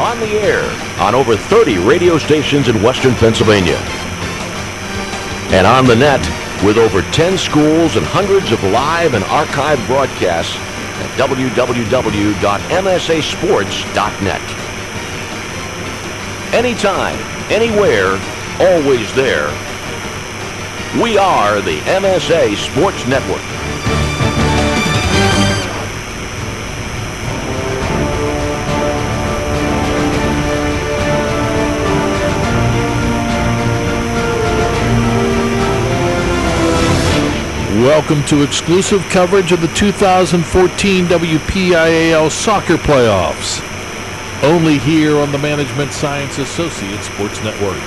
On the air on over 30 radio stations in western Pennsylvania. And on the net with over 10 schools and hundreds of live and archived broadcasts at www.msasports.net. Anytime, anywhere, always there. We are the MSA Sports Network. Welcome to exclusive coverage of the 2014 WPIAL Soccer Playoffs. Only here on the Management Science Associates Sports Network.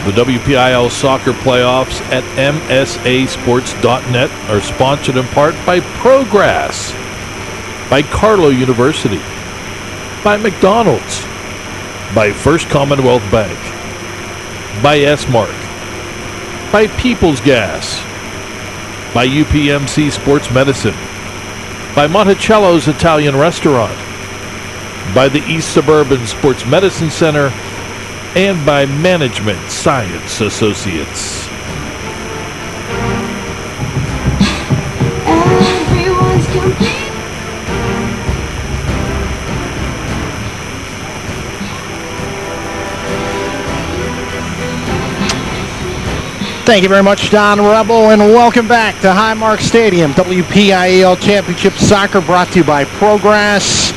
The WPIAL Soccer Playoffs at MSAsports.net are sponsored in part by Progress, by Carlow University, by McDonald's, by First Commonwealth Bank, by S-Mark, by People's Gas, by UPMC Sports Medicine, by Monticello's Italian Restaurant, by the East Suburban Sports Medicine Center, and by Management Science Associates. Everyone's complete. Thank you very much, Don Rebel, and welcome back to Highmark Stadium. WPIAL Championship Soccer brought to you by Progress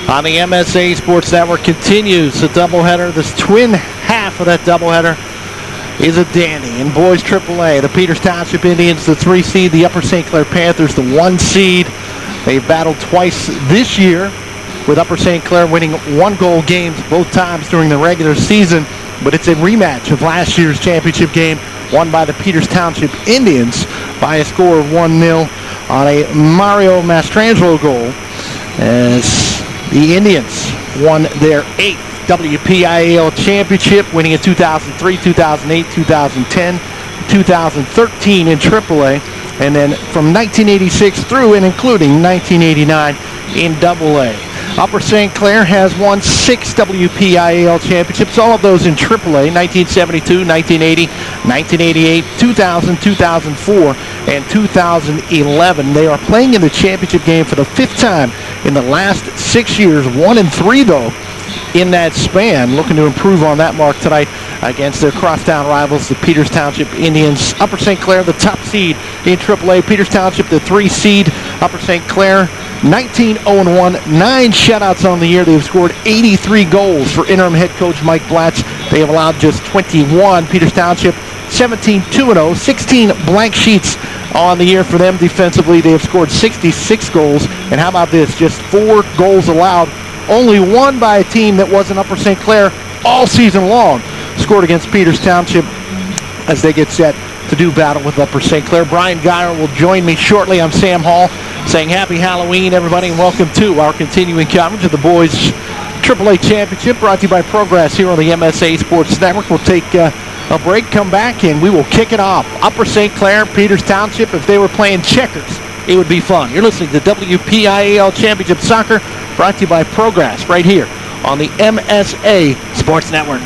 on the MSA Sports Network. Continues the doubleheader. This twin half of that doubleheader is a dandy. In boys AAA, the Peters Township Indians, the 3 seed, the Upper St. Clair Panthers, the 1 seed. They've battled twice this year, with Upper St. Clair winning 1-goal games both times during the regular season. But it's a rematch of last year's championship game, won by the Peters Township Indians by a score of 1-0 on a Mario Mastrangelo goal, as the Indians won their 8th WPIAL championship, winning in 2003, 2008, 2010, 2013 in AAA, and then from 1986 through and including 1989 in AA. Upper St. Clair has won 6 WPIAL championships, all of those in AAA, 1972, 1980, 1988, 2000, 2004, and 2011. They are playing in the championship game for the 5th time in the last 6 years, 1-3 though in that span, looking to improve on that mark tonight against their crosstown rivals, the Peters Township Indians. Upper St. Clair, the top seed in AAA. Peters Township, the 3 seed. Upper St. Clair, 19-0-1, 9 shutouts on the year. They've scored 83 goals for interim head coach Mike Blatz. They have allowed just 21. Peters Township, 17-2-0, 16 blank sheets on the year for them defensively. They have scored 66 goals. And how about this? Just 4 goals allowed. Only one by a team that wasn't Upper St. Clair all season long. Scored against Peters Township as they get set to do battle with Upper St. Clair. Brian Geyer will join me shortly. I'm Sam Hall saying happy Halloween, everybody, and welcome to our continuing coverage of the boys AAA Championship, brought to you by Progress here on the MSA Sports Network. We'll take a break, come back, and we will kick it off. Upper St. Clair, Peters Township, if they were playing checkers, it would be fun. You're listening to WPIAL Championship Soccer, brought to you by Progress, right here on the MSA Sports Network.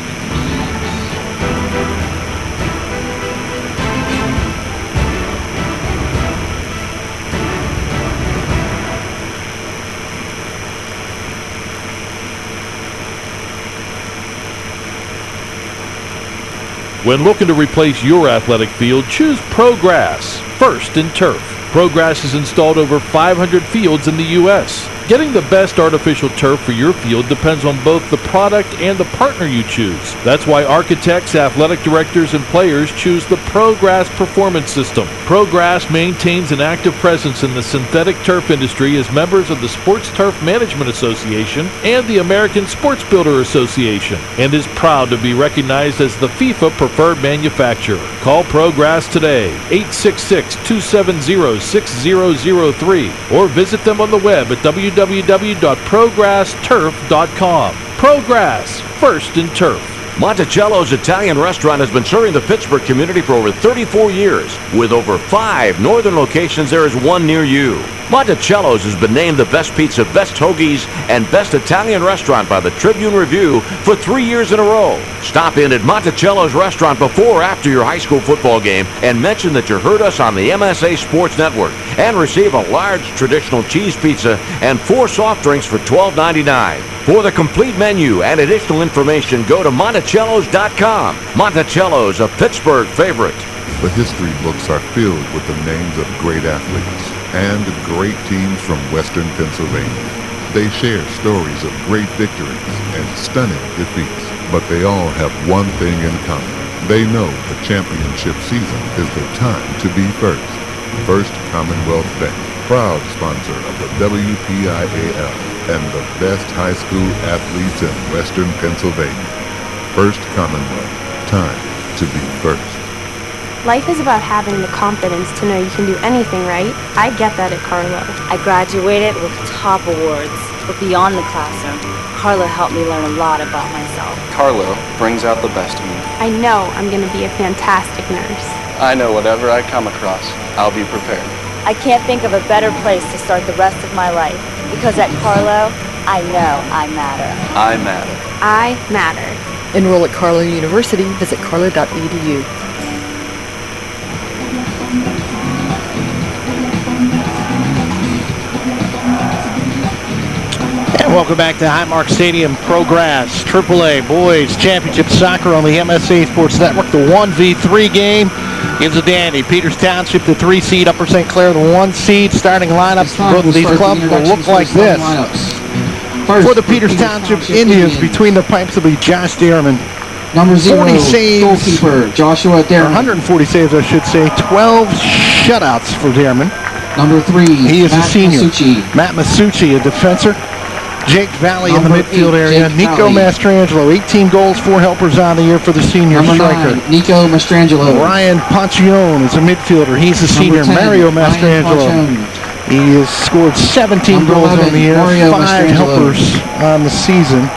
When looking to replace your athletic field, choose Progress, First in Turf. Progress has installed over 500 fields in the U.S. Getting the best artificial turf for your field depends on both the product and the partner you choose. That's why architects, athletic directors, and players choose the Progress Performance System. Progress maintains an active presence in the synthetic turf industry as members of the Sports Turf Management Association and the American Sports Builder Association, and is proud to be recognized as the FIFA preferred manufacturer. Call Progress today, 866-270-6003, or visit them on the web at www.progressturf.com. Progress, First in Turf. Monticello's Italian Restaurant has been serving the Pittsburgh community for over 34 years. With over 5 northern locations, there is one near you. Monticello's has been named the best pizza, best hoagies, and best Italian restaurant by the Tribune Review for 3 years in a row. Stop in at Monticello's restaurant before or after your high school football game and mention that you heard us on the MSA Sports Network and receive a large traditional cheese pizza and 4 soft drinks for $12.99. For the complete menu and additional information, go to Monticellos.com. Monticello's, a Pittsburgh favorite. The history books are filled with the names of great athletes and great teams from Western Pennsylvania. They share stories of great victories and stunning defeats, but they all have one thing in common. They know the championship season is the time to be first. First Commonwealth Bank, proud sponsor of the WPIAL and the best high school athletes in Western Pennsylvania. First Commonwealth, time to be first. Life is about having the confidence to know you can do anything, right? I get that at Carlo. I graduated with top awards, but beyond the classroom, Carlo helped me learn a lot about myself. Carlo brings out the best in me. I know I'm going to be a fantastic nurse. I know whatever I come across, I'll be prepared. I can't think of a better place to start the rest of my life, because at Carlo, I know I matter. I matter. I matter. Enroll at Carlo University. Visit carlo.edu. Welcome back to Highmark Stadium. Progress AAA Boys Championship Soccer on the MSA Sports Network. The 1v3 game is a dandy. Peters Township, the 3 seed, Upper St. Clair, the 1 seed. Starting lineups for both of these clubs will look like this. For the Peters Township Indians, between the pipes will be Josh Dearman. Number 0, 40 saves, goalkeeper Joshua Dearman. 140 saves, I should say. 12 shutouts for Dearman. Number 3, he is Matt a senior. Masucci. Matt Masucci, a defensor. Jake Valley in the midfield area. Jake Nico Valley. Mastrangelo, 18 goals, 4 helpers on the year for the senior Number striker. 9, Nico Mastrangelo. Ryan Ponchione is a midfielder. He's a senior. 10, Mario Ryan Mastrangelo. Ponchione. He has scored 17 Number goals 11, on the year, Mario 5 Mastrangelo. helpers on the season.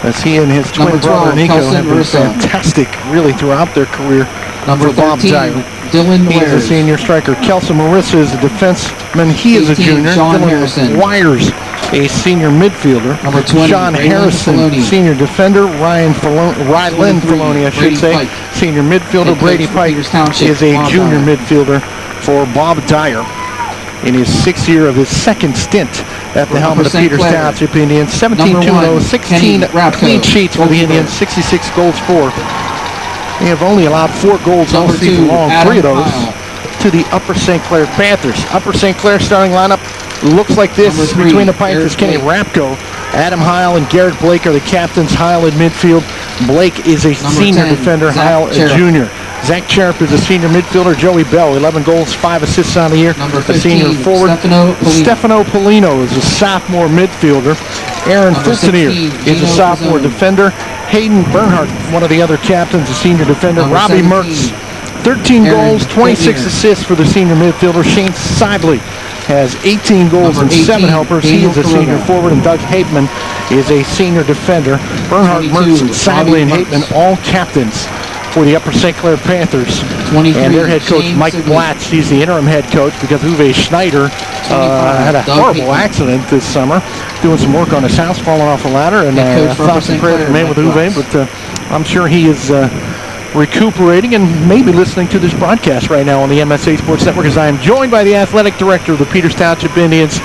As he and his twin Number 12, brother Nico Kelson have been Marissa. fantastic, really, throughout their career. Number for Bob 13, Dyer. Dylan He's a Wires. senior striker. Kelson Marissa is a defenseman. He is a 18, junior. Sean Dylan Harrison. Wires, a senior midfielder. Number 20, Sean Raylan Harrison, Filoni. senior defender. Rylan Filoni, I should Brady say, Pike. senior midfielder. Head Brady coach for Pike Peters Township, is a Bob junior Dyer. midfielder for Bob Dyer in his 6th year of his second stint at the helm of the St. Peters Clair. Township Indians. 17-2-0, Number 1, 16 Kenny Rapko, clean sheets for the goalkeeper. Indians, 66 goals for. They have only allowed 4 goals all Number 2, season long, Adam 3 of those Kyle. to the Upper St. Clair Panthers. Upper St. Clair starting lineup looks like this. Number 3, Between the pipes Garrett is Kenny Blake. Rapko. Adam Heil and Garrett Blake are the captains. Heil in midfield. Blake is a Number senior 10, defender. Zach Heil a Cherub. junior. Zach Cherub is a senior midfielder. Joey Bell, 11 goals, 5 assists on the year. Number a 15, senior forward. Stefano Polino is a sophomore midfielder. Aaron Number Fultonier 16, is a Gino sophomore Pizzone. defender. Hayden Bernhardt, one of the other captains, a senior defender. Number Robbie 17, Mertz, 13 Aaron goals, 26 Whitmer. assists for the senior midfielder. Shane Sibley has 18 goals Number and 7 18, helpers. Daniel He is a senior Corona. forward, and Doug Hateman is a senior defender. Bernhardt, 22, Mertz, Sibley, and Robbie Hateman, Mertz. all captains for the Upper St. Clair Panthers. 23, And their head coach, Shane Mike Sibley. Blatz, he's the interim head coach because Uwe Schneider had a Doug horrible Hateman. accident this summer, doing some work on his house, falling off a ladder, and Head coach for Upper thoughts and St. prayers Clair, were made with Mike Uwe, Blatz. but I'm sure he is recuperating and maybe listening to this broadcast right now on the MSA Sports Network, as I am joined by the athletic director of the Peters Township Indians,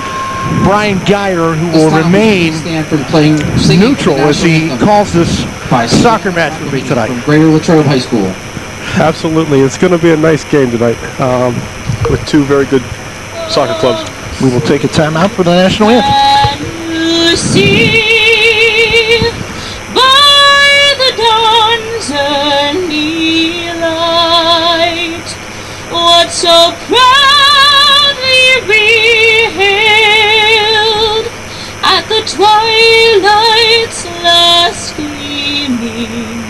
Brian Geyer, who will remain stand for playing neutral as he calls this by soccer match with me tonight. from Greater Latrobe High School. Absolutely. It's going to be a nice game tonight with 2 very good soccer clubs. We will take a timeout for the national anthem. You see by the dawn's early light what so proudly we hailed at the twilight's last gleaming,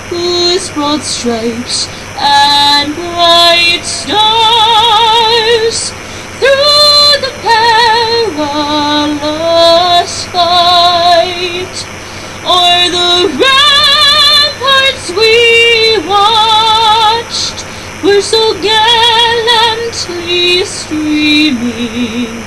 whose broad stripes and bright stars through the perilous fight o'er the ramparts we watched were so gallantly streaming.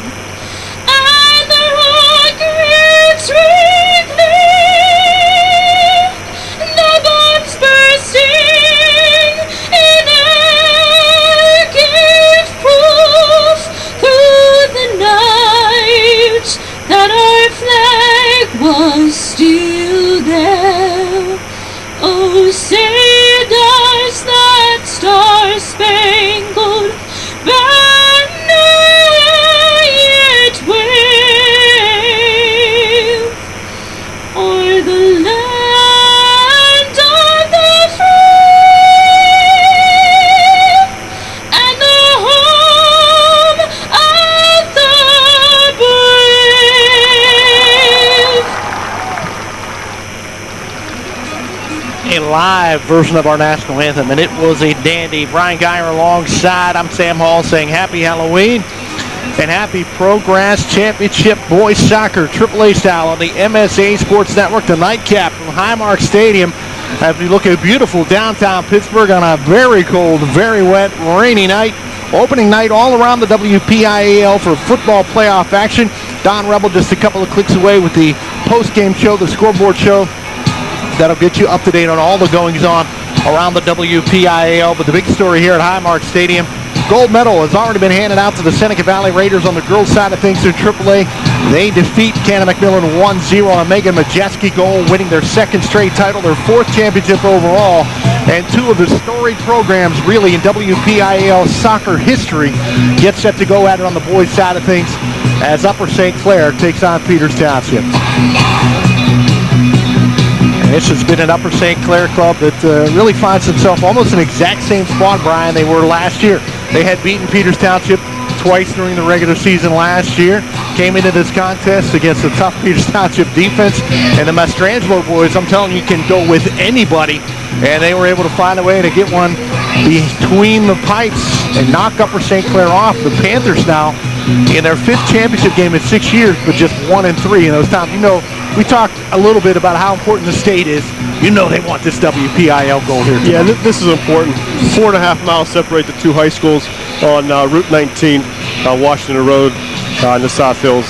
a live version of our national anthem, and it was a dandy. Brian Geyer alongside. I'm Sam Hall saying happy Halloween and happy Progress Championship Boys Soccer AAA style on the MSA Sports Network. The nightcap from Highmark Stadium as we look at beautiful downtown Pittsburgh on a very cold, very wet, rainy night. Opening night all around the WPIAL for football playoff action. Don Rebel just a couple of clicks away with the post-game show, the scoreboard show. That'll get you up to date on all the goings-on around the WPIAL. But the big story here at Highmark Stadium, gold medal has already been handed out to the Seneca Valley Raiders on the girls' side of things in AAA. They defeat Cannon McMillan 1-0 on a Megan Majeski goal, winning their second straight title, their fourth championship overall, and two of the storied programs really in WPIAL soccer history get set to go at it on the boys' side of things as Upper St. Clair takes on Peters Township. This has been an Upper St. Clair club that really finds itself almost in the exact same spot, Brian, they were last year. They had beaten Peters Township twice during the regular season last year. Came into this contest against a tough Peters Township defense. And the Mastrangelo boys, I'm telling you, can go with anybody. And they were able to find a way to get one between the pipes and knock Upper St. Clair off. The Panthers now in their fifth championship game in 6 years, but just 1-3 in those times. You know, we talked a little bit about how important the state is. You know they want this WPIAL goal here tonight. Yeah, this is important. 4.5 miles separate the two high schools on Route 19, Washington Road in the South Hills.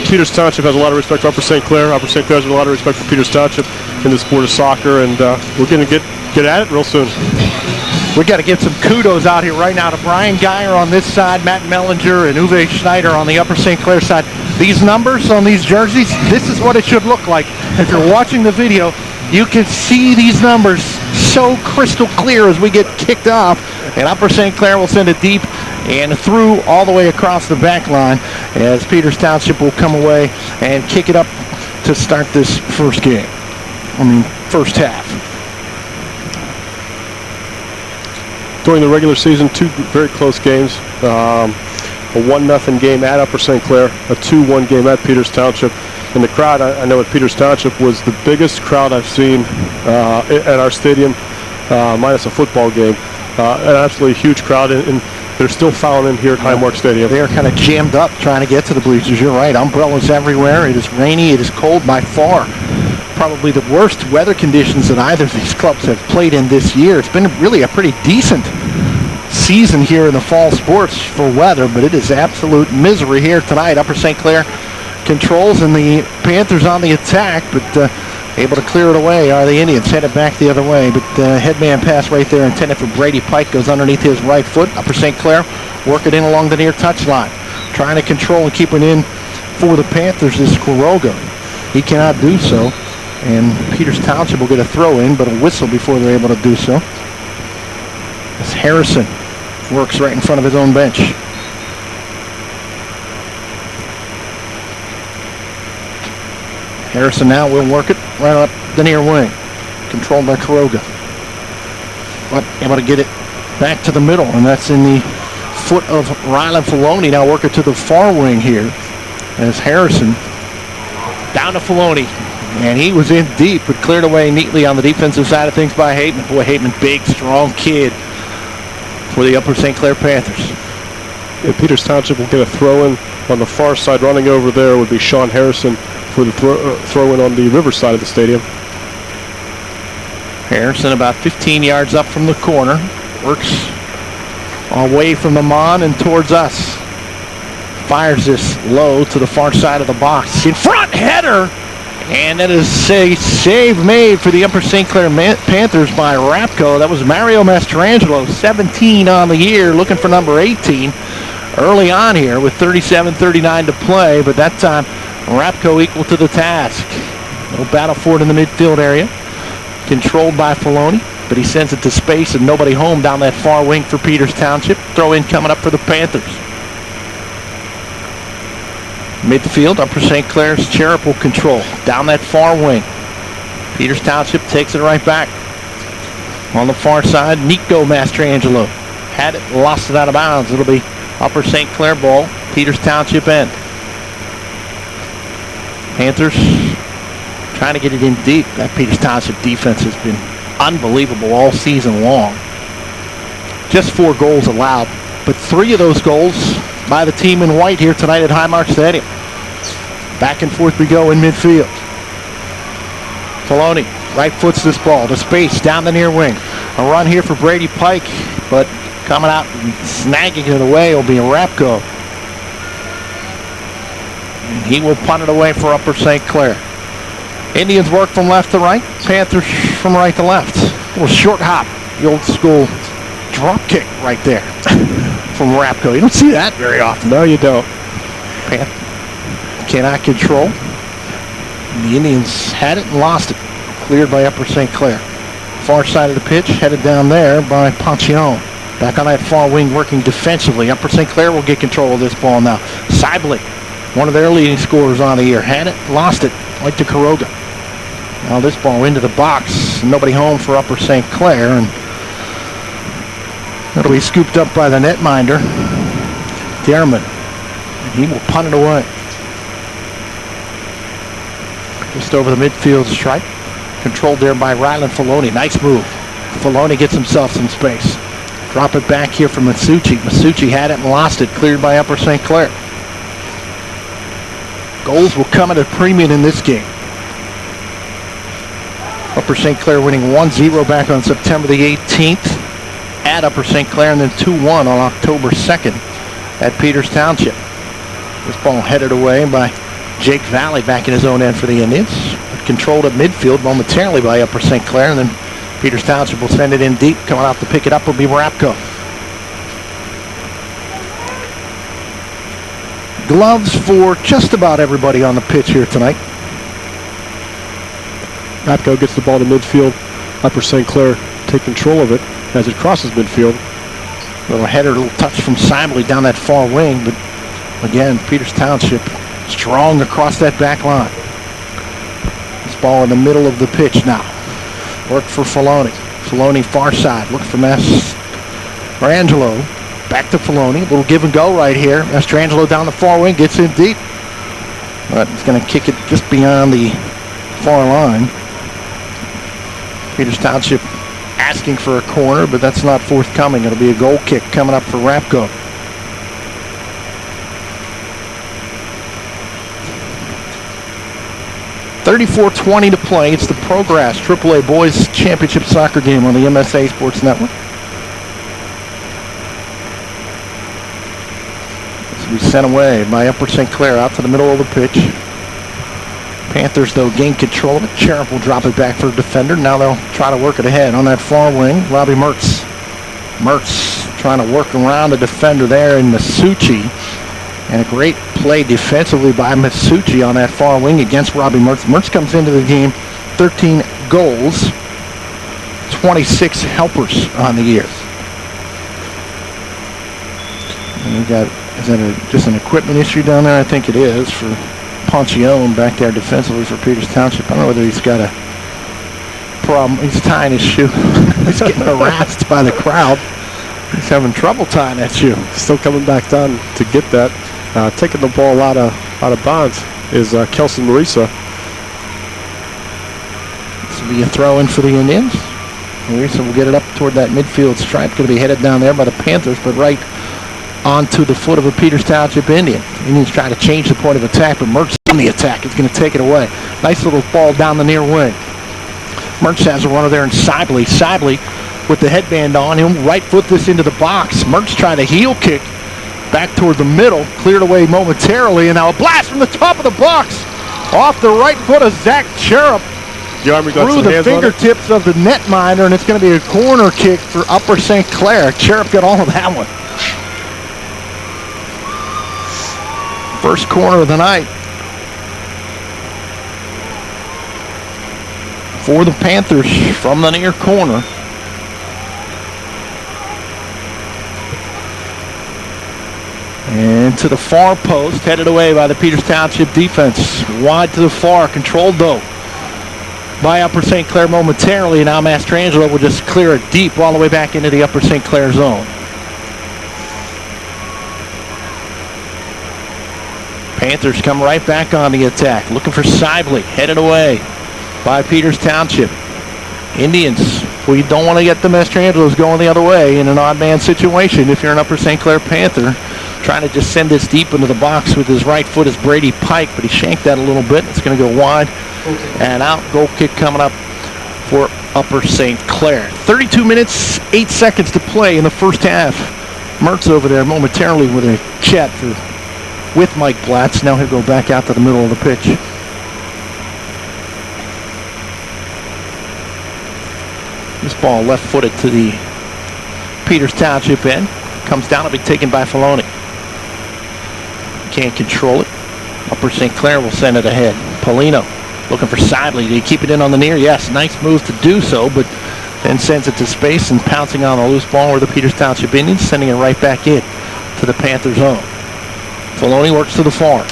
Peters Township has a lot of respect for Upper St. Clair. Upper St. Clair has a lot of respect for Peters Township in the sport of soccer, and we're going to get at it real soon. We got to give some kudos out here right now to Brian Geyer on this side, Matt Mellinger, and Uwe Schneider on the Upper St. Clair side. These numbers on these jerseys, this is what it should look like. If you're watching the video, you can see these numbers so crystal clear as we get kicked off. And Upper St. Clair will send it deep and through all the way across the back line as Peters Township will come away and kick it up to start this first half. During the regular season, two very close games. A 1-0 game at Upper St. Clair, a 2-1 game at Peters Township. And the crowd, I know at Peters Township, was the biggest crowd I've seen at our stadium, minus a football game. An absolutely huge crowd, and they're still fouling in here at Highmark Stadium. They are kind of jammed up trying to get to the bleachers. You're right, umbrellas everywhere. It is rainy, it is cold by far. Probably the worst weather conditions that either of these clubs have played in this year. It's been really a pretty decent season here in the fall sports for weather, but it is absolute misery here tonight. Upper St. Clair controls and the Panthers on the attack, but able to clear it away are the Indians. Headed back the other way, but headman pass right there intended for Brady Pike goes underneath his right foot. Upper St. Clair work it in along the near touchline. Trying to control and keep it in for the Panthers is Quiroga. He cannot do so. And Peters Township will get a throw in, but a whistle before they're able to do so. As Harrison works right in front of his own bench. Harrison now will work it right up the near wing. Controlled by Quiroga. But able to get it back to the middle, and that's in the foot of Rylan Filoni. Now work it to the far wing here. As Harrison down to Filoni. And he was in deep, but cleared away neatly on the defensive side of things by Hateman. Boy, Hateman, big, strong kid for the Upper St. Clair Panthers. Yeah, Peters Township will get a throw-in on the far side. Running over there would be Sean Harrison for the throw-in on the river side of the stadium. Harrison about 15 yards up from the corner. Works away from the Mon and towards us. Fires this low to the far side of the box. In front, header! And that is a save made for the Upper St. Clair Panthers by Rapco. That was Mario Mastrangelo, 17 on the year, looking for number 18 early on here with 37-39 to play. But that time, Rapco equal to the task. No battle for it in the midfield area. Controlled by Filoni, but he sends it to space and nobody home down that far wing for Peters Township. Throw in coming up for the Panthers. Midfield, Upper St. Clair's Cherub will control down that far wing. Peters Township takes it right back. On the far side, Nico Mastrangelo had it, lost it out of bounds. It'll be Upper St. Clair ball, Peters Township end. Panthers Trying to get it in deep. That Peters Township defense has been unbelievable all season long. Just 4 goals allowed, but 3 of those goals by the team in white here tonight at Highmark Stadium. Back and forth we go in midfield. Filoni right foots this ball to space down the near wing. A run here for Brady Pike, but coming out and snagging it away will be Rapko. And he will punt it away for Upper St. Clair. Indians work from left to right. Panthers from right to left. A little short hop. The old school drop kick right there from Rapko. You don't see that very often. No, you don't. Cannot control. The Indians had it and lost it. Cleared by Upper St. Clair. Far side of the pitch, headed down there by Ponchione. Back on that far wing working defensively. Upper St. Clair will get control of this ball now. Sibley, one of their leading scorers on the year. Had it, lost it, like to Kuroga. Now this ball into the box. Nobody home for Upper St. Clair. And it'll be scooped up by the netminder, Derman. And he will punt it away. Just over the midfield stripe. Controlled there by Ryland Filoni. Nice move. Filoni gets himself some space. Drop it back here from Masucci. Masucci had it and lost it. Cleared by Upper St. Clair. Goals will come at a premium in this game. Upper St. Clair winning 1-0 back on September the 18th at Upper St. Clair, and then 2-1 on October 2nd at Peters Township. This ball headed away by Jake Valley back in his own end for the Indians. Controlled at midfield momentarily by Upper St. Clair, and then Peters Township will send it in deep. Coming out to pick it up will be Rapko. Gloves for just about everybody on the pitch here tonight. Rapko gets the ball to midfield. Upper St. Clair take control of it as it crosses midfield. Little header, little touch from Sibley down that far wing, but again, Peters Township strong across that back line. This ball in the middle of the pitch now. Work for Filoni. Filoni far side. Look for Mastrangelo. Back to Filoni. A little give and go right here. Mastrangelo down the far wing. Gets in deep. But he's going to kick it just beyond the far line. Peters Township asking for a corner, but that's not forthcoming. It'll be a goal kick coming up for Rapko. .34:20 to play. It's the Progress AAA Boys Championship Soccer game on the MSA Sports Network. This will be sent away by Upper St. Clair out to the middle of the pitch. Panthers, though, gain control of it. Sheriff will drop it back for a defender. Now they'll try to work it ahead on that far wing. Robbie Mertz. Mertz trying to work around the defender there in Masucci. And a great play defensively by Masucci on that far wing against Robbie Mertz. Mertz comes into the game, 13 goals, 26 helpers on the year. And we got, is that just an equipment issue down there? I think it is for Ponchione back there defensively for Peters Township. I don't know whether he's got a problem. He's tying his shoe. He's getting harassed by the crowd. He's having trouble tying that shoe. Still coming back down to get that. Taking the ball out of bounds is Kelson Marisa. This will be a throw in for the Indians. Marisa will get it up toward that midfield stripe. Going to be headed down there by the Panthers, but right onto the foot of a Peters Township Indian. Indians trying to change the point of attack, but Mertz on the attack is going to take it away. Nice little ball down the near wing. Mertz has a runner there in Sibley. Sibley with the headband on him, right foot this into the box. Mertz trying to heel kick back toward the middle, cleared away momentarily, and now a blast from the top of the box off the right foot of Zach Cherub through the fingertips of the netminder, and it's going to be a corner kick for Upper St. Clair. Cherub got all of that one. First corner of the night for the Panthers from the near corner. And to the far post, headed away by the Peters Township defense. Wide to the far, controlled though by Upper St. Clair momentarily. And now Mastrangelo will just clear it deep all the way back into the Upper St. Clair zone. Panthers come right back on the attack, looking for Sibley, headed away. by Peters Township. Indians, we don't want to get the Mastrangelos going the other way in an odd man situation. If you're an Upper St. Clair Panther, trying to just send this deep into the box with his right foot is Brady Pike, but he shanked that a little bit. It's going to go wide and out. Goal kick coming up for Upper St. Clair. 32 minutes, 8 seconds to play in the first half. Mertz over there momentarily with a chat with Mike Blatz. Now he'll go back out to the middle of the pitch. This ball left-footed to the Peters Township end. Comes down to be taken by Filoni. Can't control it. Upper St. Clair will send it ahead. Polino looking for Sibley. Did he keep it in on the near? Yes, nice move to do so, but then sends it to space and pouncing on the loose ball were the Peters Township Indians, sending it right back in to the Panther zone. Filoni works to the far.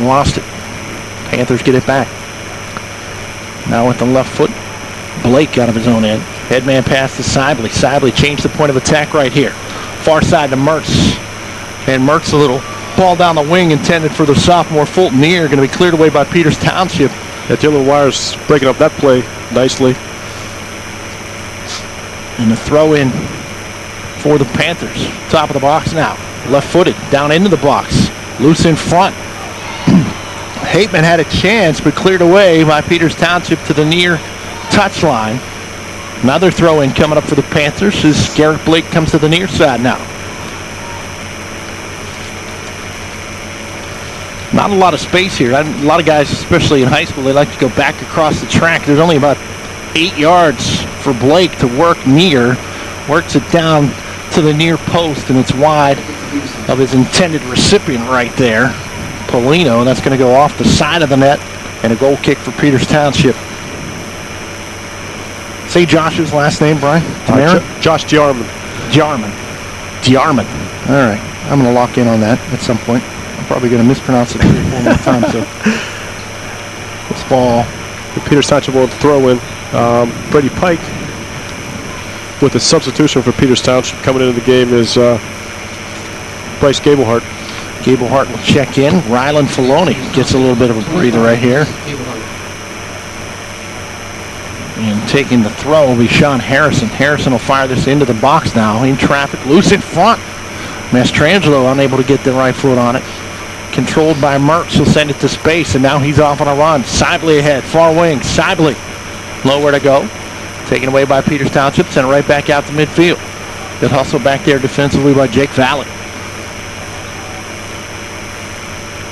Lost it. Panthers get it back. Now with the left foot, Blake out of his own end. Headman pass to Sibley. Sibley changed the point of attack right here. Far side to Mertz. And Mertz a little ball down the wing intended for the sophomore Fulton Neer. Going to be cleared away by Peters Township. That yellow wire's breaking up that play nicely. And the throw in for the Panthers. Top of the box now. Left footed down into the box. Loose in front. Hateman had a chance, but cleared away by Peters Township to the near touchline. Another throw-in coming up for the Panthers as Garrett Blake comes to the near side now. Not a lot of space here. A lot of guys, especially in high school, they like to go back across the track. There's only about 8 yards for Blake to work near. Works it down to the near post, and it's wide of his intended recipient right there. Polino, and that's going to go off the side of the net, and a goal kick for Peters Township. Say Josh's last name, Brian. Josh Jarman. Jarman. All right. I'm going to lock in on that at some point. I'm probably going to mispronounce it 3 or 4 more times. So this ball, the Peters Township will throw in. Brady Pike with a substitution for Peters Township coming into the game is Bryce Gablehart. Gablehart will check in. Rylan Filoni gets a little bit of a breather right here. And taking the throw will be Sean Harrison. Harrison will fire this into the box now. In traffic, loose in front. Mastrangelo unable to get the right foot on it. Controlled by Mertz. Will send it to space, and now he's off on a run. Sibley ahead, far wing. Sibley, nowhere to go. Taken away by Peters Township. Sent it right back out to midfield. Good hustle back there defensively by Jake Valley.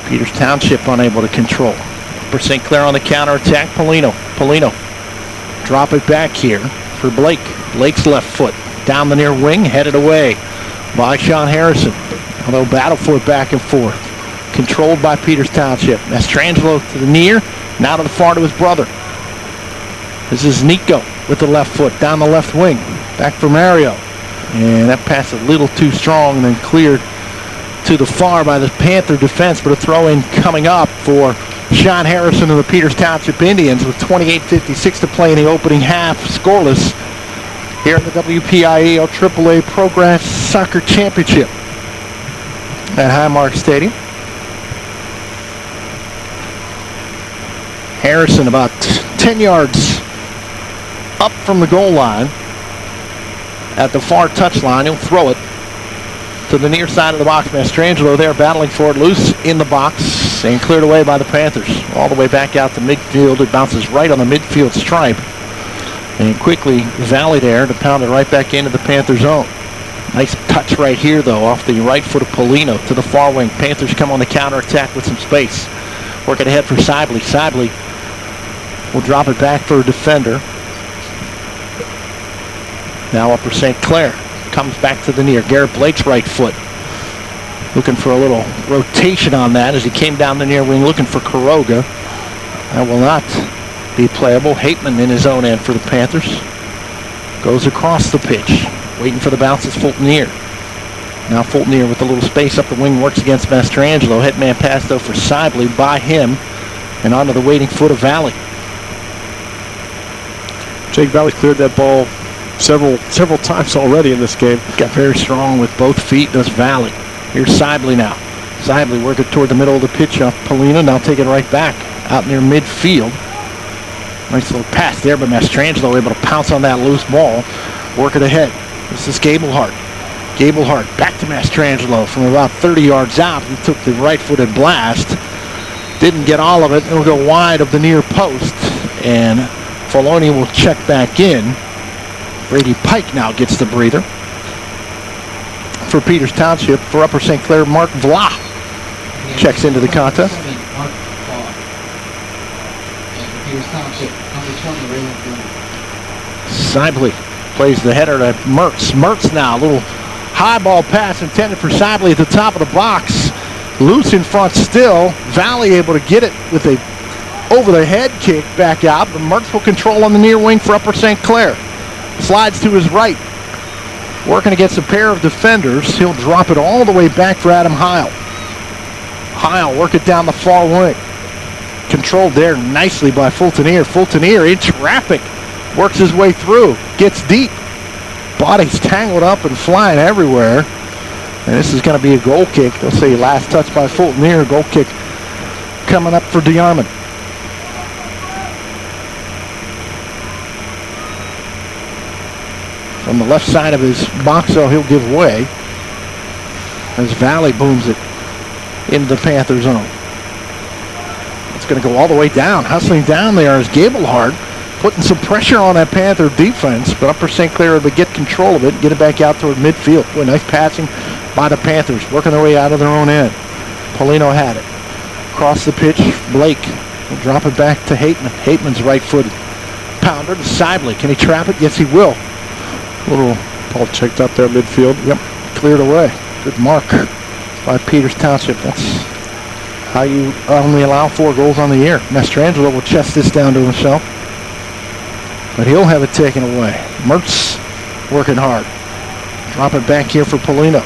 Peters Township unable to control. For St. Clair on the counterattack. Polino. Drop it back here for Blake. Blake's left foot down the near wing, headed away by Sean Harrison. Although battle for it back and forth. Controlled by Peters Township. Mastrangelo to the near, now to the far to his brother. This is Nico with the left foot down the left wing. Back for Mario. And that pass a little too strong and then cleared to the far by the Panther defense, but a throw-in coming up for Sean Harrison and the Peters Township Indians with 28:56 to play in the opening half, scoreless here in the WPIAL AAA Progress Soccer Championship at Highmark Stadium. Harrison about 10 yards up from the goal line at the far touchline. He'll throw it to the near side of the box. Mastrangelo there battling for it, loose in the box and cleared away by the Panthers. All the way back out to midfield. It bounces right on the midfield stripe. And quickly, Valley there to pound it right back into the Panther zone. Nice touch right here, though, off the right foot of Polino to the far wing. Panthers come on the counterattack with some space. Working ahead for Sibley. Sibley will drop it back for a defender. Now Upper St. Clair comes back to the near. Garrett Blake's right foot. Looking for a little rotation on that as he came down the near wing looking for Kuroga. That will not be playable. Hateman in his own end for the Panthers. Goes across the pitch. Waiting for the bounce is Fulton Neer. Now Fulton Neer with a little space up the wing works against Mastrangelo. Headman pass though for Sibley by him and onto the waiting foot of Valley. Jake Valley cleared that ball several times already in this game. Got very strong with both feet, does Valley. Here's Sibley now. Sibley working toward the middle of the pitch off Polino. Now take it right back. out near midfield. Nice little pass there by Mastrangelo, able to pounce on that loose ball. Work it ahead. This is Gablehart. Gablehart back to Mastrangelo from about 30 yards out. He took the right-footed blast. Didn't get all of it. It'll go wide of the near post. And Filoni will check back in. Brady Pike now gets the breather. For Peters Township, for Upper St. Clair, Mark Vla checks into the contest. Sibley plays the header to Mertz. Mertz now, a little high ball pass intended for Sibley at the top of the box. Loose in front still. Valley able to get it with a over-the-head kick back out, but Mertz will control on the near wing for Upper St. Clair. Slides to his right. Working against a pair of defenders. He'll drop it all the way back for Adam Heil. Heil work it down the far wing. Controlled there nicely by Fultonier. Fultonier in traffic. Works his way through. Gets deep. Body's tangled up and flying everywhere. And this is going to be a goal kick. They'll say last touch by Fultonier. Goal kick coming up for DeArmond. From the left side of his box, so he'll give way as Valley booms it into the Panther zone. It's going to go all the way down. Hustling down there is Gablehart, putting some pressure on that Panther defense, but Upper St. Clair able to get control of it and get it back out toward midfield. Boy, nice passing by the Panthers, working their way out of their own end. Polino had it. Across the pitch, Blake will drop it back to Hateman. Hateman's right-footed. Pounder to Sibley. Can he trap it? Yes, he will. Little ball checked up there midfield. Yep, cleared away. Good mark by Peters Township. That's how you only allow 4 goals on the year. Mastrangelo will chest this down to himself, but he'll have it taken away. Mertz working hard. Drop it back here for Polino.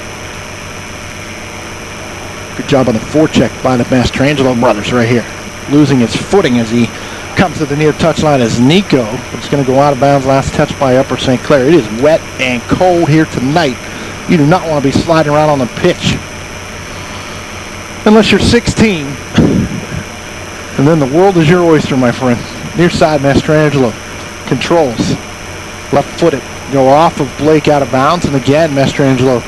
Good job on the forecheck by the Mastrangelo brothers right here. Losing his footing as he comes to the near touchline as Nico. It's going to go out of bounds. Last touch by Upper St. Clair. It is wet and cold here tonight. You do not want to be sliding around on the pitch unless you're 16. And then the world is your oyster, my friend. Near side, Mastrangelo controls. Left-footed. Go off of Blake out of bounds. And again, Mastrangelo.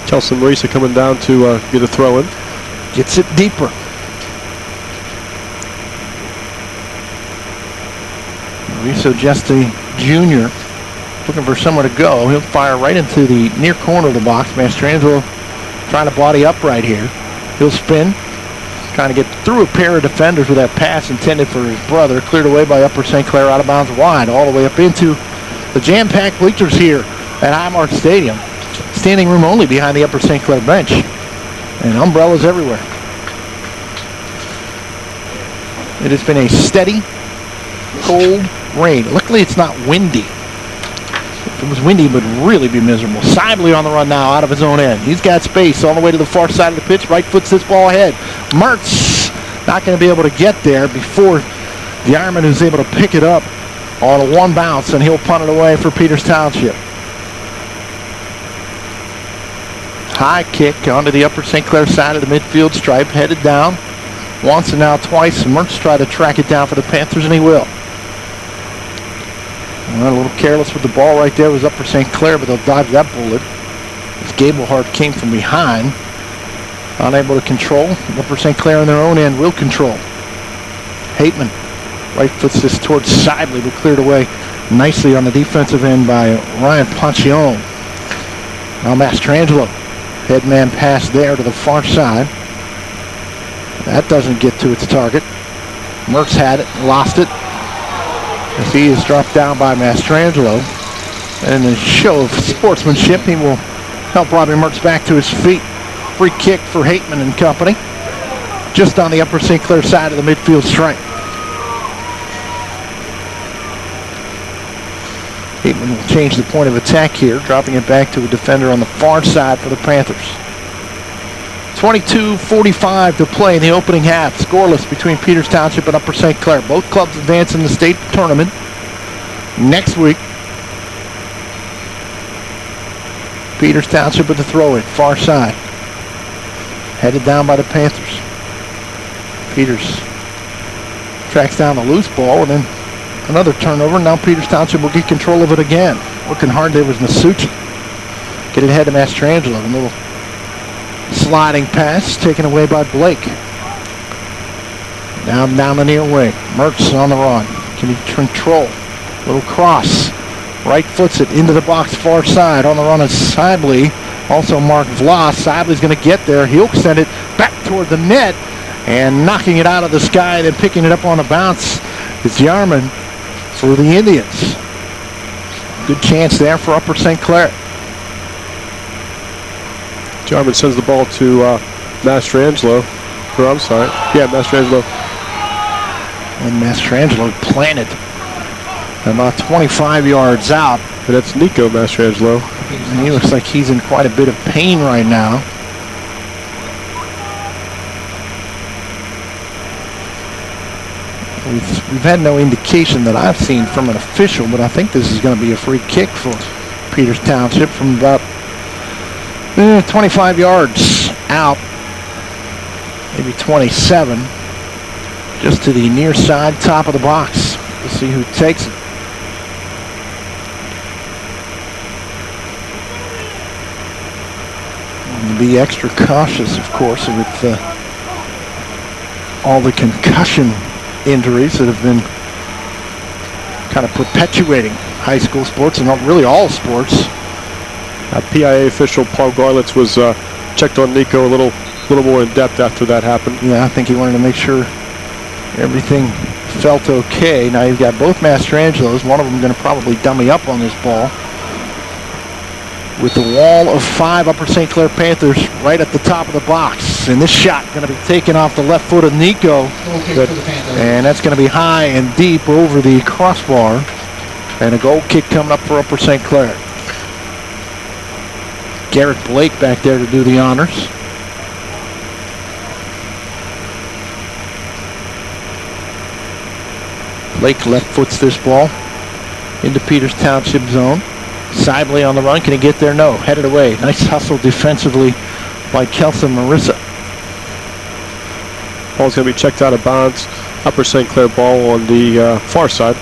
Chelsea Marisa coming down to get a throw in. Gets it deeper. Marisa Jeste Jr. looking for somewhere to go. He'll fire right into the near corner of the box. Mastrangelo trying to body up right here. He'll spin. Trying to get through a pair of defenders with that pass intended for his brother. Cleared away by Upper St. Clair out of bounds wide. All the way up into the jam-packed bleachers here at Highmark Stadium. Standing room only behind the Upper St. Clair bench. And umbrellas everywhere. It has been a steady, cold rain. Luckily, it's not windy. If it was windy, it would really be miserable. Sibley on the run now out of his own end. He's got space all the way to the far side of the pitch. Right foots this ball ahead. Mertz not going to be able to get there before DeArmond is able to pick it up on a one bounce, and he'll punt it away for Peters Township. High kick onto the Upper St. Clair side of the midfield stripe, headed down. Once and now twice. Mertz try to track it down for the Panthers, and he will. Well, a little careless with the ball right there was Upper St. Clair, but they'll dodge that bullet. As Gablehart came from behind. Unable to control. Upper St. Clair on their own end will control. Hateman right foots this towards Sibley, but cleared away nicely on the defensive end by Ryan Ponchione. Now Mastrangelo. Headman pass there to the far side. That doesn't get to its target. Mertz had it, lost it. As he is dropped down by Mastrangelo. And in a show of sportsmanship, he will help Robbie Mertz back to his feet. Free kick for Hateman and company. Just on the Upper St. Clair side of the midfield stripe. Hateman will change the point of attack here, dropping it back to a defender on the far side for the Panthers. 22:45 to play in the opening half. Scoreless between Peters Township and Upper St. Clair. Both clubs advance in the state tournament next week. Peters Township with the throw-in, far side. Headed down by the Panthers. Peters tracks down the loose ball, and then another turnover. Now Peters Township will get control of it again. Working hard there was Nasucci. Get it ahead to Mastrangelo. A little sliding pass taken away by Blake. Down the near wing. Mertz on the run. Can he control? Little cross. Right foots it into the box, far side. On the run is Sibley. Also Mark Vlas. Sibley's going to get there. He'll send it back toward the net. And knocking it out of the sky, then picking it up on the bounce is Yarman for the Indians. Good chance there for Upper St. Clair. Jarman sends the ball to Mastrangelo. I'm sorry. Yeah, Mastrangelo. And Mastrangelo planted about 25 yards out. And that's Nico Mastrangelo. And he looks like he's in quite a bit of pain right now. We've had no indication that I've seen from an official, but I think this is going to be a free kick for Peters Township from about 25 yards out, maybe 27, just to the near side, top of the box. We'll see who takes it. And be extra cautious, of course, with all the concussion injuries that have been kind of perpetuating high school sports and really all sports. PIA official Paul Garlitz was checked on Nico a little more in depth after that happened. Yeah, I think he wanted to make sure everything felt okay. Now you've got both Mastrangelos. One of them going to probably dummy up on this ball. With the wall of 5 Upper St. Clair Panthers right at the top of the box. And this shot going to be taken off the left foot of Nico. And that's going to be high and deep over the crossbar. And a goal kick coming up for Upper St. Clair. Garrett Blake back there to do the honors. Blake left foots this ball into Peters Township zone. Sibley on the run. Can he get there? No. Headed away. Nice hustle defensively by Kelson Marissa. Ball's going to be checked out of bounds. Upper St. Clair ball on the far side.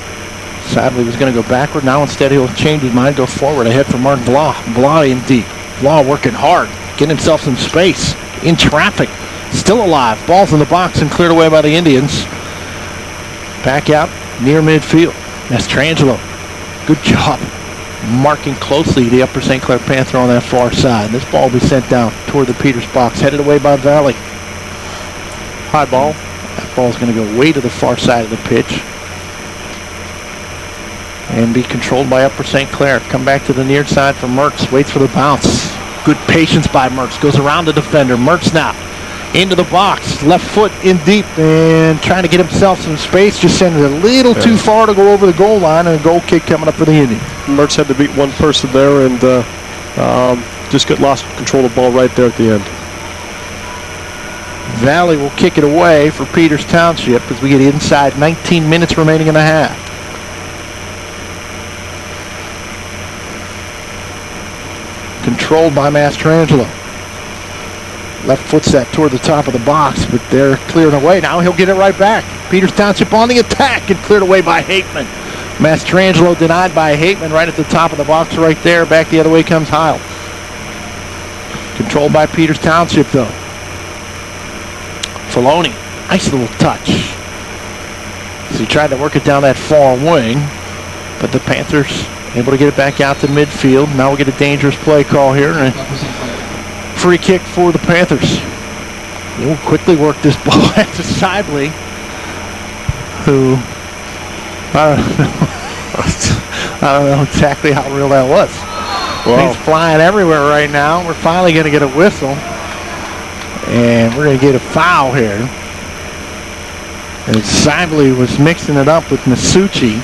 Sibley was going to go backward. Now instead he'll change his mind, go forward. Ahead for Mark Blah. Blah in deep. Blah working hard. Getting himself some space. In traffic. Still alive. Ball's in the box and cleared away by the Indians. Back out near midfield. Mastrangelo. Good job. Marking closely the Upper St. Clair Panther on that far side. This ball will be sent down toward the Peters box. Headed away by Valley. High ball. That ball's going to go way to the far side of the pitch. And be controlled by Upper St. Clair. Come back to the near side for Mertz. Waits for the bounce. Good patience by Mertz. Goes around the defender. Mertz now into the box. Left foot in deep and trying to get himself some space. Just sending it a little too far to go over the goal line, and a goal kick coming up for the Indians. Mertz had to beat one person there and just lost control of the ball right there at the end. Valley will kick it away for Peters Township as we get inside 19 minutes remaining in the half. Controlled by Mastrangelo. Left foot's that toward the top of the box, but they're clearing away. Now he'll get it right back. Peters Township on the attack and cleared away by Hateman. Mastrangelo denied by Hateman right at the top of the box right there. Back the other way comes Heil. Controlled by Peters Township though. Filoni, nice little touch. So he tried to work it down that far wing, but the Panthers able to get it back out to midfield. Now we'll get a dangerous play call here. Free kick for the Panthers. We'll quickly work this ball out to Sibley, who I don't know exactly how real that was. Well, he's flying everywhere right now. We're finally going to get a whistle, and we're going to get a foul here. And Sibley was mixing it up with Nasucci.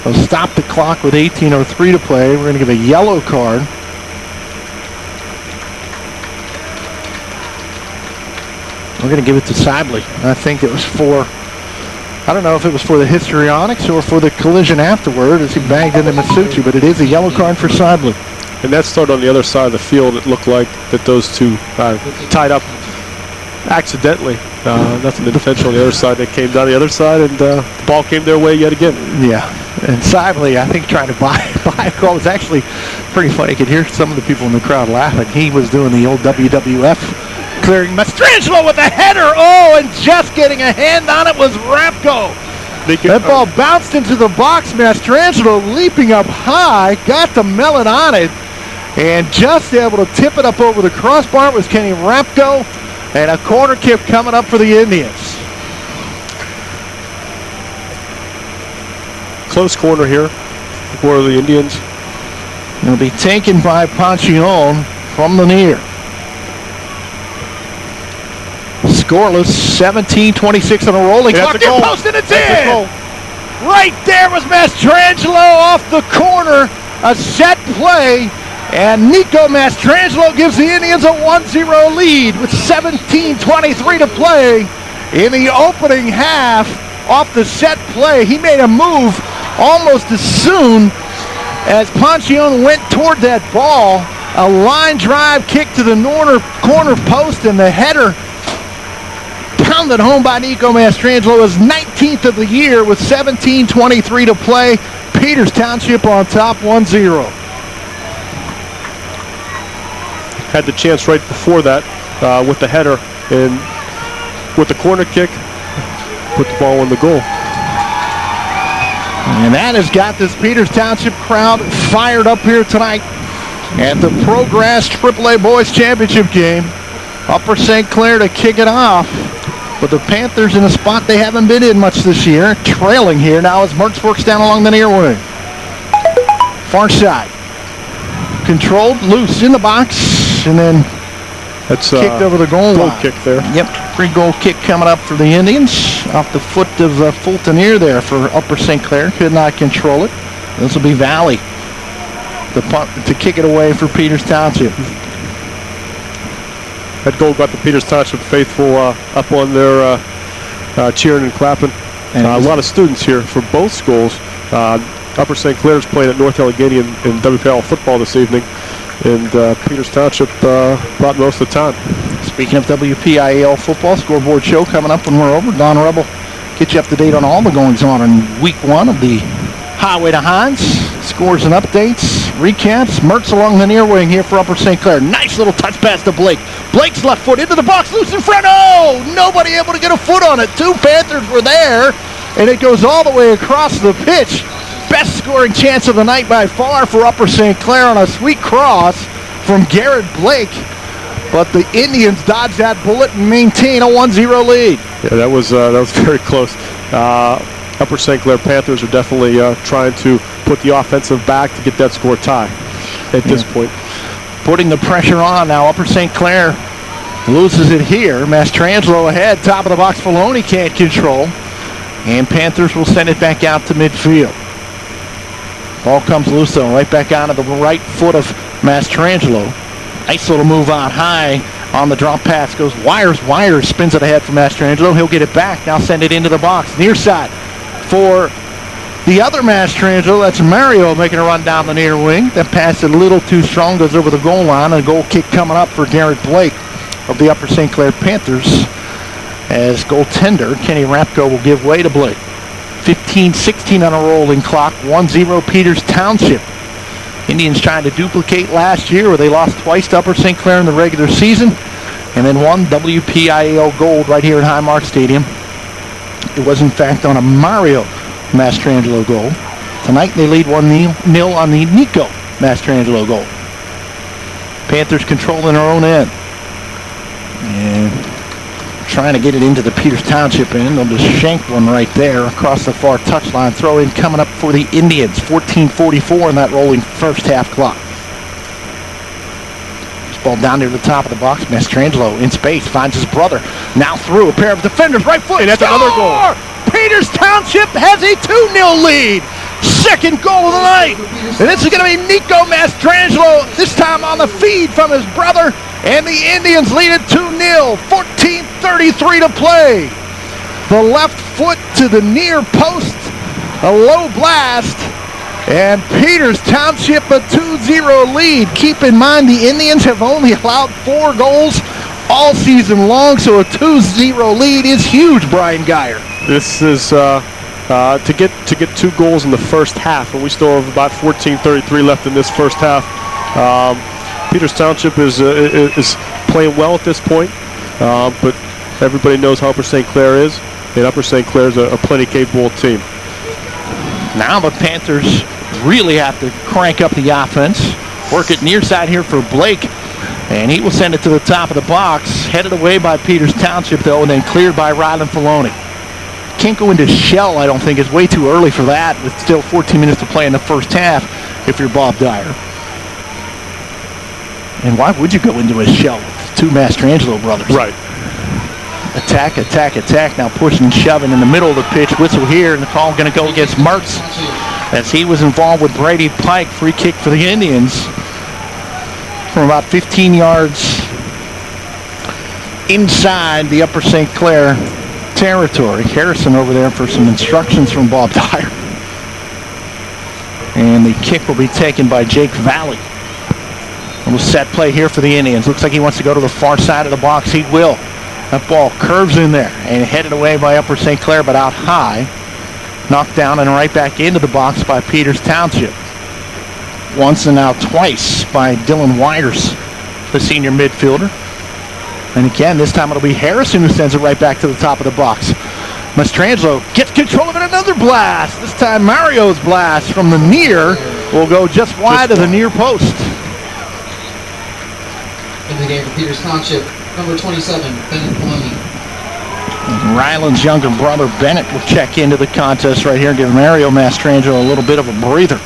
They'll stop the clock with 18:03 to play. We're going to give a yellow card. We're going to give it to Sibley. I think it was for, I don't know if it was for the histrionics or for the collision afterward as he banged into Nasucci, but it is a yellow card for Sibley. And that started on the other side of the field. It looked like that those two tied up accidentally. Nothing intentional on the other side. They came down the other side, and the ball came their way yet again. Yeah, and Sibley, I think, trying to buy a call. It was actually pretty funny. You could hear some of the people in the crowd laughing. He was doing the old WWF clearing. Mastrangelo with a header. Oh, and just getting a hand on it was Rapko. That ball bounced into the box. Mastrangelo leaping up high, got the melon on it, and just able to tip it up over the crossbar was Kenny Rapko. And a corner kick coming up for the Indians. Close corner here for the Indians. It'll be taken by Pancione from the near. Scoreless, 17-26 on a rolling clock. Near post, and it's in! Right there was Mastrangelo off the corner. A set play. And Nico Mastrangelo gives the Indians a 1-0 lead with 17:23 to play in the opening half off the set play. He made a move almost as soon as Pancione went toward that ball. A line drive kick to the corner post, and the header pounded home by Nico Mastrangelo, his 19th of the year with 17:23 to play. Peters Township on top 1-0. Had the chance right before that with the header, and with the corner kick, put the ball in the goal. And that has got this Peters Township crowd fired up here tonight at the Progress AAA Boys Championship game. Upper St. Clair to kick it off, but the Panthers in a spot they haven't been in much this year, trailing here now as Mertz works down along the near wing. Far side. Controlled, loose in the box. And then that's kicked over the goal line. Kick there. Yep, free goal kick coming up for the Indians off the foot of Fultoneer there for Upper St. Clair. Could not control it. This will be Valley to kick it away for Peters Township. That goal got the Peters Township faithful up on their cheering and clapping. And a lot of students here for both schools. Upper St. Clair's playing at North Allegheny in WPIAL football this evening. And Peters Township brought most of the time. Speaking of WPIAL football, scoreboard show coming up when we're over. Don Rebel get you up to date on all the goings-on in week one of the Highway to Hines. Scores and updates, recaps. Mertz along the near wing here for Upper St. Clair. Nice little touch pass to Blake. Blake's left foot into the box, loose in front. Oh, nobody able to get a foot on it. Two Panthers were there, and it goes all the way across the pitch. Best scoring chance of the night by far for Upper St. Clair on a sweet cross from Garrett Blake. But the Indians dodge that bullet and maintain a 1-0 lead. Yeah, that was very close. Upper St. Clair Panthers are definitely trying to put the offensive back to get that score tie at this point. Putting the pressure on now. Upper St. Clair loses it here. Mastrangelo ahead. Top of the box. Filoni can't control. And Panthers will send it back out to midfield. Ball comes loose though, right back onto the right foot of Mastrangelo. Nice little move on high on the drop pass. Goes Wires, spins it ahead for Mastrangelo. He'll get it back, now send it into the box. Near side for the other Mastrangelo. That's Mario making a run down the near wing. That pass a little too strong, goes over the goal line. A goal kick coming up for Garrett Blake of the Upper St. Clair Panthers, as goaltender Kenny Rapko will give way to Blake. 15-16 on a rolling clock, 1-0 Peters Township. Indians trying to duplicate last year where they lost twice to Upper St. Clair in the regular season and then won WPIAL gold right here at Highmark Stadium. It was in fact on a Mario Mastrangelo goal. Tonight they lead 1-0 on the Nico Mastrangelo goal. Panthers controlling their own end. And trying to get it into the Peters Township end. They'll just shank one right there across the far touchline. Throw in coming up for the Indians. 14:44 in that rolling first half clock. This ball down near the top of the box. Mastrangelo in space finds his brother. Now through a pair of defenders. Right foot. And that's another goal. Peters Township has a 2-0 lead. Second goal of the night. And this is going to be Nico Mastrangelo, this time on the feed from his brother. And the Indians lead it 2-0. 14:33 to play. The left foot to the near post. A low blast. And Peters Township a 2-0 lead. Keep in mind the Indians have only allowed 4 goals all season long, so a 2-0 lead is huge, Brian Geyer. This is to get 2 goals in the first half, and we still have about 14:33 left in this first half. Peters Township is playing well at this point, but everybody knows how Upper St. Clair is, and Upper St. Clair is a plenty capable team. Now the Panthers really have to crank up the offense. Work it near side here for Blake, and he will send it to the top of the box. Headed away by Peters Township, though, and then cleared by Ryland Filoni. Can't go into shell, I don't think. It's way too early for that, with still 14 minutes to play in the first half if you're Bob Dyer. And why would you go into a shell with 2 Mastrangelo brothers? Right. Attack, attack, attack. Now pushing and shoving in the middle of the pitch. Whistle here, and the call going to go against Mertz as he was involved with Brady Pike. Free kick for the Indians from about 15 yards inside the Upper St. Clair territory. Harrison over there for some instructions from Bob Dyer. And the kick will be taken by Jake Valley. A little set play here for the Indians. Looks like he wants to go to the far side of the box. He will. That ball curves in there and headed away by Upper St. Clair, but out high. Knocked down and right back into the box by Peters Township. Once and now twice by Dylan Widers, the senior midfielder. And again, this time it'll be Harrison who sends it right back to the top of the box. Mastrangelo gets control of it, another blast. This time Mario's blast from the near will go just wide of the near post. In the game for Peters Township, number 27, Bennett Maloney. Ryland's younger brother, Bennett, will check into the contest right here and give Mario Mastrangelo a little bit of a breather.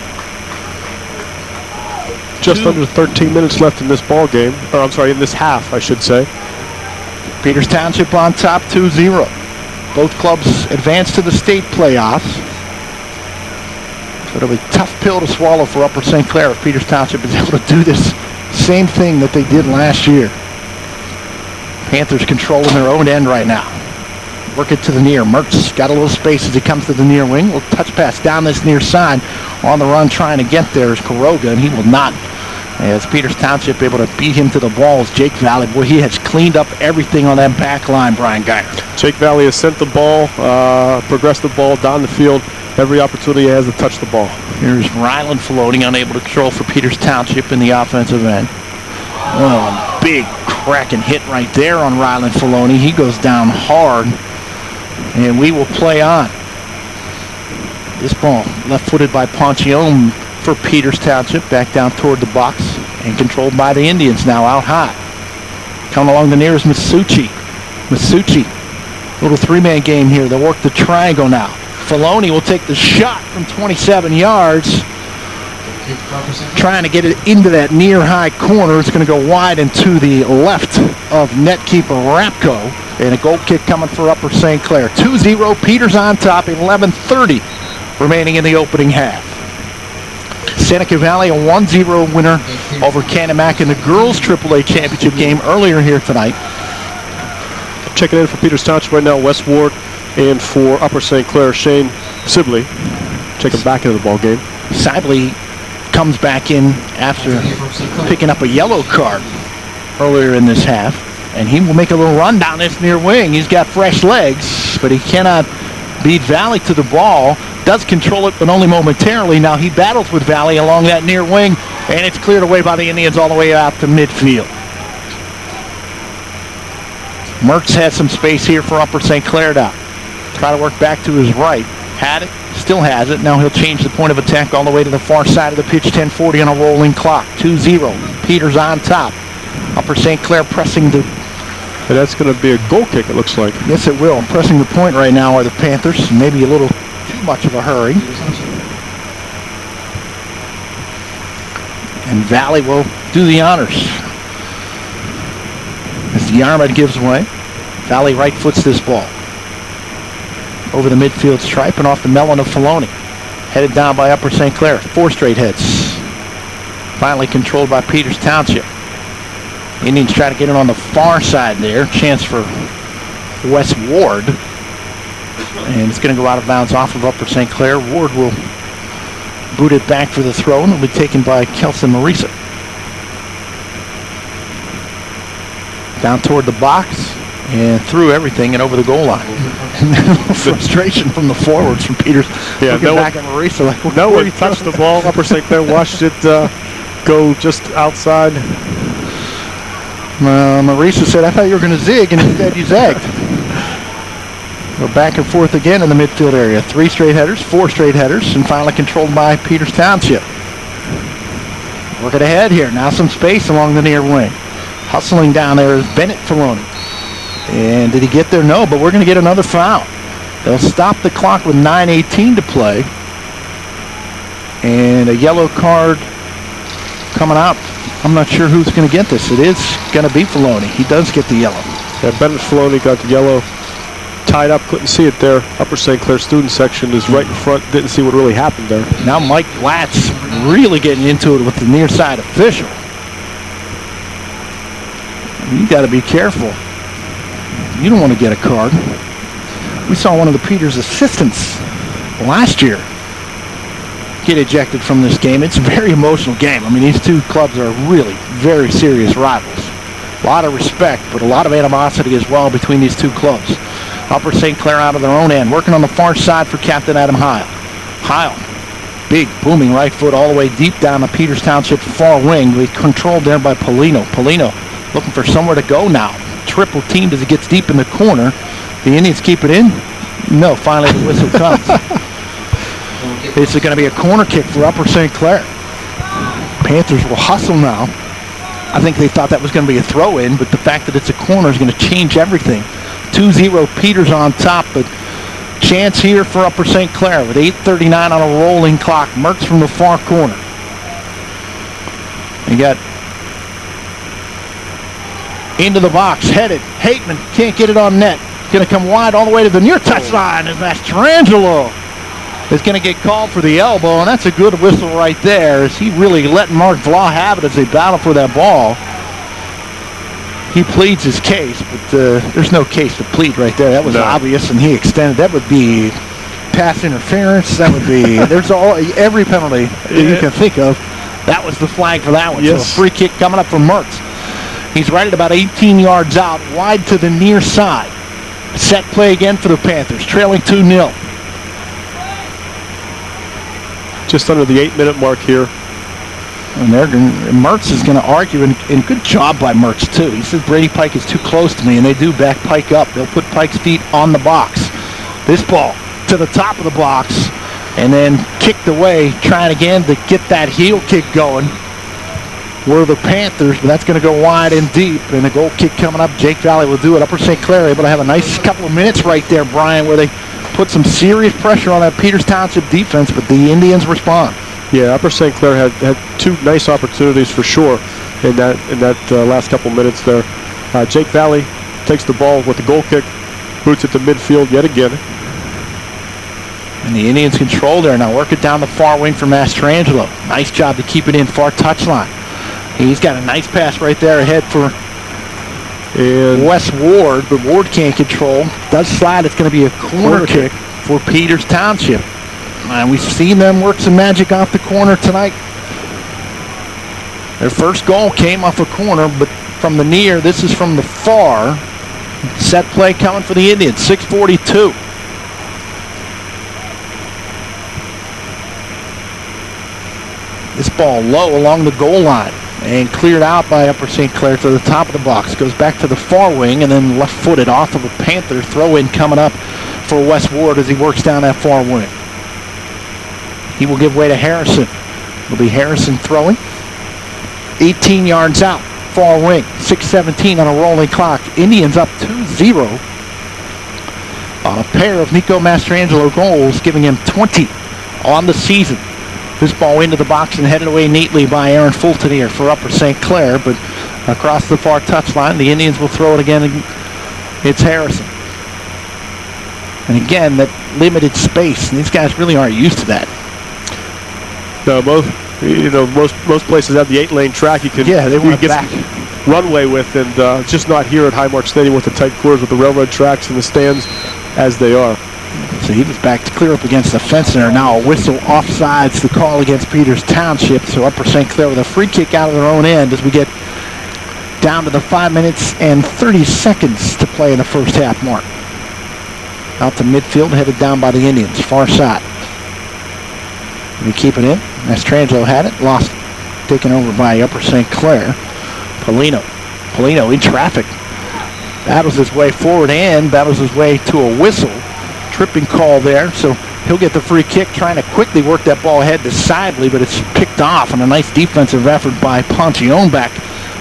Just under 13 minutes left in this ball game. Or I'm sorry, in this half, I should say. Peters Township on top 2-0. Both clubs advance to the state playoffs. So it'll be a tough pill to swallow for Upper St. Clair if Peters Township is able to do this same thing that they did last year. Panthers controlling their own end right now. Work it to the near. Mertz got a little space as he comes to the near wing. Little touch pass down this near side. On the run trying to get there is Kuroga, and he will not. As Peters Township able to beat him to the balls. Jake Valley, boy, he has cleaned up everything on that back line, Brian Geyer. Jake Valley has sent the ball, progressed the ball down the field. Every opportunity he has to touch the ball. Here's Ryland floating, unable to control for Peters Township in the offensive end. Oh, a big cracking hit right there on Ryland Filoni. He goes down hard, and we will play on. This ball left-footed by Poncione for Peters Township, back down toward the box, and controlled by the Indians now out high. Coming along the near is Masucci. Masucci, little 3-man game here. They'll work the triangle now. Filoni will take the shot from 27 yards. Trying to get it into that near-high corner. It's going to go wide and to the left of net keeper Rapko. And a goal kick coming for Upper St. Clair. 2-0, Peters on top, 11:30 remaining in the opening half. Seneca Valley, a 1-0 winner over Canemak in the girls' AAA championship game earlier here tonight. Checking in for Peters Township right now, Wes Ward, and for Upper St. Clair, Shane Sibley. Checking back into the ball game. Sibley comes back in after picking up a yellow card earlier in this half, and he will make a little run down this near wing. He's got fresh legs, but he cannot beat Valley to the ball. Does control it, but only momentarily. Now he battles with Valley along that near wing, and it's cleared away by the Indians all the way out to midfield. Mertz has some space here for Upper St. Clair now. Try to work back to his right. Had it, still has it. Now he'll change the point of attack all the way to the far side of the pitch. 10:40 on a rolling clock. 2-0. Peters on top. Upper St. Clair pressing the... And that's going to be a goal kick, it looks like. Yes, it will. Pressing the point right now are the Panthers. Maybe a little too much of a hurry. And Valley will do the honors. As the Yarmouth gives way, Valley right foots this ball. Over the midfield stripe and off the melon of Filoni. Headed down by Upper St. Clair. 4 straight hits. Finally controlled by Peters Township. Indians try to get it on the far side there. Chance for Wes Ward. And it's going to go out of bounds off of Upper St. Clair. Ward will boot it back for the throw, and it'll be taken by Kelson Marisa. down toward the box and threw everything and over the goal line. Frustration from the forwards from Peters. Yeah, looking back at Marisa like, no one touched the ball. Upper St. Clair watched it go just outside. Marisa said, I thought you were going to zig, and instead you zagged. We're back and forth again in the midfield area. 3 straight headers, 4 straight headers, and finally controlled by Peters Township. Working ahead here. Now some space along the near wing. Hustling down there is Bennett Filoni. And did he get there? No, but we're going to get another foul. They'll stop the clock with 9:18 to play. And a yellow card coming out. I'm not sure who's going to get this. It is going to be Filoni. He does get the yellow. Yeah, Bennett Filoni got the yellow. Tied up, couldn't see it there. Upper St. Clair student section is right in front. Didn't see what really happened there. Now Mike Blatt's really getting into it with the near side official. You got to be careful. You don't want to get a card. We saw one of the Peters assistants last year get ejected from this game. It's a very emotional game. I mean, these two clubs are really very serious rivals. A lot of respect, but a lot of animosity as well between these two clubs. Upper St. Clair out of their own end, working on the far side for Captain Adam Heil. Heil, big booming right foot all the way deep down the Peters Township far wing. Controlled there by Polino. Polino looking for somewhere to go now. Triple teamed as he gets deep in the corner. The Indians keep it in. No, finally the whistle comes. This is going to be a corner kick for Upper St. Clair. Panthers will hustle now. I think they thought that was going to be a throw-in, but the fact that it's a corner is going to change everything. 2-0 Peters on top, but chance here for Upper St. Clair with 8:39 on a rolling clock. Mertz from the far corner. You got into the box, headed. Hateman can't get it on net. Going to come wide all the way to the near touchline, and Mastrangelo is going to get called for the elbow, and that's a good whistle right there, as he really let Mark Vlah have it as they battle for that ball. He pleads his case, but there's no case to plead right there. That was obvious, and he extended. That would be pass interference. That would be, there's every penalty you can think of. That was the flag for that one. Yes. So a free kick coming up from Mertz. He's right at about 18 yards out, wide to the near side. Set play again for the Panthers, trailing 2-0. Just under the 8-minute mark here. And Mertz is going to argue, and good job by Mertz, too. He says Brady Pike is too close to me, and they do back Pike up. They'll put Pike's feet on the box. This ball to the top of the box, and then kicked away, trying again to get that heel kick going. Were the Panthers, but that's going to go wide and deep, and a goal kick coming up. Jake Valley will do it. Upper St. Clair able to have a nice couple of minutes right there, Brian, where they put some serious pressure on that Peters Township defense, but the Indians respond. Yeah, Upper St. Clair had 2 nice opportunities for sure in that last couple minutes there. Jake Valley takes the ball with the goal kick, boots it to midfield yet again. And the Indians control there. Now work it down the far wing for Mastrangelo. Nice job to keep it in far touchline. He's got a nice pass right there ahead for Wes Ward, but Ward can't control. Does slide. It's going to be a corner kick for Peters Township. And we've seen them work some magic off the corner tonight. Their first goal came off a corner, but from the near. This is from the far. Set play coming for the Indians. 6:42. This ball low along the goal line and cleared out by Upper St. Clair to the top of the box. Goes back to the far wing and then left-footed off of a Panther throw-in coming up for Wes Ward as he works down that far wing. He will give way to Harrison. It'll be Harrison throwing. 18 yards out, far wing. 6:17 on a rolling clock. Indians up 2-0 on a pair of Nico Mastrangelo goals, giving him 20 on the season. This ball into the box and headed away neatly by Aaron Fulton here for Upper St. Clair, but across the far touchline, the Indians will throw it again. It's Harrison. And again, that limited space, and these guys really aren't used to that. No, most places have the 8-lane track you can get back runway with, and just not here at Highmark Stadium with the tight quarters with the railroad tracks and the stands as they are. So he was back to clear up against the fence there. Now a whistle offsides, the call against Peters Township. So Upper St. Clair with a free kick out of their own end as we get Down to the 5 minutes and 30 seconds to play in the first half mark. Out to midfield, headed down by the Indians. Far side. We keep it in. Mastrangelo had it, lost it. Taken over by Upper St. Clair. Polino in traffic. Battles his way forward and battles his way to a whistle. Tripping call there, so he'll get the free kick, trying to quickly work that ball ahead decidedly, but it's picked off, and a nice defensive effort by Poncione back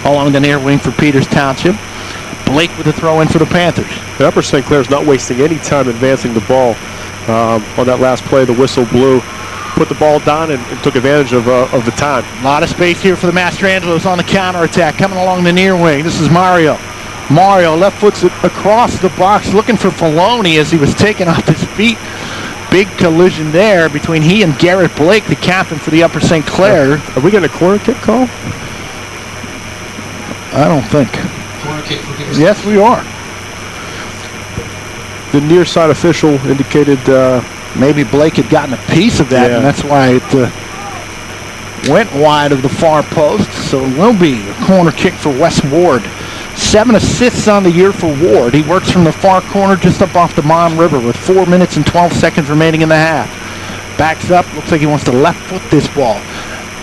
along the near wing for Peters Township. Blake with the throw in for the Panthers. The Upper St. Clair's not wasting any time advancing the ball. On that last play, the whistle blew, put the ball down, and took advantage of the time. A lot of space here for the Mastrangelos on the counterattack, coming along the near wing. This is Mario. Mario left foot's across the box, looking for Filoni as he was taken off his feet. Big collision there between he and Garrett Blake, the captain for the Upper St. Clair. Are we getting a corner kick call? I don't think. Corner kick for Peters. Yes, we are. The near side official indicated maybe Blake had gotten a piece of that, and that's why it went wide of the far post. So it will be a corner kick for Wes Ward. 7 assists on the year for Ward. He works from the far corner just up off the Mon River with 4 minutes and 12 seconds remaining in the half. Backs up. Looks like he wants to left foot this ball.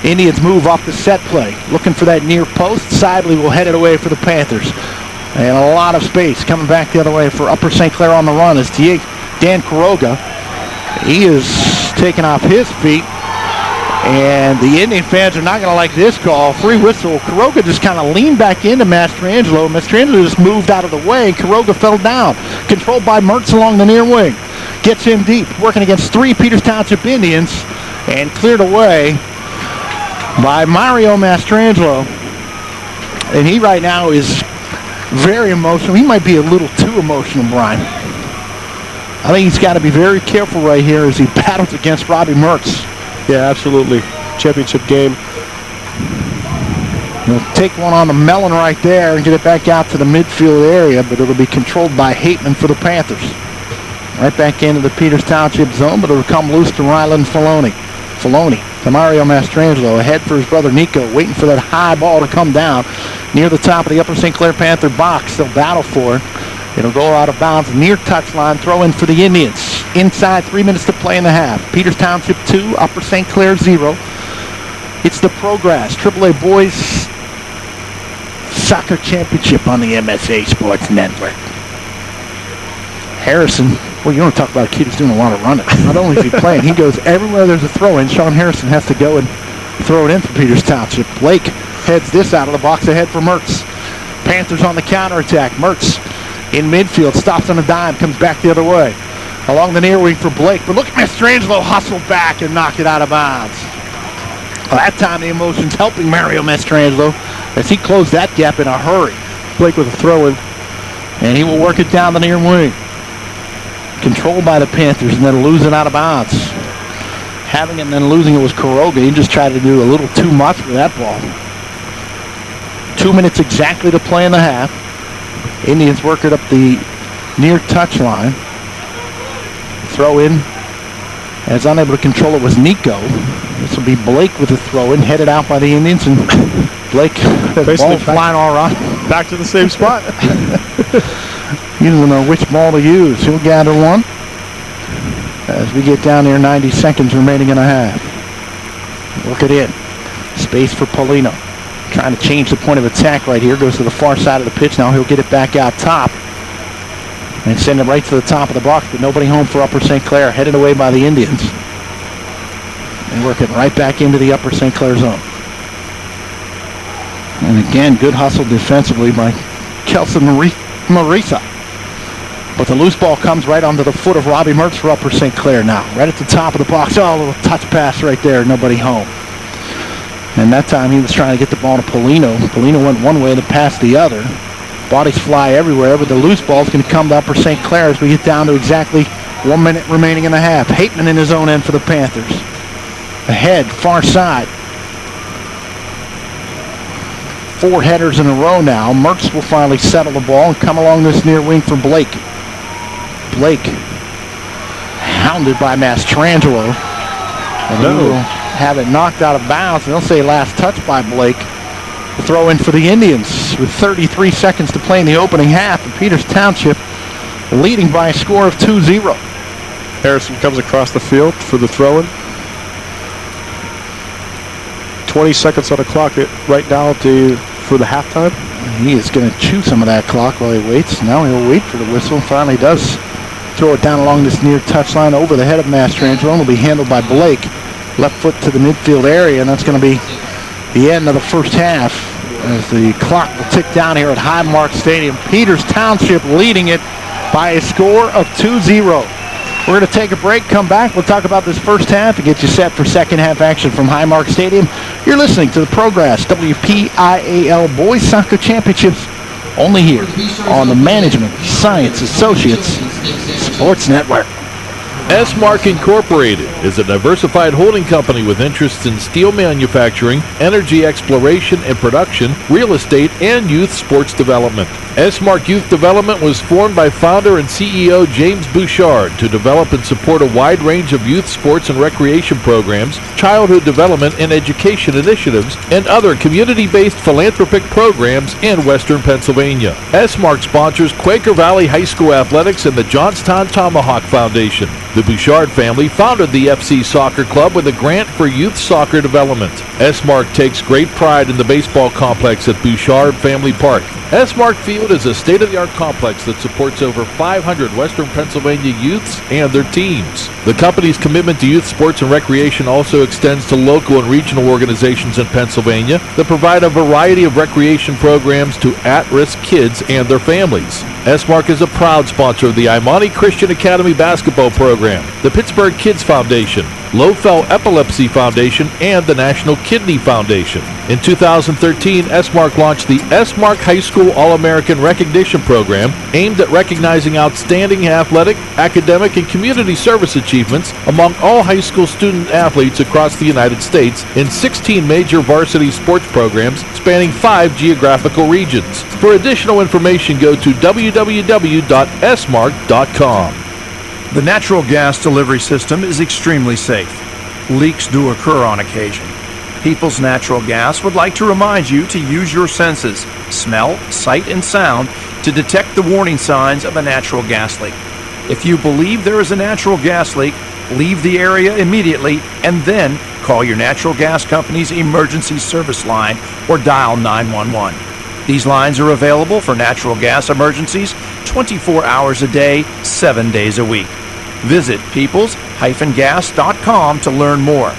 Indians move off the set play. Looking for that near post. Sidley will head it away for the Panthers. And a lot of space coming back the other way for Upper St. Clair on the run is Dan Quiroga. He is taking off his feet. And the Indian fans are not going to like this call. Free whistle. Quiroga just kind of leaned back into Mastrangelo. Mastrangelo just moved out of the way, and Quiroga fell down. Controlled by Mertz along the near wing. Gets in deep, working against 3 Peters Township Indians, and cleared away by Mario Mastrangelo. And he right now is very emotional. He might be a little too emotional, Brian. I think he's got to be very careful right here as he battles against Robbie Mertz. Yeah, absolutely. Championship game. He'll take one on the melon right there and get it back out to the midfield area, but it'll be controlled by Hateman for the Panthers. Right back into the Peters Township zone, but it'll come loose to Ryland Filoni. Filoni to Mario Mastrangelo, ahead for his brother Nico, waiting for that high ball to come down near the top of the Upper St. Clair Panther box. They'll battle for it. It'll go out of bounds near touchline, throw in for the Indians. Inside 3 minutes to play in the half. Peters Township 2, Upper St. Clair 0. It's the Progress AAA Boys Soccer Championship on the MSA Sports Network. Harrison, well, you want to talk about a kid who's doing a lot of running. Not only is he playing, he goes everywhere there's a throw in. Sean Harrison has to go and throw it in for Peters Township. Blake heads this out of the box ahead for Mertz. Panthers on the counterattack. Mertz in midfield, stops on a dime, comes back the other way. Along the near wing for Blake. But look at Mastrangelo hustle back and knock it out of bounds. Well, that time the emotions helping Mario Mastrangelo as he closed that gap in a hurry. Blake with a throw-in. And he will work it down the near wing. Controlled by the Panthers, and then lose it out of bounds. Having it and then losing it was Quiroga. He just tried to do a little too much with that ball. 2 minutes exactly to play in the half. Indians work it up the near touchline. Throw in. As unable to control it was Nico. This will be Blake with a throw in, headed out by the Indians, and Blake, that ball flying all around. Back to the same spot. He doesn't know which ball to use. He'll gather one as we get down there, 90 seconds remaining in a half. Work it in. Space for Polino. Trying to change the point of attack right here. Goes to the far side of the pitch. Now he'll get it back out top and send it right to the top of the box, but nobody home for Upper St. Clair. Headed away by the Indians. And working right back into the Upper St. Clair zone. And again, good hustle defensively by Kelson Marisa. But the loose ball comes right onto the foot of Robbie Mertz for Upper St. Clair now. Right at the top of the box. Oh, a little touch pass right there. Nobody home. And that time he was trying to get the ball to Polino. Polino went one way, the pass the other. Bodies fly everywhere, but the loose ball is going to come to Upper St. Clair as we get down to exactly 1 minute remaining in the half. Hateman in his own end for the Panthers. Ahead, far side. 4 headers in a row now. Mertz will finally settle the ball and come along this near wing for Blake. Blake, hounded by Mastrangelo. And he will have it knocked out of bounds, and they'll say last touch by Blake. The throw in for the Indians with 33 seconds to play in the opening half. And Peters Township leading by a score of 2-0. Harrison comes across the field for the throw-in. 20 seconds on the clock right now for the halftime. He is going to chew some of that clock while he waits. Now he'll wait for the whistle. Finally does throw it down along this near touchline over the head of Mastrangelo. It'll be handled by Blake. Left foot to the midfield area, and that's going to be the end of the first half as the clock will tick down here at Highmark Stadium. Peters Township leading it by a score of 2-0. We're going to take a break, come back. We'll talk about this first half and get you set for second half action from Highmark Stadium. You're listening to the Progress WPIAL Boys Soccer Championships only here on the Management Science Associates Sports Network. S-Mark Incorporated is a diversified holding company with interests in steel manufacturing, energy exploration and production, real estate, and youth sports development. S-Mark Youth Development was formed by founder and CEO James Bouchard to develop and support a wide range of youth sports and recreation programs, childhood development and education initiatives, and other community-based philanthropic programs in Western Pennsylvania. S-Mark sponsors Quaker Valley High School Athletics and the Johnstown Tomahawk Foundation. The Bouchard family founded the FC Soccer Club with a grant for youth soccer development. S-Mark takes great pride in the baseball complex at Bouchard Family Park. S-Mark Field is a state-of-the-art complex that supports over 500 Western Pennsylvania youths and their teams. The company's commitment to youth sports and recreation also extends to local and regional organizations in Pennsylvania that provide a variety of recreation programs to at-risk kids and their families. S-Mark is a proud sponsor of the Imani Christian Academy basketball program, the Pittsburgh Kids Foundation, Lowell Epilepsy Foundation, and the National Kidney Foundation. In 2013, S-Mark launched the S-Mark High School All-American Recognition Program aimed at recognizing outstanding athletic, academic, and community service achievements among all high school student athletes across the United States in 16 major varsity sports programs spanning 5 geographical regions. For additional information, go to www.smark.com. The natural gas delivery system is extremely safe. Leaks do occur on occasion. People's Natural Gas would like to remind you to use your senses, smell, sight, and sound to detect the warning signs of a natural gas leak. If you believe there is a natural gas leak, leave the area immediately and then call your natural gas company's emergency service line or dial 911. These lines are available for natural gas emergencies 24 hours a day, 7 days a week. Visit peoples-gas.com to learn more.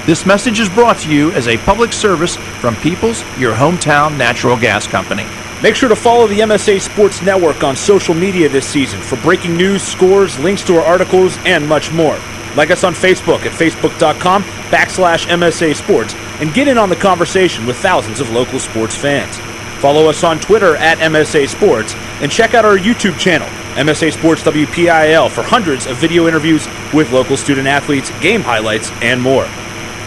This message is brought to you as a public service from Peoples, your hometown natural gas company. Make sure to follow the MSA Sports Network on social media this season for breaking news, scores, links to our articles, and much more. Like us on Facebook at facebook.com/MSA Sports and get in on the conversation with thousands of local sports fans. Follow us on Twitter at MSA Sports and check out our YouTube channel, MSA Sports WPIAL, for hundreds of video interviews with local student athletes, game highlights, and more.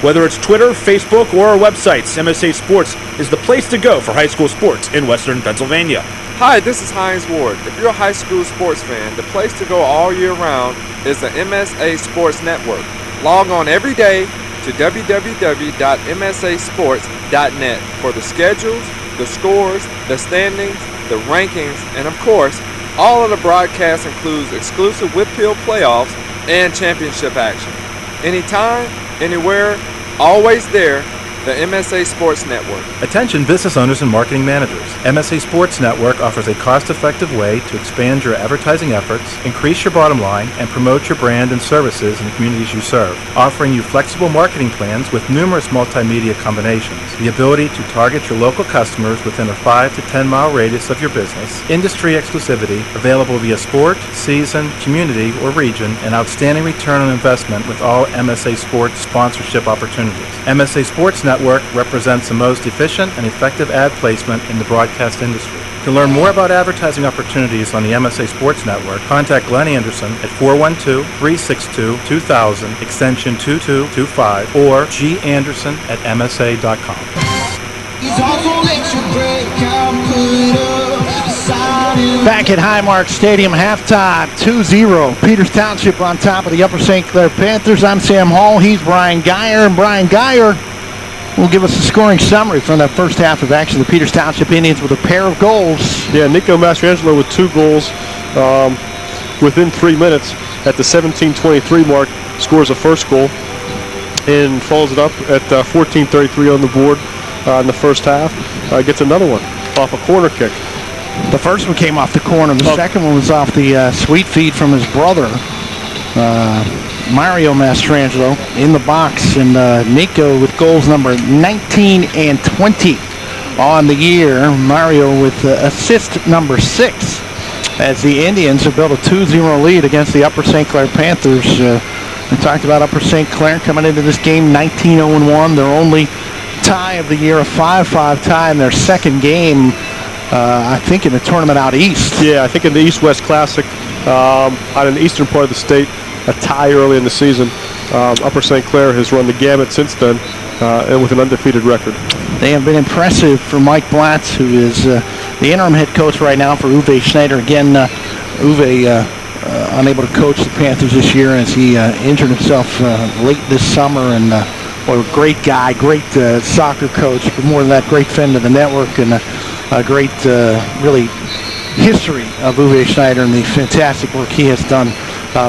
Whether it's Twitter, Facebook, or our websites, MSA Sports is the place to go for high school sports in Western Pennsylvania. Hi, this is Hines Ward. If you're a high school sports fan, the place to go all year round is the MSA Sports Network. Log on every day to www.msasports.net for the schedules, the scores, the standings, the rankings, and of course, all of the broadcasts includes exclusive WPIAL playoffs and championship action. Anytime, anywhere, always there, the MSA Sports Network. Attention business owners and marketing managers. MSA Sports Network offers a cost-effective way to expand your advertising efforts, increase your bottom line, and promote your brand and services in the communities you serve, offering you flexible marketing plans with numerous multimedia combinations, the ability to target your local customers within a 5 to 10 mile radius of your business, industry exclusivity, available via sport, season, community, or region, and outstanding return on investment with all MSA Sports sponsorship opportunities. MSA Sports Network represents the most efficient and effective ad placement in the broadcast industry. To learn more about advertising opportunities on the MSA Sports Network, contact Glenn Anderson at 412-362-2000, extension 2225, or ganderson@msa.com. Back at Highmark Stadium, halftime, 2-0. Peters Township on top of the Upper St. Clair Panthers. I'm Sam Hall. He's Brian Geyer. And Brian Geyer, will give us a scoring summary from that first half of action. The Peters Township Indians with a pair of goals. Yeah, Nico Mastrangelo with 2 goals within 3 minutes at the 17:23 mark, scores a first goal and follows it up at 14:33 on the board in the first half. Gets another one off a corner kick. The first one came off the corner. The second one was off the sweet feed from his brother, Mario Mastrangelo, in the box. And Nico with goals number 19 and 20 on the year. Mario with assist number 6 as the Indians have built a 2-0 lead against the Upper St. Clair Panthers. We talked about Upper St. Clair coming into this game 19-0-1. Their only tie of the year, a 5-5 tie in their second game, I think in the tournament out east. Yeah, I think in the East-West Classic out in the eastern part of the state, a tie early in the season. Upper St. Clair has run the gamut since then and with an undefeated record. They have been impressive for Mike Blatz, who is the interim head coach right now for Uwe Schneider. Again, Uwe unable to coach the Panthers this year as he injured himself late this summer. And a great guy, great soccer coach, but more than that, great friend of the network and a great, really, history of Uwe Schneider and the fantastic work he has done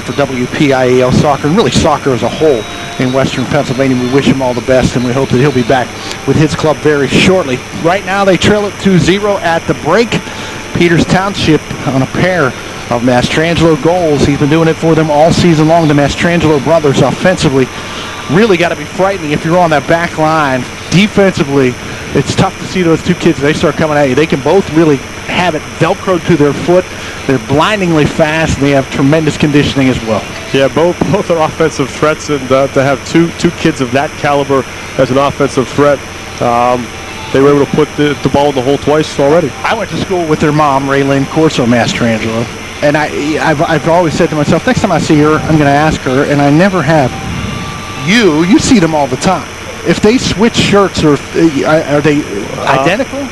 for WPIAL soccer and really soccer as a whole in Western Pennsylvania. We wish him all the best, and we hope that he'll be back with his club very shortly. Right now, they trail it 2-0 at the break. Peters Township on a pair of Mastrangelo goals. He's been doing it for them all season long. The Mastrangelo brothers offensively really got to be frightening if you're on that back line. Defensively, it's tough to see those two kids. They start coming at you. They can both really have it velcroed to their foot. They're blindingly fast, and they have tremendous conditioning as well. Yeah, both are offensive threats, and to have two kids of that caliber as an offensive threat, they were able to put the ball in the hole twice already. I went to school with their mom, Raylene Corso Mastrangelo, and I've always said to myself, next time I see her, I'm going to ask her, and I never have. You see them all the time. If they switch shirts, or are they identical?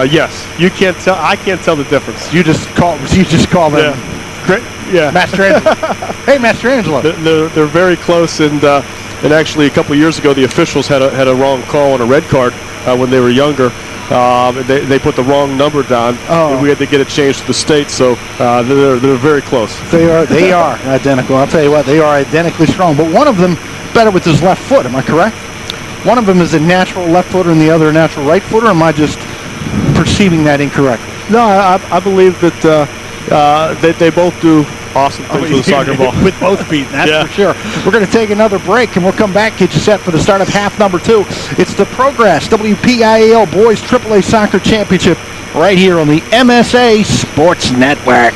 Yes, you can't tell. I can't tell the difference. You just call them. Yeah. Mastrangelo. Hey, Mastrangelo. They're very close, and actually a couple years ago, the officials had a wrong call on a red card when they were younger. They put the wrong number down. And we had to get it changed to the state, so they're very close. They are identical. I'll tell you what, they are identically strong. But one of them better with his left foot. Am I correct? One of them is a natural left footer, and the other a natural right footer. Or am I just perceiving that incorrectly? No, I believe that they both do awesome things with the soccer ball. With both feet, that's for sure. We're going to take another break, and we'll come back, get you set for the start of half number 2. It's the Progress WPIAL Boys AAA Soccer Championship right here on the MSA Sports Network.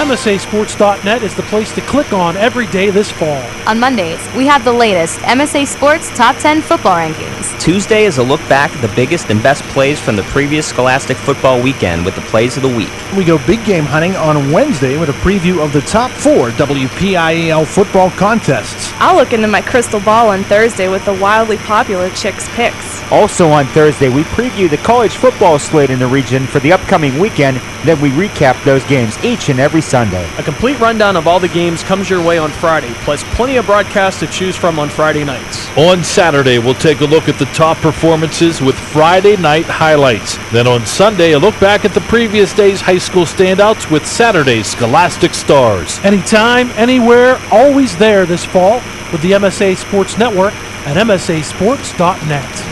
MSASports.net is the place to click on every day this fall. On Mondays, we have the latest MSA Sports Top 10 football rankings. Tuesday is a look back at the biggest and best plays from the previous Scholastic football weekend with the plays of the week. We go big game hunting on Wednesday with a preview of the top 4 WPIAL football contests. I'll look into my crystal ball on Thursday with the wildly popular Chicks Picks. Also on Thursday, we preview the college football slate in the region for the upcoming weekend, then we recap those games each and every Sunday. A complete rundown of all the games comes your way on Friday, plus plenty of broadcasts to choose from on Friday nights. On Saturday, we'll take a look at the top performances with Friday night highlights. Then on Sunday, a look back at the previous day's high school standouts with Saturday's Scholastic Stars. Anytime, anywhere, always there this fall with the MSA Sports Network at MSASports.net.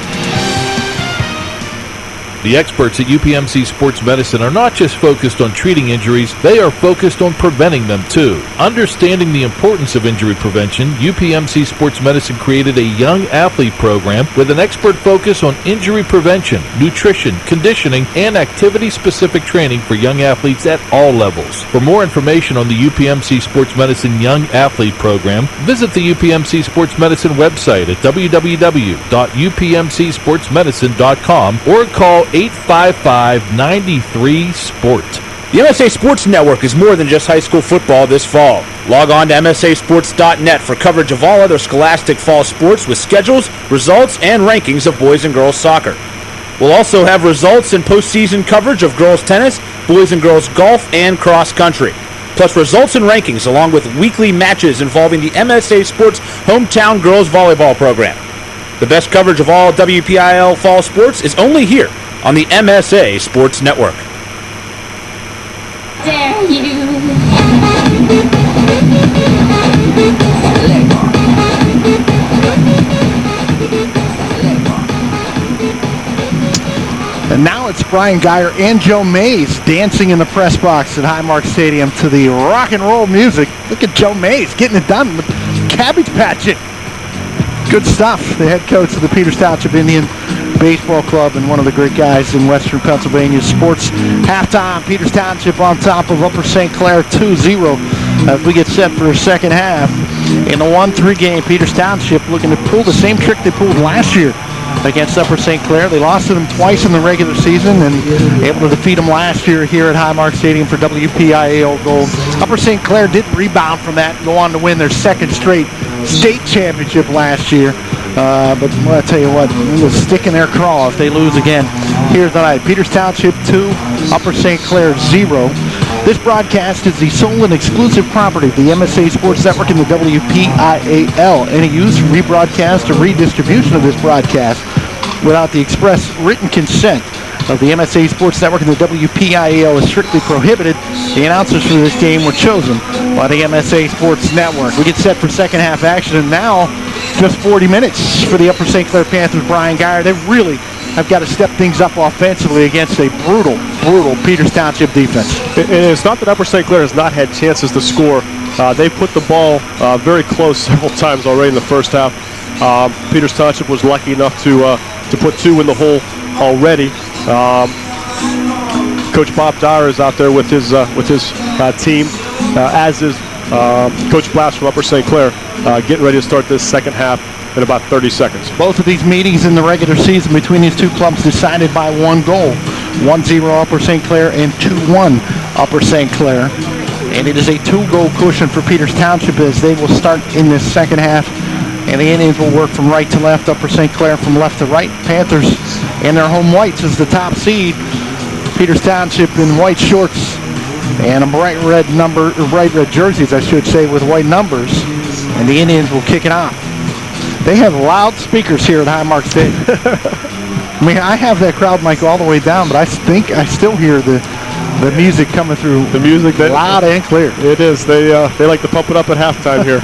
The experts at UPMC Sports Medicine are not just focused on treating injuries, they are focused on preventing them too. Understanding the importance of injury prevention, UPMC Sports Medicine created a young athlete program with an expert focus on injury prevention, nutrition, conditioning, and activity-specific training for young athletes at all levels. For more information on the UPMC Sports Medicine Young Athlete Program, visit the UPMC Sports Medicine website at www.upmcsportsmedicine.com or call 855-93-SPORT. The MSA Sports Network is more than just high school football this fall. Log on to MSASports.net for coverage of all other Scholastic fall sports with schedules, results, and rankings of boys and girls soccer. We'll also have results and postseason coverage of girls tennis, boys and girls golf, and cross country. plus results and rankings along with weekly matches involving the MSA Sports Hometown Girls Volleyball program. The best coverage of all WPIAL fall sports is only here on the MSA Sports Network. Dare you? And now it's Brian Geyer and Joe Mays dancing in the press box at Highmark Stadium to the rock and roll music. Look at Joe Mays getting it done with cabbage patching. Good stuff. The head coach of the Peters Township Indian Baseball Club and one of the great guys in Western Pennsylvania sports. Halftime, Peters Township on top of Upper St. Clair 2-0 as we get set for a second half. In the 1-3 game, Peters Township looking to pull the same trick they pulled last year against Upper St. Clair. They lost to them twice in the regular season and able to defeat them last year here at Highmark Stadium for WPIAL gold. Upper St. Clair did rebound from that and go on to win their second straight state championship last year. But I'll tell you what, it will stick in their craw if they lose again here tonight. Peters Township 2, Upper St. Clair 0. This broadcast is the sole and exclusive property of the MSA Sports Network and the WPIAL. Any use, rebroadcast, or redistribution of this broadcast without the express written consent of the MSA Sports Network and the WPIAL is strictly prohibited. The announcers for this game were chosen by the MSA Sports Network. We get set for second half action, and now just 40 minutes for the Upper St. Clair Panthers. Brian Geyer, they really have got to step things up offensively against a brutal Peters Township defense. It's not that Upper St. Clair has not had chances to score. They put the ball very close several times already in the first half. Peters Township was lucky enough to put two in the hole already. Coach Bob Dyer is out there with his team, as is Coach Blast from Upper St. Clair, getting ready to start this second half in about 30 seconds. Both of these meetings in the regular season between these two clubs decided by one goal. 1-0 Upper St. Clair and 2-1 Upper St. Clair. And it is a 2-goal cushion for Peters Township as they will start in this second half. And the Indians will work from right to left, Upper St. Clair from left to right. Panthers and their home whites as the top seed. Peters Township in white shorts and a bright red jerseys, I should say, with white numbers. And the Indians will kick it off. They have loudspeakers here at Highmark Stadium. I mean, I have that crowd mic all the way down, but I think I still hear the music coming through. The music loud and clear. It is. They like to pump it up at halftime here.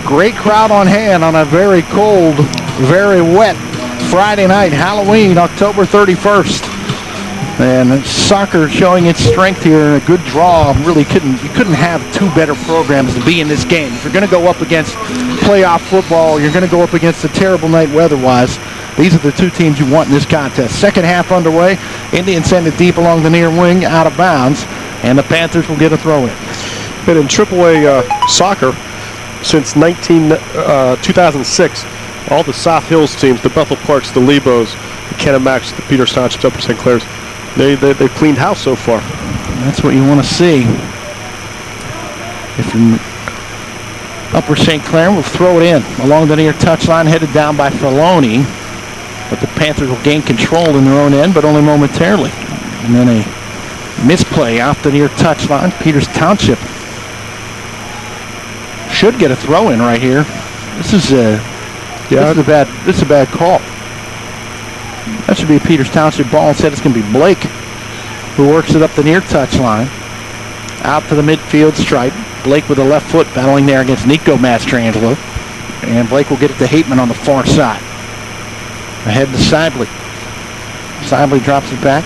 Great crowd on hand on a very cold, very wet Friday night, Halloween, October 31st. And soccer showing its strength here and a good draw. Really you couldn't have two better programs to be in this game. If you're going to go up against playoff football, you're going to go up against a terrible night weather-wise. These are the two teams you want in this contest. Second half underway. Indians send it deep along the near wing, out of bounds, and the Panthers will get a throw in. And in AAA soccer, since 2006, all the South Hills teams, the Bethel Parks, the Lebos, the Kennemacks, the Peters Townships, Upper St. Clairs, they've cleaned house so far. That's what you want to see. If you're Upper St. Clair will throw it in along the near touchline, headed down by Filoni. But the Panthers will gain control in their own end, but only momentarily. And then a misplay off the near touchline. Peters Township should get a throw in right here. This is a bad call. That should be a Peters Township ball. Instead, it's going to be Blake who works it up the near touchline. Out to the midfield stripe. Blake with the left foot battling there against Nico Mastrangelo. And Blake will get it to Hateman on the far side. Ahead to Sibley. Sibley drops it back.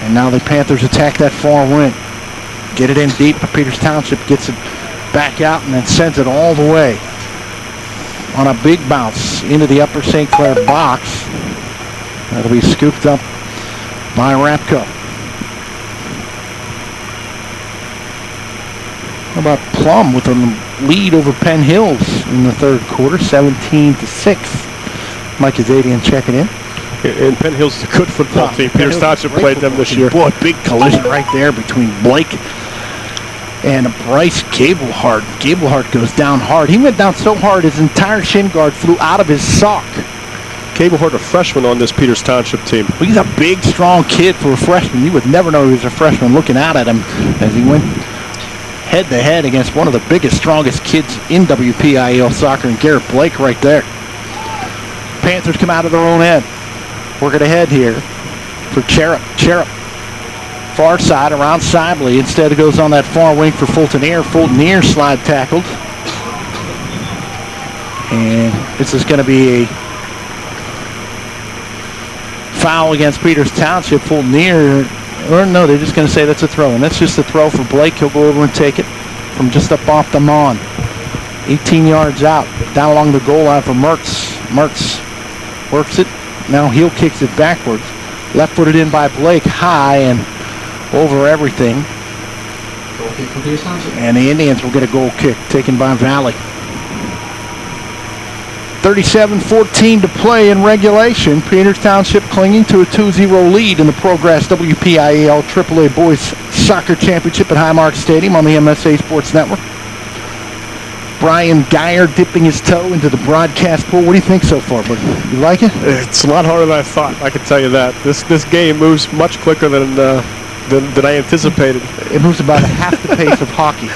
And now the Panthers attack that far wing. Get it in deep. Peters Township gets it back out and then sends it all the way on a big bounce into the Upper St. Clair box. That'll be scooped up by Rapko. How about Plum with a lead over Penn Hills in the third quarter, 17-6. Mike Azadian checking in. And Penn Hills is a good football team. Peters Township played them this year. Boy, big collision right there between Blake and Bryce Gablehart. Gablehart goes down hard. He went down so hard his entire shin guard flew out of his sock. Gablehort, a freshman on this Peters Township team. Well, he's a big, strong kid for a freshman. You would never know he was a freshman looking out at him as he went head-to-head against one of the biggest, strongest kids in WPIAL soccer, and Garrett Blake right there. Panthers come out of their own end. Work it ahead here for Cherub. Cherub, far side around Sibley. Instead, it goes on that far wing for Fultoneer. Fultoneer slide tackled. And this is going to be a foul against Peters Township. Fultoneer, or no, they're just going to say that's a throw. And that's just a throw for Blake. He'll go over and take it from just up off the lawn. 18 yards out, down along the goal line for Mertz. Mertz works it. Now heel kicks it backwards. Left-footed in by Blake, high and over everything. Goal kick for Peters Township. And the Indians will get a goal kick taken by Valley. 37-14 to play in regulation. Peters Township clinging to a 2-0 lead in the Progress WPIAL AAA Boys Soccer Championship at Highmark Stadium on the MSA Sports Network. Brian Geyer dipping his toe into the broadcast pool. What do you think so far, buddy? You like it? It's a lot harder than I thought, I can tell you that. This game moves much quicker than I anticipated. It moves about half the pace of hockey.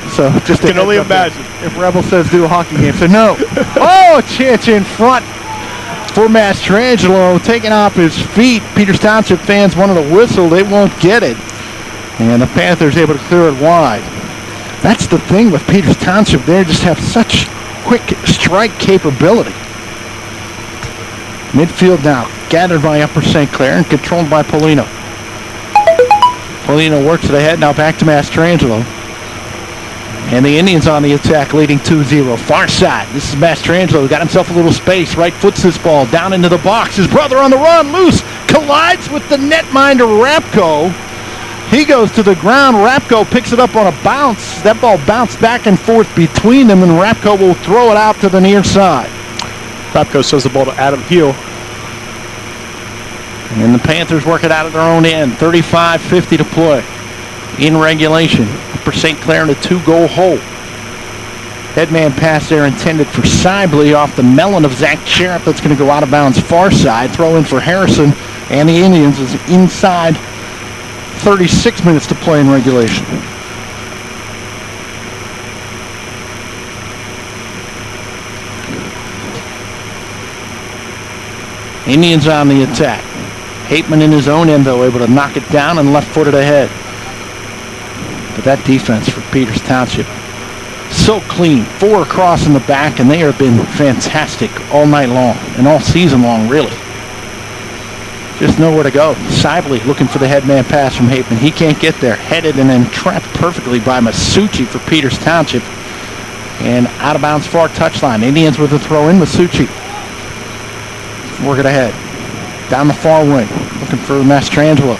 So just can only imagine. If Rebel says do a hockey game, so no. Oh, chance in front for Mastrangelo, taking off his feet. Peters Township fans wanted a whistle. They won't get it. And the Panthers able to clear it wide. That's the thing with Peters Township. They just have such quick strike capability. Midfield now, gathered by Upper St. Clair and controlled by Polino. Polino works it ahead, now back to Mastrangelo. And the Indians on the attack, leading 2-0. Far side, this is Mastrangelo, got himself a little space, right foots this ball, down into the box. His brother on the run, loose, collides with the netminder Rapko. He goes to the ground. Rapko picks it up on a bounce. That ball bounced back and forth between them, and Rapko will throw it out to the near side. Rapko sends the ball to Adam Heel. And the Panthers work it out of their own end. 35-50 to play in regulation. Upper St. Clair in a 2-goal hole. Headman pass there intended for Sibley off the melon of Zach Cherub. That's going to go out of bounds far side. Throw in for Harrison, and the Indians is inside 36 minutes to play in regulation. Indians on the attack. Hateman in his own end, though, able to knock it down and left-footed ahead. But that defense for Peters Township, so clean. 4 across in the back, and they have been fantastic all night long, and all season long, really. Just nowhere to go. Sibley looking for the headman pass from Hateman. He can't get there. Headed and then trapped perfectly by Masucci for Peters Township. And out of bounds far touchline. Indians with a throw in. Masucci. Work it ahead. Down the far wing. Looking for Mastrangelo.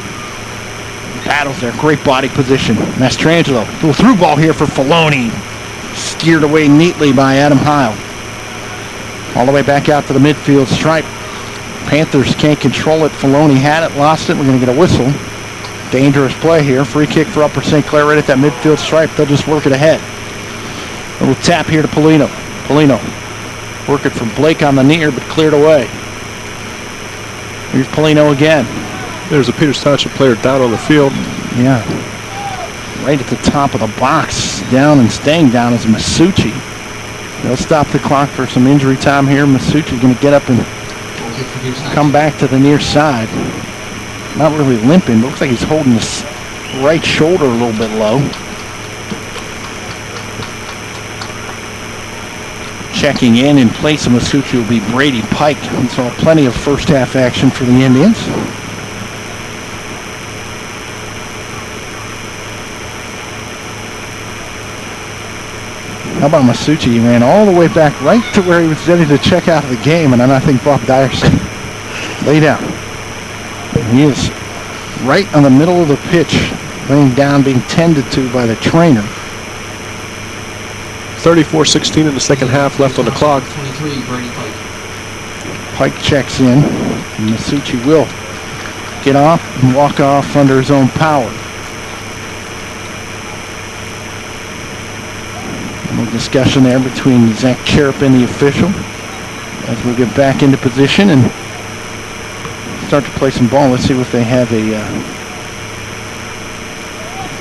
Battles there. Great body position. Mastrangelo. Little through ball here for Filoni. Steered away neatly by Adam Heil. All the way back out to the midfield stripe. Panthers can't control it. Filoni had it, lost it. We're going to get a whistle. Dangerous play here. Free kick for Upper St. Clair right at that midfield stripe. They'll just work it ahead. A little tap here to Polino. Polino working from Blake on the near, but cleared away. Here's Polino again. There's a Peters Township player down on the field. Yeah. Right at the top of the box. Down and staying down is Masucci. They'll stop the clock for some injury time here. Masucci's going to get up and come back to the near side. Not really limping, but looks like he's holding his right shoulder a little bit low. Checking in place of Masucci will be Brady Pike. We saw plenty of first half action for the Indians. How about Masucci? He ran all the way back right to where he was ready to check out of the game, and then I think Bob Dyer said, lay down. And he is right on the middle of the pitch, laying down, being tended to by the trainer. 34-16 in the second half, left on the clock. 23, Brady Pike. Pike checks in, and Masucci will get off and walk off under his own power. A little discussion there between Zach Cherub and the official. as we get back into position and start to play some ball. Let's see if they have a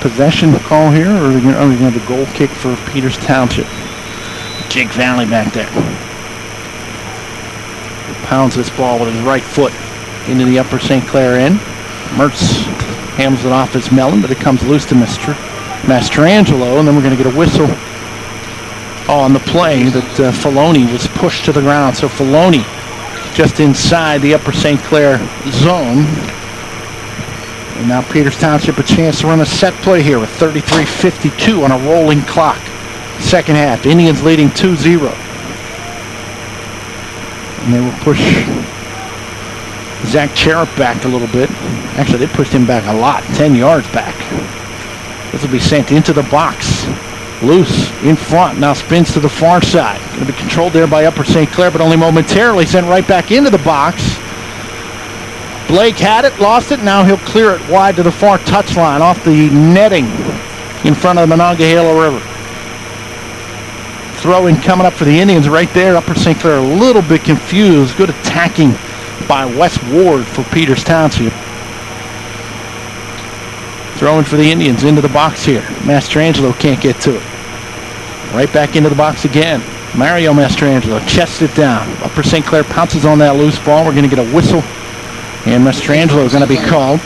possession call here, or are they going to have a goal kick for Peters Township. Jake Valley back there. Pounds this ball with his right foot into the upper St. Clair end. Mertz handles it off his melon, but it comes loose to Mastrangelo, and then we're going to get a whistle on the play that Filoni was pushed to the ground. So Filoni just inside the upper St. Clair zone. And now Peters Township a chance to run a set play here with 33:52 on a rolling clock. Second half, Indians leading 2-0. And they will push Zach Cherub back a little bit. Actually, they pushed him back a lot, 10 yards back. This will be sent into the box. Loose in front, now spins to the far side. Going to be controlled there by Upper St. Clair, but only momentarily. Sent right back into the box. Blake had it, lost it. Now he'll clear it wide to the far touchline off the netting in front of the Monongahela River. Throw in coming up for the Indians right there. Upper St. Clair a little bit confused. Good attacking by Wes Ward for Peters Township. Throwing for the Indians into the box here. Mastrangelo can't get to it. Right back into the box again. Mario Mastrangelo chests it down. Upper St. Clair pounces on that loose ball. We're going to get a whistle. And Mastrangelo is going to be called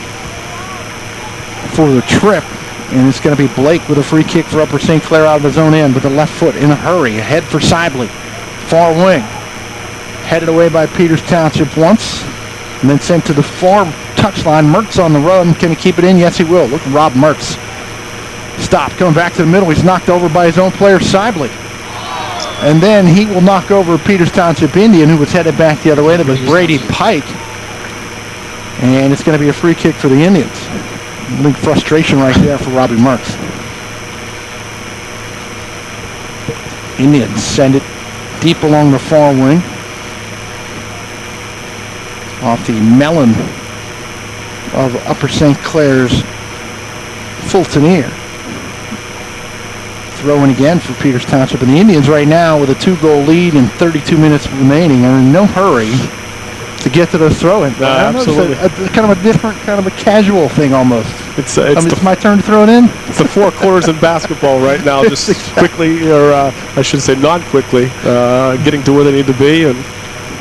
for the trip. And it's going to be Blake with a free kick for Upper St. Clair out of his own end with the left foot in a hurry. Ahead for Sibley. Far wing. Headed away by Peters Township once. And then sent to the far touchline. Mertz on the run. Can he keep it in? Yes, he will. Look at Rob Mertz. Stop. Coming back to the middle. He's knocked over by his own player, Sibley. And then he will knock over Peters Township Indian, who was headed back the other way. That was Brady Pike. And it's going to be a free kick for the Indians. I think frustration right there for Robbie Mertz. Indians send it deep along the far wing. Off the melon of Upper St. Clair's Fultoneer. Throwing again for Peters Township. And the Indians right now with a 2-goal lead and 32 minutes remaining are in no hurry to get to the throw-in. Absolutely. Kind of a different, kind of a casual thing almost. It's my turn to throw it in? It's the four quarters in basketball right now. Just quickly, or I should say non-quickly, getting to where they need to be and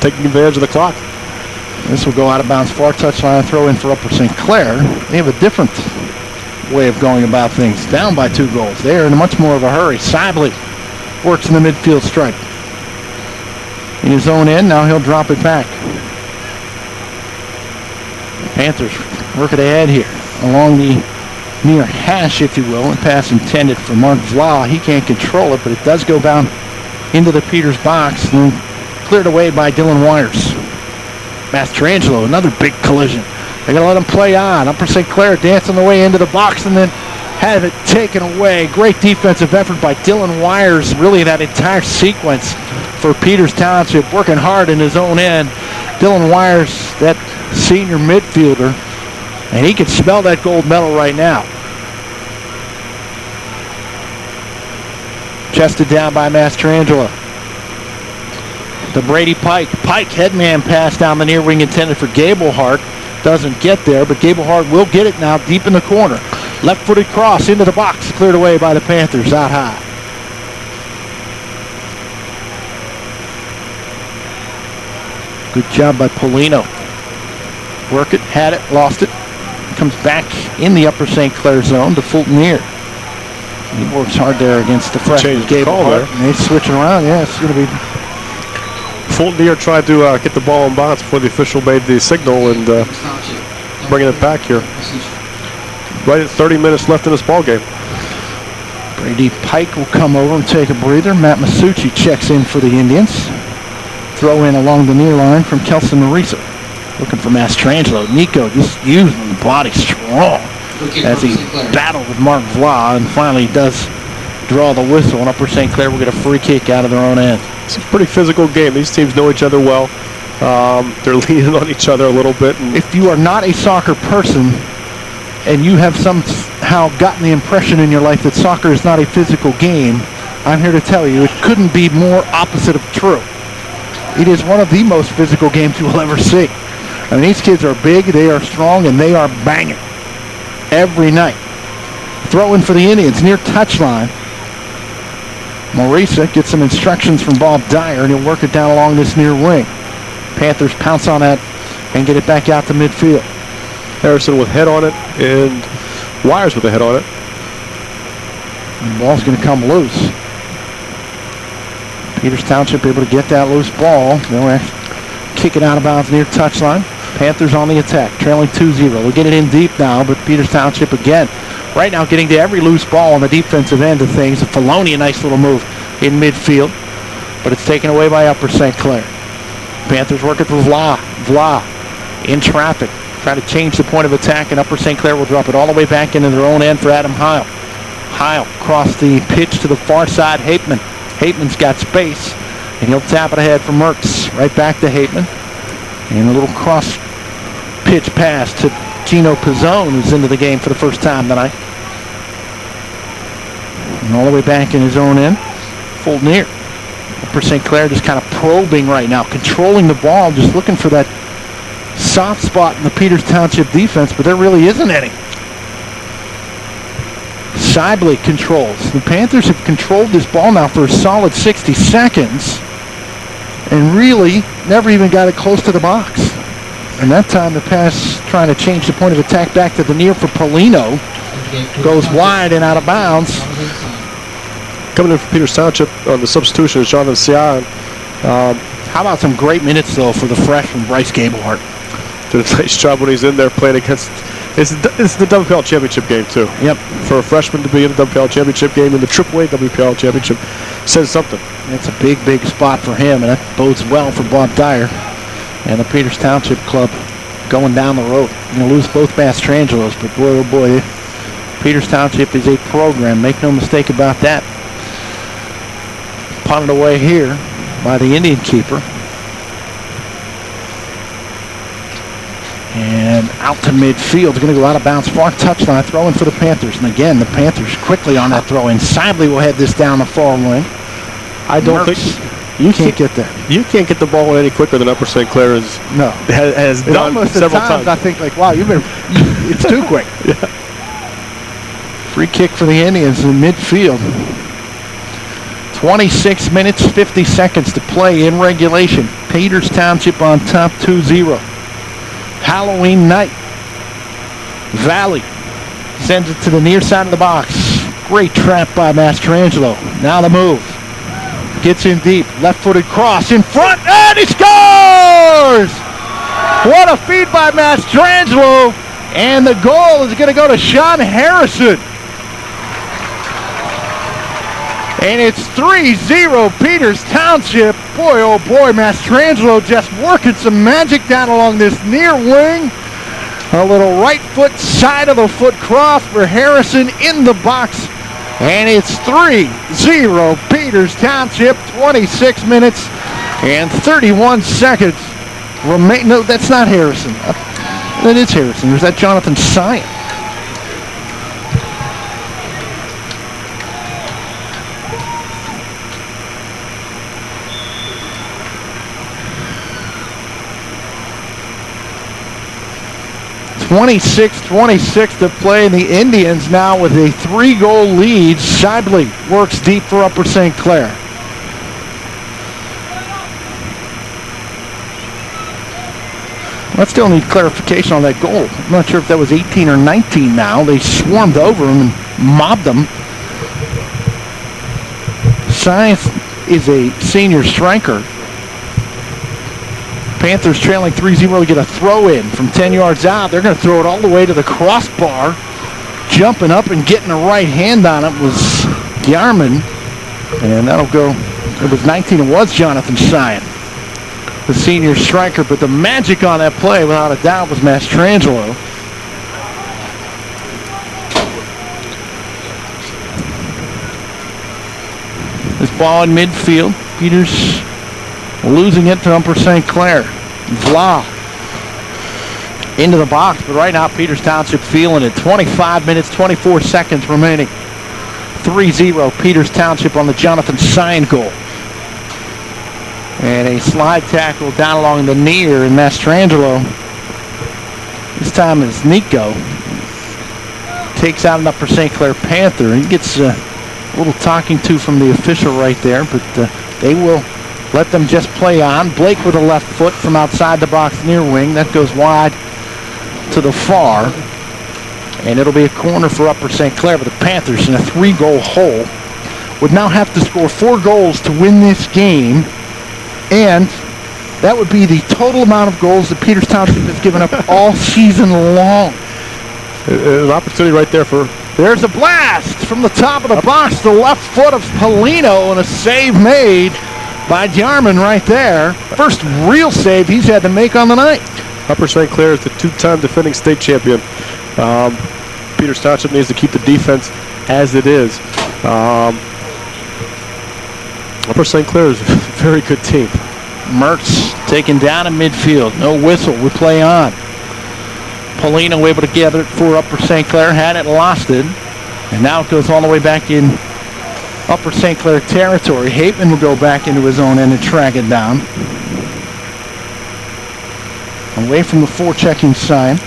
taking advantage of the clock. This will go out of bounds, far touchline, throw in for Upper St. Clair. They have a different way of going about things. Down by 2 goals. They are in much more of a hurry. Sibley works in the midfield stripe. In his own end, now he'll drop it back. Panthers work it ahead here along the near hash, if you will, and pass intended for Mark Vla. He can't control it, but it does go down into the Peters box and then cleared away by Dylan Wires. Mastrangelo, another big collision. They're going to let him play on. Upper St. Clair dancing the way into the box and then have it taken away. Great defensive effort by Dylan Wires. Really that entire sequence for Peters Township, working hard in his own end. Dylan Wires, that senior midfielder, and he can smell that gold medal right now. Chested down by Mastrangelo. The Brady Pike. Pike headman pass down the near wing intended for Gablehart. Doesn't get there, but Gablehart will get it now deep in the corner. Left-footed cross into the box, cleared away by the Panthers out high. Good job by Polino. Work it, had it, lost it. Comes back in the Upper St. Clair zone to Fultoneer. He works hard there against the freshman Gablehart. And they switch it around. Yeah, it's going to be... Fultoneer tried to get the ball in bounds before the official made the signal and bringing it back here. Right at 30 minutes left in this ball game. Brady Pike will come over and take a breather. Matt Masucci checks in for the Indians. Throw in along the near line from Kelson Marisa. Looking for Mastrangelo. Nico just using the body strong as he battled with Mark Vla and finally does draw the whistle. And Upper St. Clair will get a free kick out of their own end. It's a pretty physical game. These teams know each other well. They're leaning on each other a little bit. And if you are not a soccer person and you have somehow gotten the impression in your life that soccer is not a physical game, I'm here to tell you it couldn't be more opposite of true. It is one of the most physical games you will ever see. I mean, these kids are big, they are strong, and they are banging every night. Throw-in for the Indians near touchline. Marisa gets some instructions from Bob Dyer, and he'll work it down along this near wing. Panthers pounce on that and get it back out to midfield. Harrison with head on it, and Wires with a head on it. And the ball's going to come loose. Peters Township able to get that loose ball. They'll kick it out of bounds near touchline. Panthers on the attack, trailing 2-0. They'll get it in deep now, but Peters Township again. Right now getting to every loose ball on the defensive end of things. Filoni, a nice little move in midfield, but it's taken away by Upper St. Clair. Panthers working for Vla. Vla in traffic. Try to change the point of attack, and Upper St. Clair will drop it all the way back into their own end for Adam Heil. Heil cross the pitch to the far side. Hateman. Hateman's got space, and he'll tap it ahead for Mertz. Right back to Hateman. And a little cross pitch pass to Gino Pizzone, who's into the game for the first time tonight. And all the way back in his own end. Full near. Upper St. Clair just kind of probing right now, controlling the ball, just looking for that soft spot in the Peters Township defense, but there really isn't any. Sibley controls. The Panthers have controlled this ball now for a solid 60 seconds and really never even got it close to the box. And that time the pass trying to change the point of attack back to the near for Polino goes wide and out of bounds. Coming in for Peters Township on the substitution is Jonathan Sion. How about some great minutes, though, for the freshman Bryce Gablehart? Did a nice job when he's in there playing against. It's the WPIAL championship game, too. Yep. For a freshman to be in the WPIAL championship game in the AAA WPIAL championship says something. It's a big, big spot for him, and that bodes well for Bob Dyer and the Peters Township club going down the road. You're going to lose both Mastrangelos, but boy, oh boy, Peters Township is a program. Make no mistake about that. Punted away here by the Indian keeper. And out to midfield. They're going to go out of bounds. Far touchline. Throw-in for the Panthers. And again, the Panthers quickly on that throw-in. Sibley will head this down the far wing. I don't think you can't get there. You can't get the ball any quicker than Upper St. Clair has done several times. I think, like, wow, it's too quick. Yeah. Free kick for the Indians in midfield. 26 minutes, 50 seconds to play in regulation. Peters Township on top 2-0. Halloween night. Valley sends it to the near side of the box. Great trap by Mastrangelo. Now the move. Gets in deep. Left-footed cross in front, and he scores! What a feed by Mastrangelo. And the goal is going to go to Sean Harrison. And it's 3-0 Peters Township. Boy, oh boy, Mastrangelo just working some magic down along this near wing. A little right foot, side of the foot cross for Harrison in the box. And it's 3-0 Peters Township. 26 minutes and 31 seconds remain. No, that's not Harrison. That is Harrison. There's that Jonathan Sion. .26 to play, and the Indians now with a 3-goal lead. Sibley works deep for Upper St. Clair. I still need clarification on that goal. I'm not sure if that was 18 or 19 now. They swarmed over him and mobbed him. Science is a senior striker. Panthers trailing 3-0 to get a throw-in from 10 yards out. They're going to throw it all the way to the crossbar. Jumping up and getting a right hand on it was Yarman. And that'll go, it was 19, it was Jonathan Sion, the senior striker. But the magic on that play, without a doubt, was Mastrangelo. This ball in midfield. Peters losing it to Upper St. Clair. Vla into the box, but right now Peters Township feeling it. 25 minutes, 24 seconds remaining. 3-0 Peters Township on the Jonathan Sion goal. And a slide tackle down along the near, and Mastrangelo, this time is Nico, takes out an Upper St. Clair Panther. He gets a little talking to from the official right there, but they will let them just play on. Blake with a left foot from outside the box near wing. That goes wide to the far. And it'll be a corner for Upper St. Clair, but the Panthers in a 3-goal hole would now have to score 4 goals to win this game. And that would be the total amount of goals that Peters Township has given up all season long. An opportunity right there for... There's a blast from the top of the box, the left foot of Polino, and a save made by Jarman right there. First real save he's had to make on the night. Upper St. Clair is the 2-time defending state champion. Peters Township needs to keep the defense as it is. Upper St. Clair is a very good team. Mertz taken down in midfield. No whistle. We play on. Polino able to gather it for Upper St. Clair. Had it, lost it. And now it goes all the way back in Upper St. Clair territory. Hateman will go back into his own end and track it down. Away from the forechecking sign.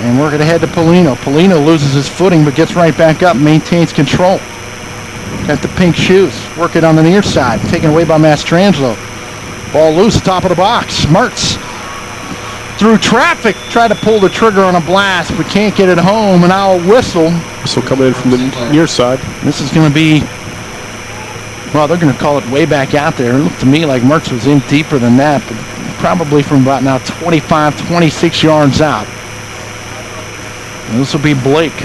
And working ahead to Polino. Polino loses his footing but gets right back up, maintains control. Got the pink shoes. Working on the near side. Taken away by Mastrangelo. Ball loose, top of the box. Mertz through traffic. Tried to pull the trigger on a blast but can't get it home. And now a whistle. Whistle coming in from the near side. This is going to be, well, they're going to call it way back out there. It looked to me like Mertz was in deeper than that, but probably from about now 25, 26 yards out. And this will be Blake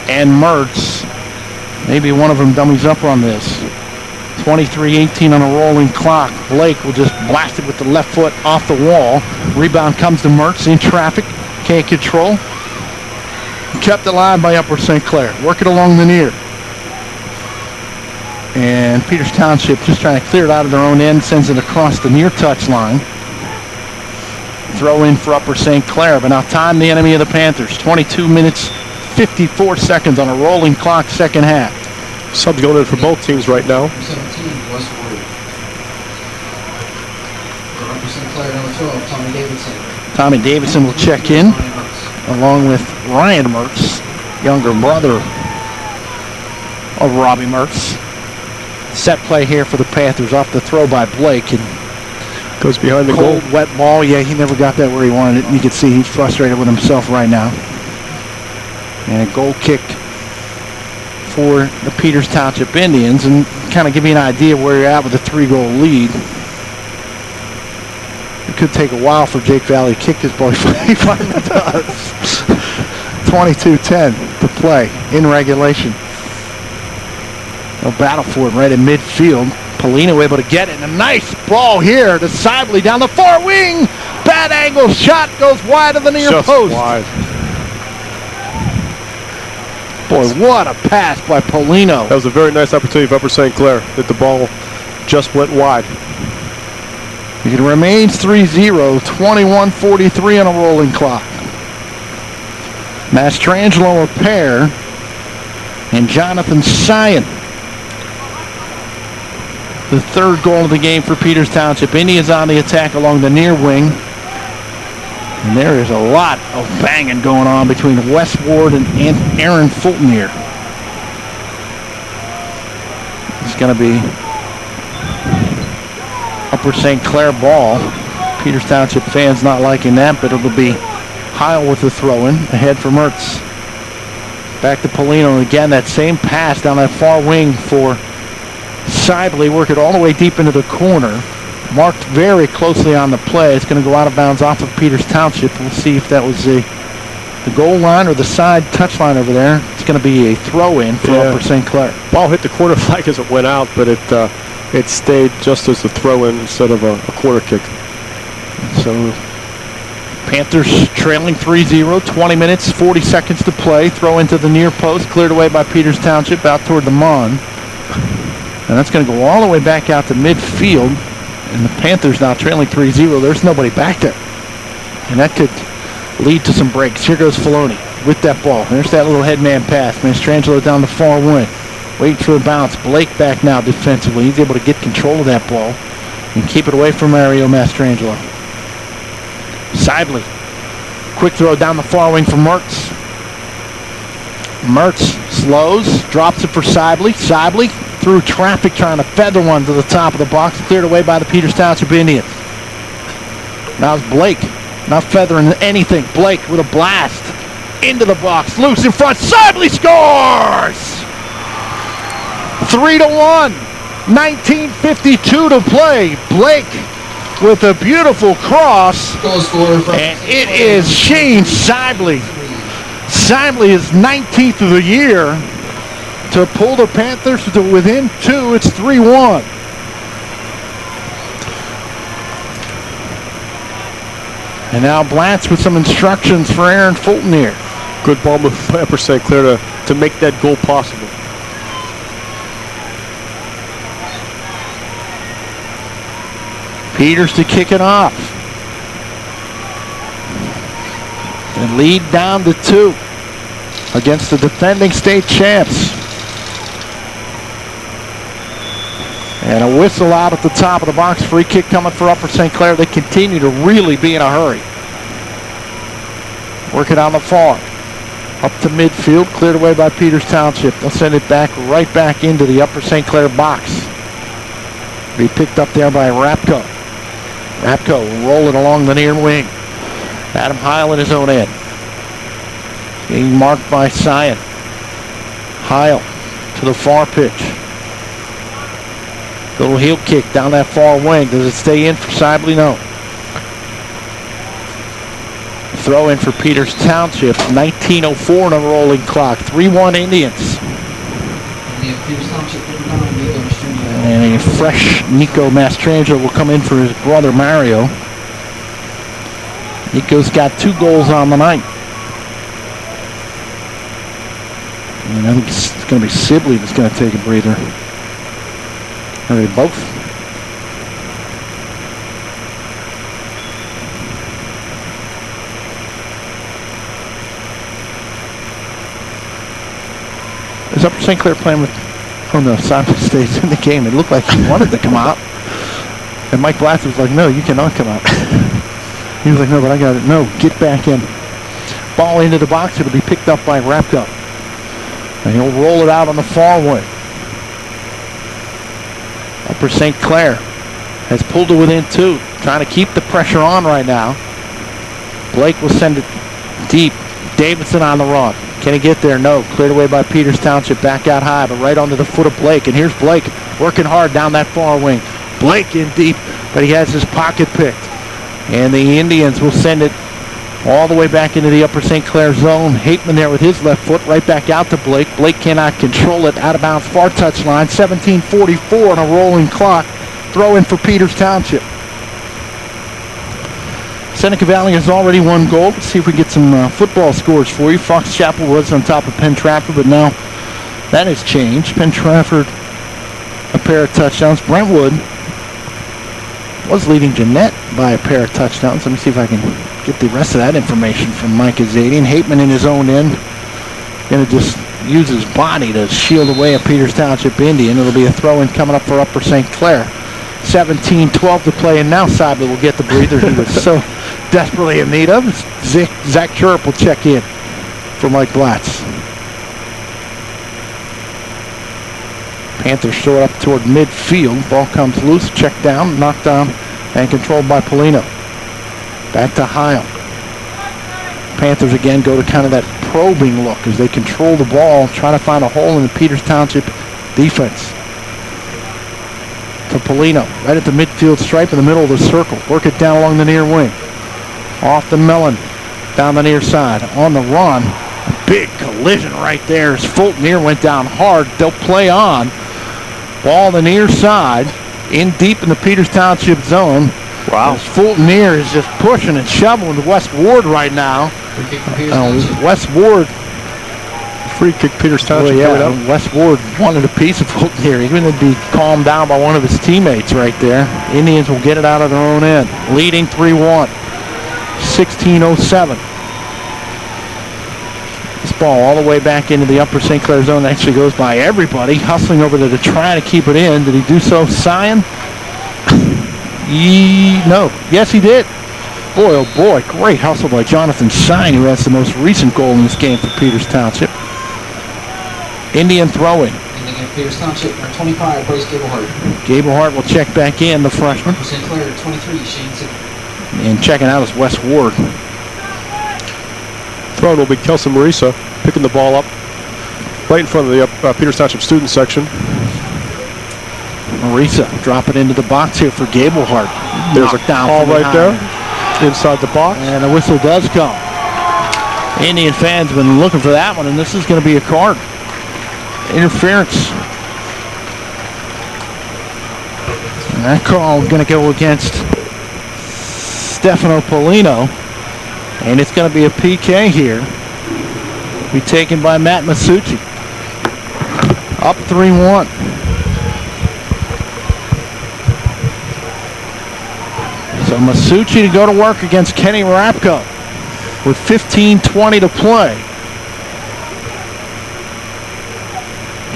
and Mertz. Maybe one of them dummies up on this. 23-18 on a rolling clock. Blake will just blast it with the left foot off the wall. Rebound comes to Mertz in traffic. Can't control. Kept alive by Upper St. Clair. Working along the near. And Peters Township just trying to clear it out of their own end. Sends it across the near touch line. Throw in for Upper St. Clair. But now time the enemy of the Panthers. 22 minutes, 54 seconds on a rolling clock, second half. Subs going in for both teams right now. 17, West 40. Upper St. Clair number 12, Tommy Davidson. Tommy Davidson will check in, along with Ryan Mertz, younger brother of Robbie Mertz. Set play here for the Panthers off the throw by Blake. And goes behind the cold, goal. wet ball. Yeah, he never got that where he wanted it. And you can see he's frustrated with himself right now. And a goal kick for the Peters Township Indians, and kind of give you an idea where you're at with a 3-goal lead. It could take a while for Jake Valley to kick this ball. He finally does. 22-10 to play in regulation. A battle for it right in midfield. Polino able to get it, and a nice ball here to Sibley down the far wing. Bad angle shot goes wide of the near just post. Wide. Boy, what a pass by Polino. That was a very nice opportunity for Upper St. Clair. That the ball just went wide. It remains 3-0, 21:43 on a rolling clock. Mastrangelo a pair, and Jonathan Sion. The third goal of the game for Peters Township. Indians on the attack along the near wing. And there is a lot of banging going on between Wes Ward and Aaron Fulton here. It's going to be Upper St. Clair ball. Peters Township fans not liking that, but it'll be Heil with the throw-in. Ahead for Mertz. Back to Polino. And again, that same pass down that far wing for Sibley. Work it all the way deep into the corner. Marked very closely on the play. It's going to go out of bounds off of Peters Township. We'll see if that was the goal line or the side touch line over there. It's going to be a throw-in for Upper St. Clair. Ball hit the corner flag as it went out, but it stayed just as a throw-in instead of a corner kick. So Panthers trailing 3-0, 20 minutes, 40 seconds to play. Throw into the near post, cleared away by Peters Township out toward the Mon. And that's going to go all the way back out to midfield. And the Panthers now trailing 3-0. There's nobody back there. And that could lead to some breaks. Here goes Filoni with that ball. There's that little headman pass. Mastrangelo down the far wing. Waiting for the bounce. Blake back now defensively. He's able to get control of that ball. and keep it away from Mario Mastrangelo. Sibley. Quick throw down the far wing for Mertz. Mertz slows, drops it for Sibley. Sibley through traffic trying to feather one to the top of the box, cleared away by the Peters Township Indians. Now it's Blake, not feathering anything. Blake with a blast into the box, loose in front. Sibley scores! 3-1, 19:52 to play. Blake with a beautiful cross, and it is Shane Sibley. Sibley is 19th of the year to pull the Panthers to within 2. It's 3-1. And now Blatz with some instructions for Aaron Fulton here. Good ball move by Upper St. Clair to make that goal possible. Peters to kick it off. And lead down to 2 against the defending state champs. And a whistle out at the top of the box. Free kick coming for Upper St. Clair. They continue to really be in a hurry. Work it on the far. Up to midfield. Cleared away by Peters Township. They'll send it right back into the Upper St. Clair box. Be picked up there by Rapko. Rapko will roll it along the near wing. Adam Heil in his own end. Being marked by Sion. Heil to the far pitch. Little heel kick down that far wing. Does it stay in for Sibley? No. Throw in for Peters Township. 19:04 on a rolling clock. 3-1 Indians. And a fresh Nico Mastrangelo will come in for his brother Mario. Nico's got 2 goals on the night. And I think it's going to be Sibley that's going to take a breather. Are they both? Is Upper St. Clair playing with... Oh no, Simon stays in the game. It looked like he wanted to come out. And Mike Blatz was like, no, you cannot come out. He was like, no, but I got it. No, get back in. Ball into the box. It'll be picked up by Rapko. And he'll roll it out on the far wing. Upper St. Clair has pulled it within 2. Trying to keep the pressure on right now. Blake will send it deep. Davidson on the run. Can he get there? No. Cleared away by Peters Township. Back out high, but right onto the foot of Blake. And here's Blake working hard down that far wing. Blake in deep, but he has his pocket picked. And the Indians will send it all the way back into the Upper St. Clair zone. Hateman there with his left foot right back out to Blake. Blake cannot control it. Out of bounds, far touchline. 17:44 on a rolling clock. Throw in for Peters Township. Seneca Valley has already 1 goal. Let's see if we can get some football scores for you. Fox Chapel was on top of Penn Trafford, but now that has changed. Penn Trafford, a pair of touchdowns. Brentwood was leading Jeanette by a pair of touchdowns. Let me see if I can get the rest of that information from Mike Azadian. Hateman in his own end. Going to just use his body to shield away a Peters Township Indian. It'll be a throw-in coming up for Upper St. Clair. 17-12 to play, and now Sibley will get the breather he was so desperately in need of. Zach Chirp will check in for Mike Blatz. Panthers throw it up toward midfield. Ball comes loose, checked down, knocked down, and controlled by Polino. Back to Heil. Panthers again go to kind of that probing look as they control the ball, trying to find a hole in the Peters Township defense. To Polino, right at the midfield stripe in the middle of the circle. Work it down along the near wing. Off the Mellon, down the near side. On the run, big collision right there as Fulton near went down hard. They'll play on. Ball the near side, in deep in the Peters Township zone. Wow. As Fulton near is just pushing and shoveling to West Ward right now. West Ward. Free kick, Peters Township coming up. West Ward wanted a piece of Fulton here. He's going to be calmed down by one of his teammates right there. Indians will get it out of their own end. Leading 3-1. 16:07. This ball all the way back into the Upper St. Clair zone. Actually goes by everybody. Hustling over there to try to keep it in. Did he do so, Sion? No. Yes, he did. Boy, oh boy, great hustle by Jonathan Shine, who has the most recent goal in this game for Peters Township. Indian throwing. Indian Peters Township, number 25, Bryce Gablehart. Gablehart will check back in, the freshman. For St. Clair, 23, Shane Sick. And checking out is Wes Ward. Throwing will be Kelson Marisa, picking the ball up right in front of the Peters Township student section. Marisa drop it into the box here for Gablehart. There's a call right there inside the box. And a whistle does come. Indian fans have been looking for that one, and this is going to be a card. Interference. And that call is going to go against Stefano Polino. And it's going to be a PK here. Be taken by Matt Masucci. Up 3-1. So Masucci to go to work against Kenny Rapko with 15:20 to play.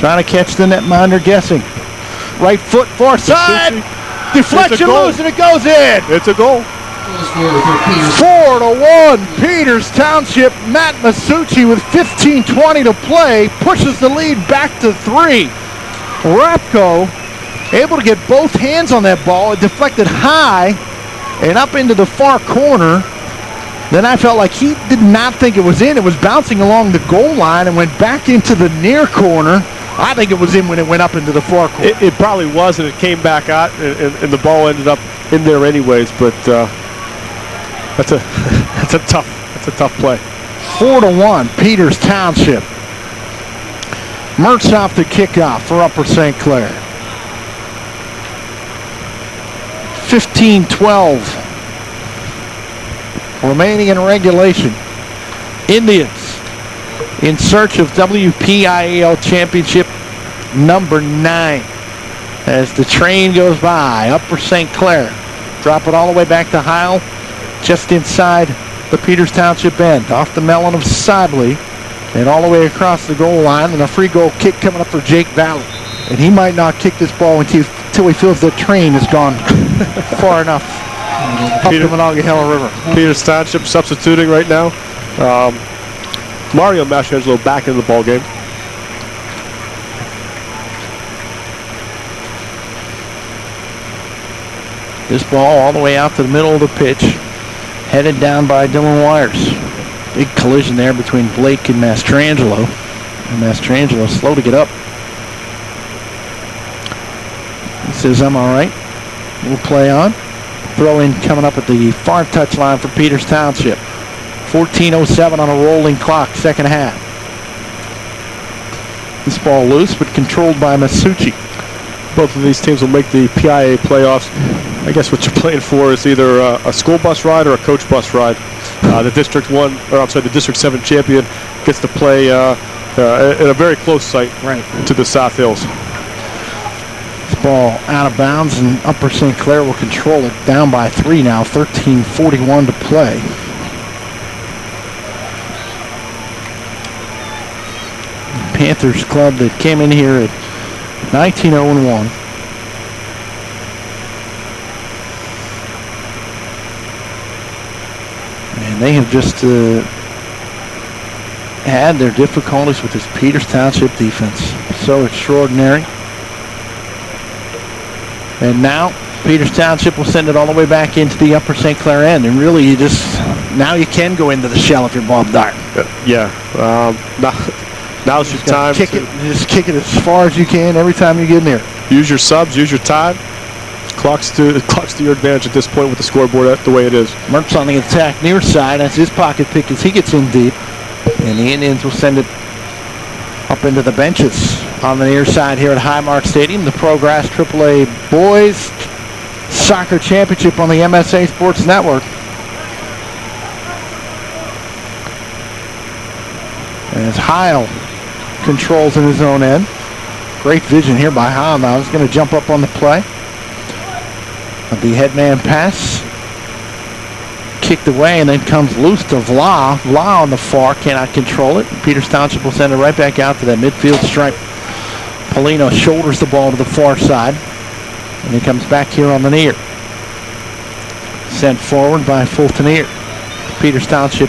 Trying to catch the netminder guessing. Right foot, far side. Deflection loose, and it goes in. It's a goal. 4-1, Peters Township. Matt Masucci with 15:20 to play pushes the lead back to 3. Rapko able to get both hands on that ball. It deflected high and up into the far corner. Then I felt like he did not think it was in. It was bouncing along the goal line and went back into the near corner. I think it was in when it went up into the far corner. It probably was, and it came back out, and the ball ended up in there anyways. But that's a tough play. 4-1, Peters Township. Mertz off the kickoff for Upper St. Clair. 15-12 remaining in regulation. Indians in search of WPIAL championship number 9 as the train goes by. Upper St. Clair drop it all the way back to Heil, just inside the Peters Township end, off the melon of Sibley, and all the way across the goal line, and a free goal kick coming up for Jake Valley. And he might not kick this ball until he feels the train has gone far enough up the Monongahela River. Peters Township substituting right now. Mario Mastrangelo back in the ball game. This ball all the way out to the middle of the pitch, headed down by Dylan Wires. Big collision there between Blake and Mastrangelo. And Mastrangelo slow to get up. He says, I'm all right. We'll play on. Throw in coming up at the far touchline for Peters Township. 14:07 on a rolling clock, second half. This ball loose, but controlled by Masucci. Both of these teams will make the PIA playoffs. I guess what you're playing for is either a school bus ride or a coach bus ride. The District 7 champion gets to play in a very close site to the South Hills. This ball out of bounds, and Upper St. Clair will control it. Down by 3 now, 13:41 to play. Panthers club that came in here at 19-0-1. And they have just had their difficulties with this Peters Township defense. So extraordinary. And now Peters Township will send it all the way back into the Upper St. Clair end. And really, now you can go into the shell if you're Bob Dart. Now's your time. Just kick it as far as you can every time you get in there. Use your subs, use your time. Clock's to your advantage at this point with the scoreboard the way it is. Mertz on the attack near side. That's his pocket pick as he gets in deep. And the Indians will send it up into the benches on the near side here at Highmark Stadium. The Progress AAA Boys Soccer Championship on the MSA Sports Network. As Heil controls in his own end. Great vision here by Heil now. He's going to jump up on the play. The headman pass. Kicked away and then comes loose to Vla. Vla on the far, cannot control it. Peters Township will send it right back out to that midfield stripe. Polino shoulders the ball to the far side. And he comes back here on the near. Sent forward by Fultoner. Peters Township,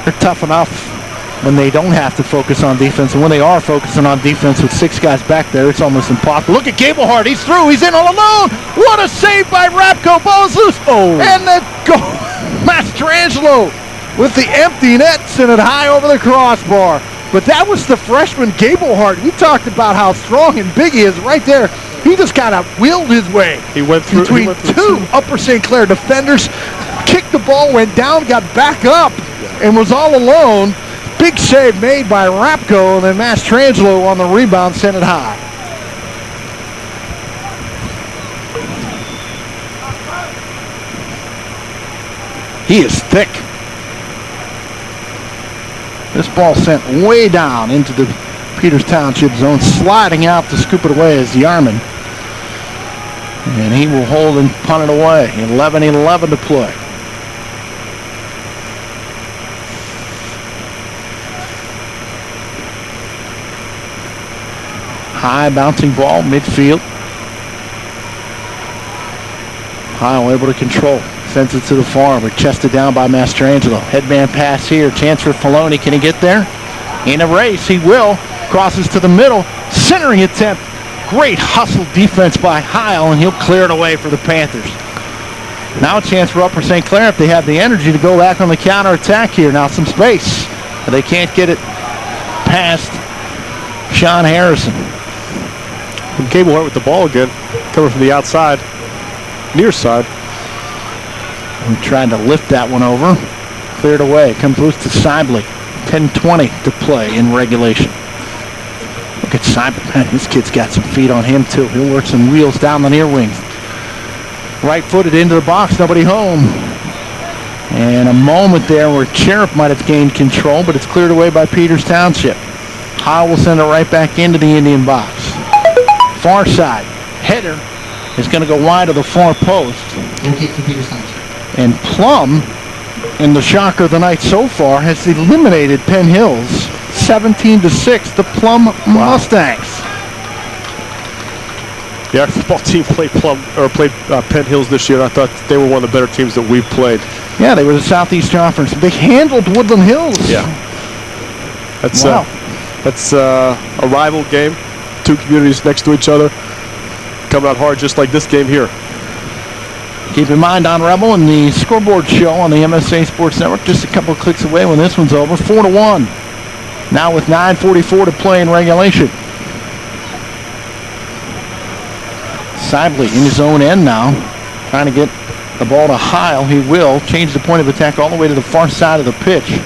they're tough enough when they don't have to focus on defense. And when they are focusing on defense with 6 guys back there, it's almost impossible. Look at Gablehart. He's through. He's in all alone. What a save by Rapco. Ball's loose. Oh. And the goal. Mastrangelo with the empty net. Sent it high over the crossbar. But that was the freshman Gablehart. We talked about how strong and big he is right there. He just kind of wheeled his way. He went through between two Upper St. Clair defenders. Kicked the ball, went down, got back up, and was all alone. Big save made by Rapco, and then Mastrangelo on the rebound sent it high. He is thick. This ball sent way down into the Peters Township zone, sliding out to scoop it away is Yarman. And he will hold and punt it away. 11-11 to play. High bouncing ball, midfield. Heil able to control. Sends it to the far, but chested down by Mastrangelo. Headman pass here. Chance for Filoni. Can he get there? In a race, he will. Crosses to the middle. Centering attempt. Great hustle defense by Heil, and he'll clear it away for the Panthers. Now a chance for Upper St. Clair if they have the energy to go back on the counterattack here. Now some space. But they can't get it past Sean Harrison. Gablehart with the ball again. Coming from the outside. Near side. We tried to lift that one over. Cleared away. Comes loose to Sibley. 10:20 to play in regulation. Look at Sibley. Man, this kid's got some feet on him too. He'll work some wheels down the near wing. Right-footed into the box. Nobody home. And a moment there where Sheriff might have gained control, but it's cleared away by Peters Township. Howell will send it right back into the Indian box. Far side. Header is going to go wide of the far post. And Plum, in the shocker of the night so far, has eliminated Penn Hills 17-6. The Plum Mustangs. Yeah, our football team played Penn Hills this year. I thought they were one of the better teams that we've played. Yeah, they were the Southeast Offense. They handled Woodland Hills. Yeah. That's a rival game. 2 communities next to each other. Coming out hard just like this game here. Keep in mind, Don Rebel and the scoreboard show on the MSA Sports Network, just a couple of clicks away when this one's over. 4-1. Now with 9:44 to play in regulation. Sibley in his own end now, trying to get the ball to Heil. He will change the point of attack all the way to the far side of the pitch.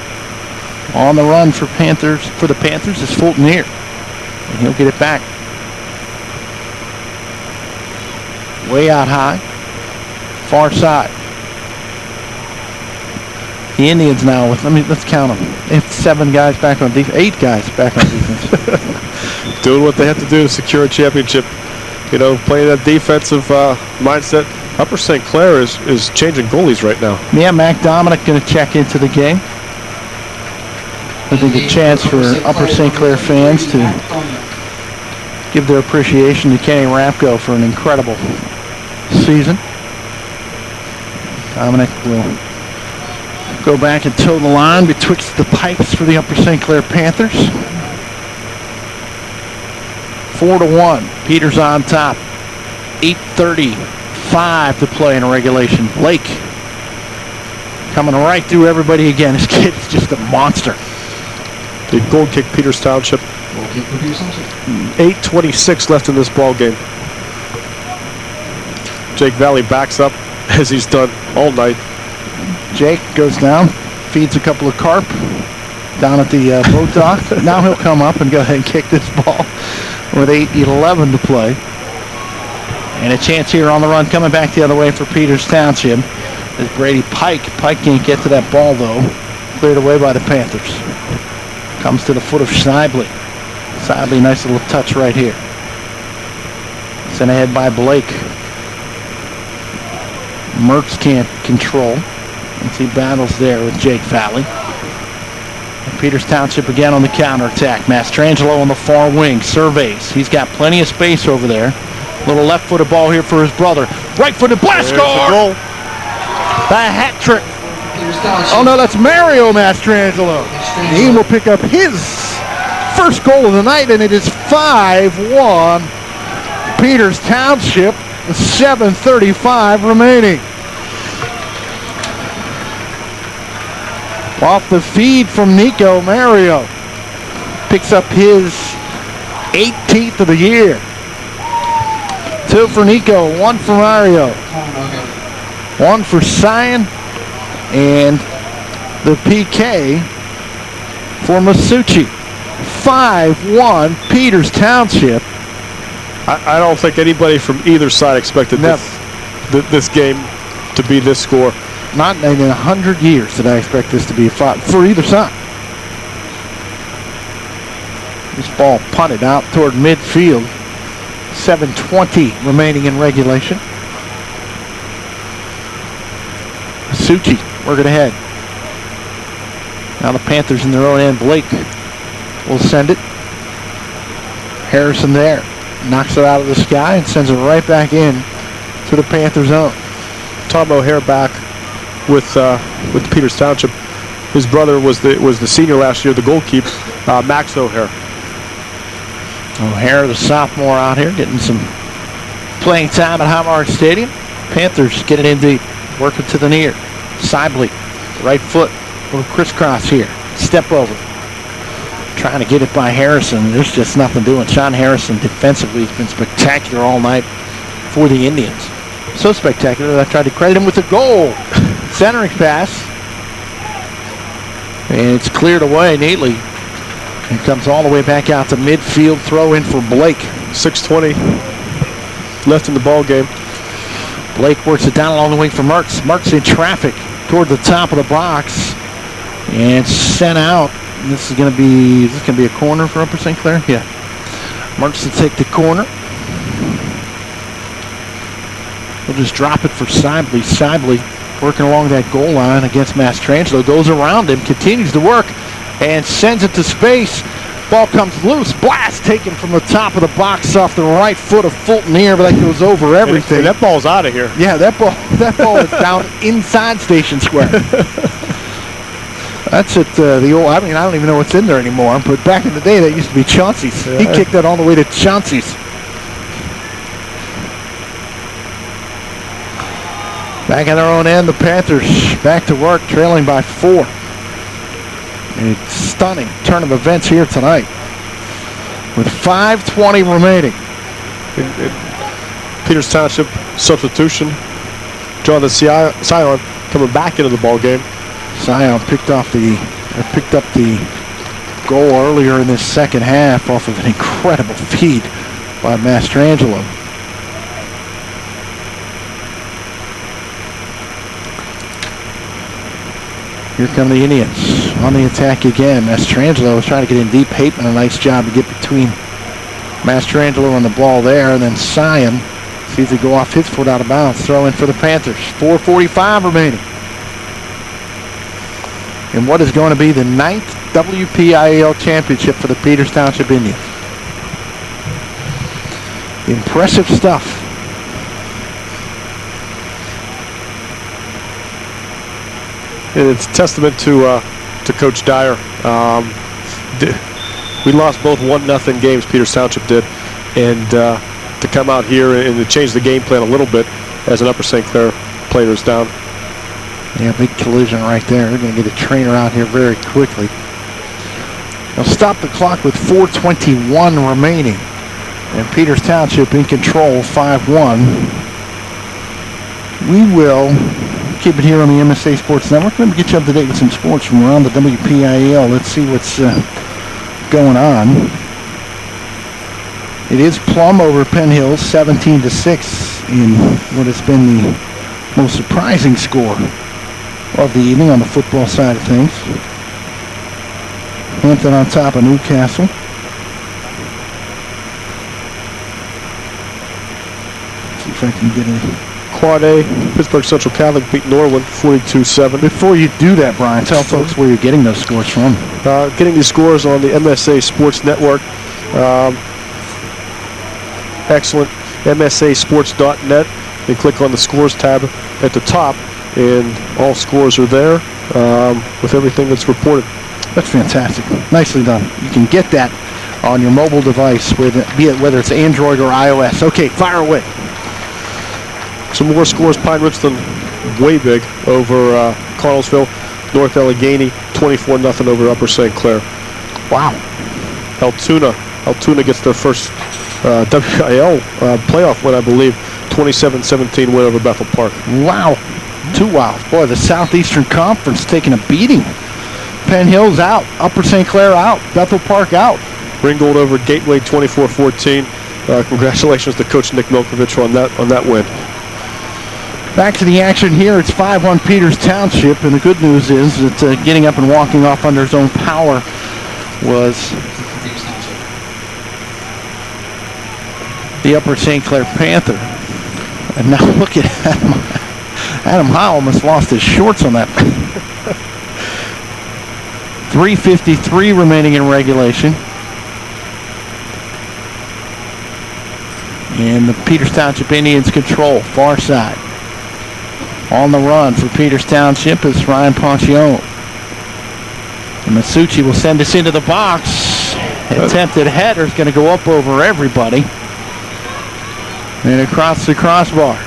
On the run for the Panthers is Fultoner, and he'll get it back. Way out high. Far side. The Indians now with, let's count them. They have 7 guys back on defense, 8 guys back on defense. Doing what they have to do to secure a championship. You know, playing that defensive mindset. Upper St. Clair is changing goalies right now. Yeah, Mac Dominic going to check into the game. I think a chance for Upper St. Clair fans to give their appreciation to Kenny Rapco for an incredible season. Dominic will go back and toe the line betwixt the pipes for the Upper St. Clair Panthers. 4-1. Peters on top. 8:35 to play in regulation. Blake coming right through everybody again. This kid is just a monster. The goal kick Peters Township. 8:26 left in this ball game. Jake Valley backs up as he's done all night. Jake goes down, feeds a couple of carp down at the boat dock. Now he'll come up and go ahead and kick this ball with 8:11 to play. And a chance here on the run coming back the other way for Peters Township is Brady Pike. Pike can't get to that ball though. Cleared away by the Panthers. Comes to the foot of Sibley. Sibley, nice little touch right here. Sent ahead by Blake. Mertz can't control. As he battles there with Jake Valley. And Peters Township again on the counterattack. Mastrangelo on the far wing. Surveys. He's got plenty of space over there. Little left-footed ball here for his brother. Right-footed blast score! The hat trick. Oh, no, that's Mario Mastrangelo. He will pick up his first goal of the night, and it is 5-1. Peters Township with 7:35 remaining. Off the feed from Nico, Mario picks up his 18th of the year. 2 for Nico, 1 for Mario, 1 for Cyan, and the PK for Masucci. 5-1 Peters Township. I don't think anybody from either side expected this game to be this score. Not in 100 years did I expect this to be a fight for either side. This ball punted out toward midfield. 7:20 remaining in regulation. Masucci working ahead. Now the Panthers in their own end. Blake will send it. Harrison there. Knocks it out of the sky and sends it right back in to the Panthers' zone. Tom O'Hare back with Peters Township. His brother was the senior last year, the goalkeeper, Max O'Hare. O'Hare, the sophomore out here, getting some playing time at Highmark Stadium. Panthers get it in deep, working to the near. Sibley, right foot, little crisscross here. Step over. Trying to get it by Harrison. There's just nothing doing. Sean Harrison defensively has been spectacular all night for the Indians. So spectacular that I tried to credit him with a goal. Centering pass. And it's cleared away neatly. And comes all the way back out to midfield. Throw in for Blake. 6:20 left in the ball game. Blake works it down along the wing for Mertz. Mertz in traffic toward the top of the box. And sent out. This is going to be a corner for Upper St. Clair? Yeah. Mertz to take the corner. We'll just drop it for Sibley. Sibley working along that goal line against Mastrangelo. Goes around him, continues to work, and sends it to space. Ball comes loose. Blast taken from the top of the box off the right foot of Fulton here, but that goes over everything. And that ball's out of here. Yeah, that ball is down inside Station Square. That's at the old, I don't even know what's in there anymore, but back in the day, that used to be Chauncey's. Yeah. He kicked that all the way to Chauncey's. Back at their own end, the Panthers back to work, trailing by 4. A stunning turn of events here tonight with 5:20 remaining. Peters Township substitution. Jonathan Sion coming back into the ball game. Sion picked up the goal earlier in this second half off of an incredible feed by Mastrangelo. Here come the Indians on the attack again. Mastrangelo was trying to get in deep. Hateman, a nice job to get between Mastrangelo and the ball there, and then Sion sees it go off his foot out of bounds. Throw in for the Panthers. 4:45 remaining. And what is going to be the 9th WPIAL championship for the Peters Township Indians. Impressive stuff. And it's a testament to Coach Dyer. We lost both 1-0 games, Peters Township did, and to come out here and to change the game plan a little bit as an Upper St. Clair player is down. Yeah, big collision right there. They're going to get a trainer out here very quickly. They'll stop the clock with 4:21 remaining. And Peters Township in control, 5-1. We will keep it here on the MSA Sports Network. Let me get you up to date with some sports from around the WPIAL. Let's see what's going on. It is Plum over Penn Hills, 17-6 in what has been the most surprising score of the evening on the football side of things. Hampton on top of Newcastle. See if I can get a Quad A. Pittsburgh Central Catholic beat Norland 42-7. Before you do that, Brian, tell folks where you're getting those scores from. Getting these scores on the MSA Sports Network. Excellent. MSAsports.net. Then click on the scores tab at the top, and all scores are there with everything that's reported. That's fantastic. Nicely done. You can get that on your mobile device, whether it's Android or iOS. Okay, fire away. Some more scores. Pine Ridge done way big over Connellsville. North Allegheny, 24-0 over Upper St. Clair. Wow. Altoona gets their first WPIAL playoff win, I believe. 27-17 win over Bethel Park. Wow. Too wild. Boy, the Southeastern Conference taking a beating. Penn Hill's out. Upper St. Clair out. Bethel Park out. Ringgold over Gateway 24-14. Congratulations to Coach Nick Milkovich on that win. Back to the action here. It's 5-1 Peters Township, and the good news is that getting up and walking off under his own power was the Upper St. Clair Panther. And now look at Adam. Adam Howell almost lost his shorts on that. 3:53 remaining in regulation. And the Peters Township Indians control, far side. On the run for Peters Township is Ryan Poncione. And Masucci will send this into the box. Attempted header is going to go up over everybody. And across the crossbar.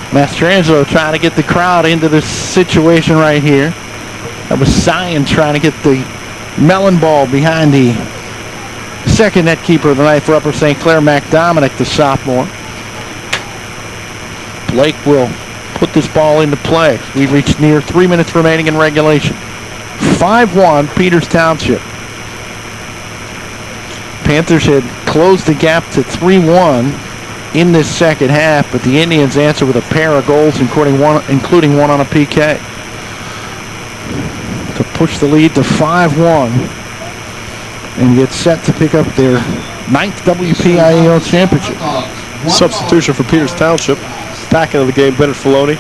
Mastrangelo trying to get the crowd into this situation right here. That was Sion trying to get the melon ball behind the second net keeper of the night for Upper St. Clair, Mac Dominic, the sophomore. Blake will put this ball into play. We reached near 3 minutes remaining in regulation. 5-1 Peters Township. Panthers had closed the gap to 3-1 in this second half, but the Indians answer with a pair of goals, including one on a PK, to push the lead to 5-1 and get set to pick up their 9th WPIAL championship. Substitution for Peters Township. Back into the game, Bennett Filoni.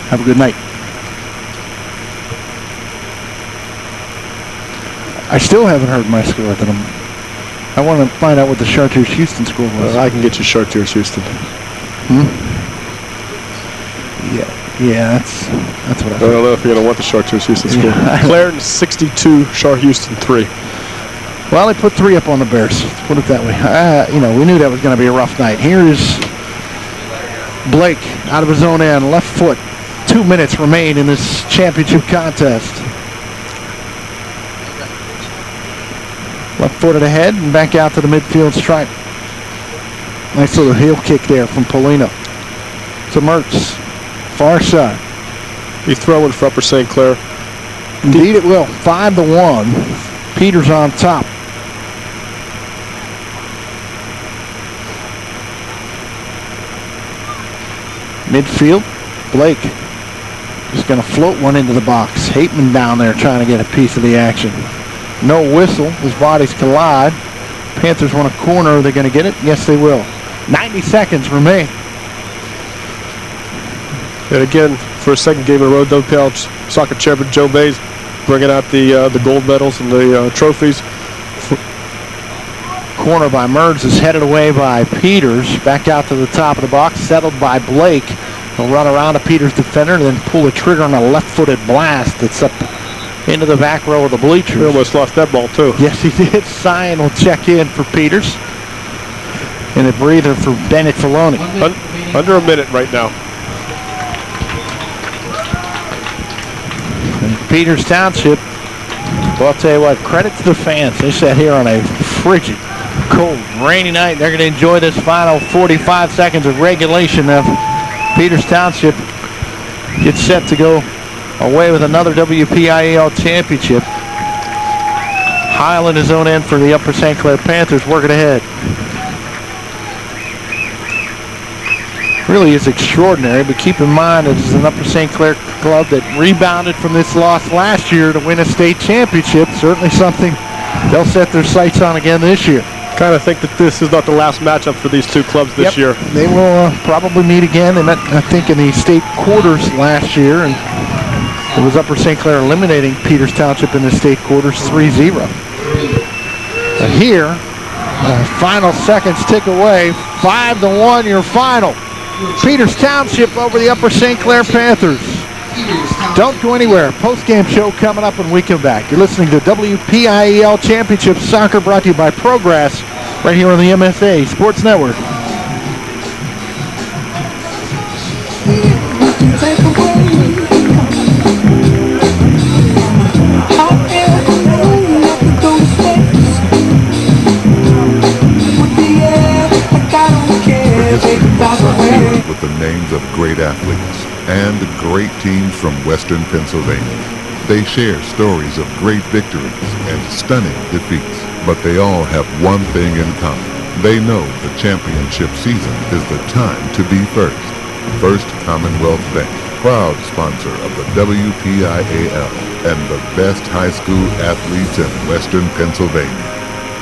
Have a good night. I still haven't heard my score. I want to find out what the Chartiers Houston score was. I can get you Chartiers Houston. Yeah, that's what I don't know if you're going to want the Chartiers Houston score. Clair 62, Char Houston 3. Well, they put 3 up on the Bears. Let's put it that way. We knew that was going to be a rough night. Here is Blake out of his own end, left foot. 2 minutes remain in this championship contest. Left footed ahead and back out to the midfield stripe. Nice little heel kick there from Polino to Mertz. Far side. Be throwing for Upper St. Clair. Indeed it will. 5-1. Peters on top. Midfield, Blake just going to float one into the box. Hateman down there trying to get a piece of the action. No whistle as bodies collide. Panthers want a corner. Are they going to get it? Yes, they will. 90 seconds remain. And again, for a second game in a row, WPIAL Soccer Chairman Joe Bays bringing out the gold medals and the trophies. Corner by Mertz is headed away by Peters. Back out to the top of the box, settled by Blake. He'll run around a Peters defender and then pull the trigger on a left-footed blast that's up into the back row of the bleachers. He almost lost that ball, too. Yes, he did. Sion will check in for Peters. And a breather for Bennett Filoni. Under a minute right now. And Peters Township, well, I'll tell you what, credit to the fans. They sat here on a frigid, cold, rainy night. They're going to enjoy this final 45 seconds of regulation of Peters Township. Gets set to go away with another WPIAL championship. Heil in his own end for the Upper St. Clair Panthers, working ahead. Really is extraordinary, but keep in mind it is an Upper St. Clair club that rebounded from this loss last year to win a state championship. Certainly something they'll set their sights on again this year. Kind of think that this is not the last matchup for these two clubs this year. They will probably meet again. They met, I think, in the state quarters last year, and it was Upper St. Clair eliminating Peters Township in the state quarters 3-0. But here, final seconds tick away. 5-1 your final. Peters Township over the Upper St. Clair Panthers. Don't go anywhere. Post-game show coming up when we come back. You're listening to WPIAL Championship Soccer, brought to you by Progress, right here on the MSA Sports Network. With the names of great athletes and great teams from Western Pennsylvania. They share stories of great victories and stunning defeats, but they all have one thing in common. They know the championship season is the time to be first. First Commonwealth Bank, proud sponsor of the WPIAL and the best high school athletes in Western Pennsylvania.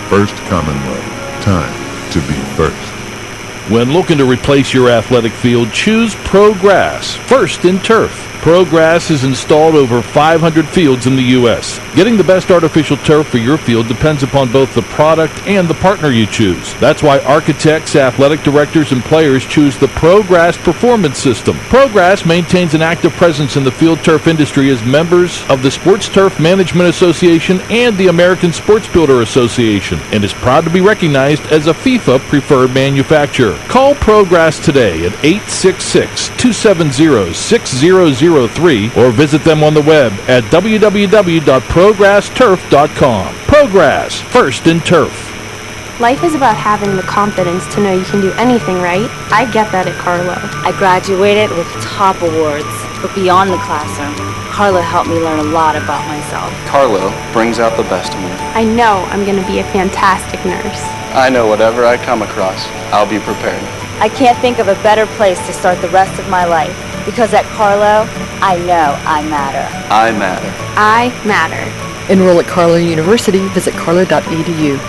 First Commonwealth, time to be first. When looking to replace your athletic field, choose Progress, first in turf. Progress has installed over 500 fields in the U.S. Getting the best artificial turf for your field depends upon both the product and the partner you choose. That's why architects, athletic directors, and players choose the Progress Performance System. Progress maintains an active presence in the field turf industry as members of the Sports Turf Management Association and the American Sports Builder Association, and is proud to be recognized as a FIFA preferred manufacturer. Call Progress today at 866-270-6003 or visit them on the web at www.progressturf.com. Progress, first in turf. Life is about having the confidence to know you can do anything right. I get that at Carlo. I graduated with top awards, but beyond the classroom, Carlo helped me learn a lot about myself. Carlo brings out the best in me. I know I'm going to be a fantastic nurse. I know whatever I come across, I'll be prepared. I can't think of a better place to start the rest of my life, because at Carlo, I know I matter. I matter. I matter. Enroll at Carlo University. Visit carlo.edu.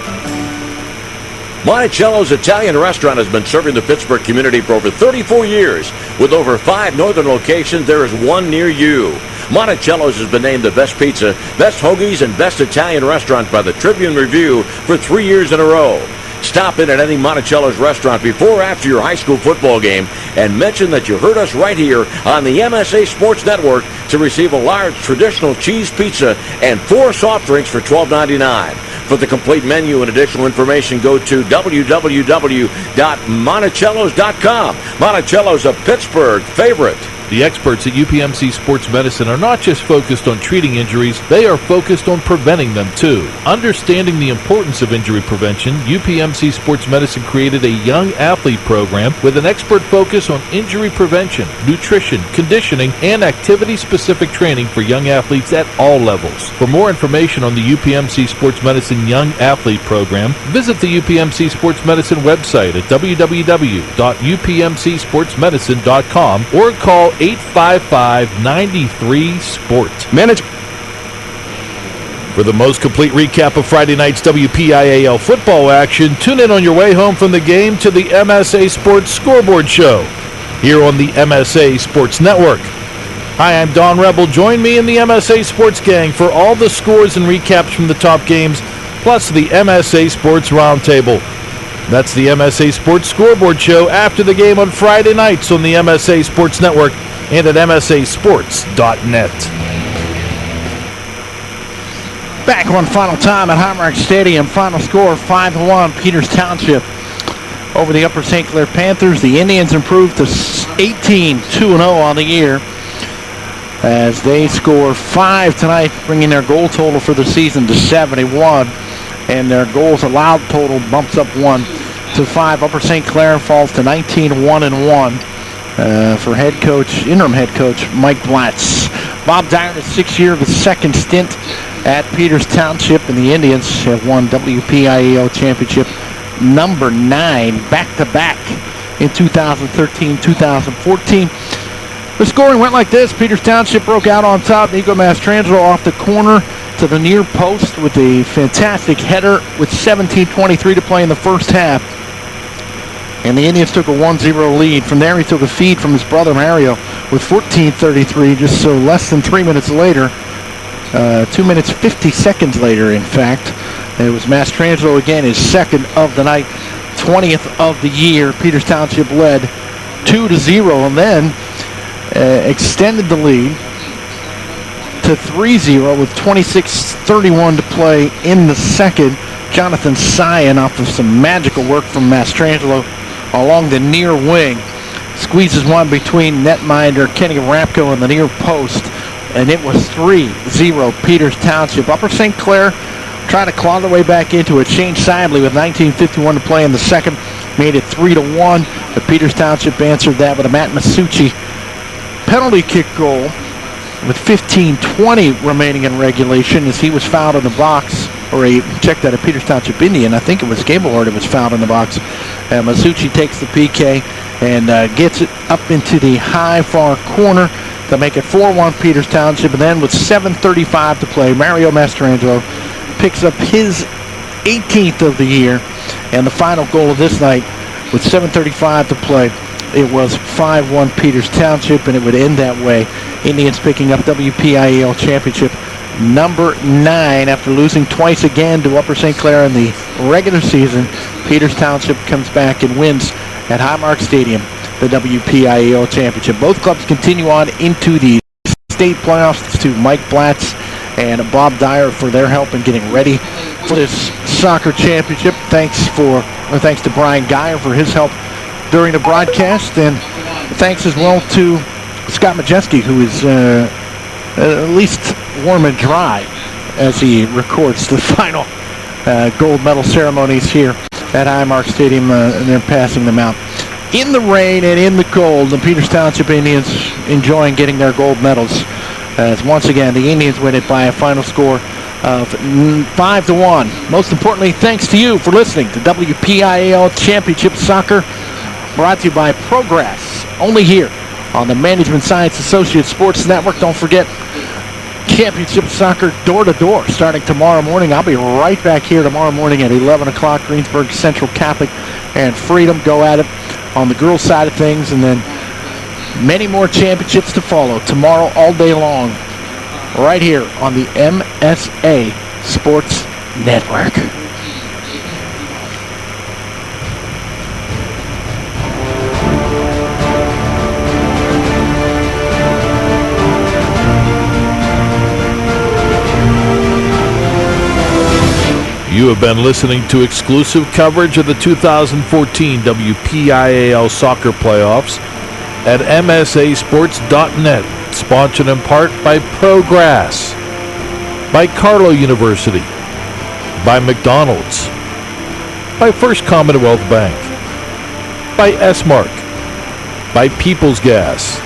Monticello's Italian Restaurant has been serving the Pittsburgh community for over 34 years. With over 5 northern locations, there is one near you. Monticello's has been named the best pizza, best hoagies, and best Italian restaurant by the Tribune Review for 3 years in a row. Stop in at any Monticello's restaurant before or after your high school football game and mention that you heard us right here on the MSA Sports Network to receive a large traditional cheese pizza and 4 soft drinks for $12.99. For the complete menu and additional information, go to www.monticellos.com. Monticello's a Pittsburgh favorite. The experts at UPMC Sports Medicine are not just focused on treating injuries, they are focused on preventing them too. Understanding the importance of injury prevention, UPMC Sports Medicine created a young athlete program with an expert focus on injury prevention, nutrition, conditioning, and activity-specific training for young athletes at all levels. For more information on the UPMC Sports Medicine Young Athlete Program, visit the UPMC Sports Medicine website at www.upmcsportsmedicine.com or call 855-93-SPORT. For the most complete recap of Friday night's WPIAL football action, tune in on your way home from the game to the MSA Sports Scoreboard Show here on the MSA Sports Network. Hi, I'm Don Rebel. Join me in the MSA Sports Gang for all the scores and recaps from the top games, plus the MSA Sports Roundtable. That's the MSA Sports Scoreboard Show after the game on Friday nights on the MSA Sports Network and at msasports.net. Back one final time at Highmark Stadium. Final score 5-1, Peters Township over the Upper St. Clair Panthers. The Indians improved to 18-2-0 on the year as they score 5 tonight, bringing their goal total for the season to 71. And their goals allowed total bumps up 1 to 5. Upper St. Clair falls to 19-1-1 for interim head coach Mike Blatz. Bob Dyer is 6th year of his second stint at Peters Township, and the Indians have won WPIAL Championship number 9 back-to-back in 2013-2014. The scoring went like this. Peters Township broke out on top. Nico Mastrangelo off the corner to the near post with a fantastic header with 17:23 to play in the first half. And the Indians took a 1-0 lead. From there, he took a feed from his brother Mario with 14:33, just so less than 3 minutes later, 2 minutes 50 seconds later, in fact. It was Mastrangelo again, his second of the night. 20th of the year. Peters Township led 2-0 and then extended the lead to 3-0 with 26:31 to play in the second. Jonathan Sion, off of some magical work from Mastrangelo along the near wing, squeezes one between netminder Kenny Rapko and the near post, and it was 3-0 Peters Township. Upper St. Clair trying to claw their way back into it. Shane Sibley with 19:51 to play in the second made it 3-1, but Peters Township answered that with a Matt Masucci penalty kick goal with 15:20 remaining in regulation as he was fouled in the box, or he checked out a Peters Township Indian. I think it was Gablehard that was fouled in the box. Masucci takes the PK and gets it up into the high far corner to make it 4-1 Peters Township. And then with 7:35 to play, Mario Mastrangelo picks up his 18th of the year, and the final goal of this night with 7:35 to play. It was 5-1 Peters Township, and it would end that way. Indians picking up WPIAL Championship number 9 after losing twice again to Upper St. Clair in the regular season. Peters Township comes back and wins at Highmark Stadium the WPIAL Championship. Both clubs continue on into the state playoffs. To Mike Blatz and Bob Dyer for their help in getting ready for this soccer championship. Thanks to Brian Geyer for his help during the broadcast, and thanks as well to Scott Majeski, who is at least warm and dry as he records the final gold medal ceremonies here at Highmark Stadium, and they're passing them out in the rain and in the cold. The Peters Township Indians enjoying getting their gold medals, as once again the Indians win it by a final score of 5-1. Most importantly, thanks to you for listening to WPIAL Championship Soccer, brought to you by Progress, only here on the Management Science Associates Sports Network. Don't forget, Championship Soccer door-to-door starting tomorrow morning. I'll be right back here tomorrow morning at 11 o'clock. Greensburg Central Catholic and Freedom go at it on the girls' side of things, and then many more championships to follow tomorrow all day long right here on the MSA Sports Network. You have been listening to exclusive coverage of the 2014 WPIAL Soccer Playoffs at MSASports.net, sponsored in part by Progress, by Carlow University, by McDonald's, by First Commonwealth Bank, by S-Mark, by People's Gas,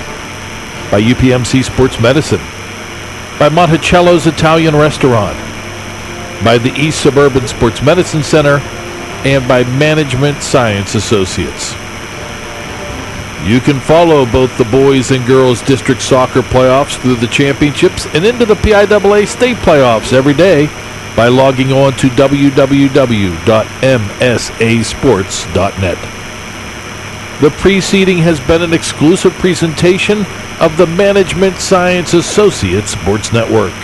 by UPMC Sports Medicine, by Monticello's Italian Restaurant, by the East Suburban Sports Medicine Center, and by Management Science Associates. You can follow both the boys and girls district soccer playoffs through the championships and into the PIAA state playoffs every day by logging on to www.msasports.net. The preceding has been an exclusive presentation of the Management Science Associates Sports Network.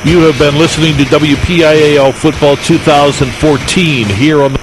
You have been listening to WPIAL Football 2014 here on the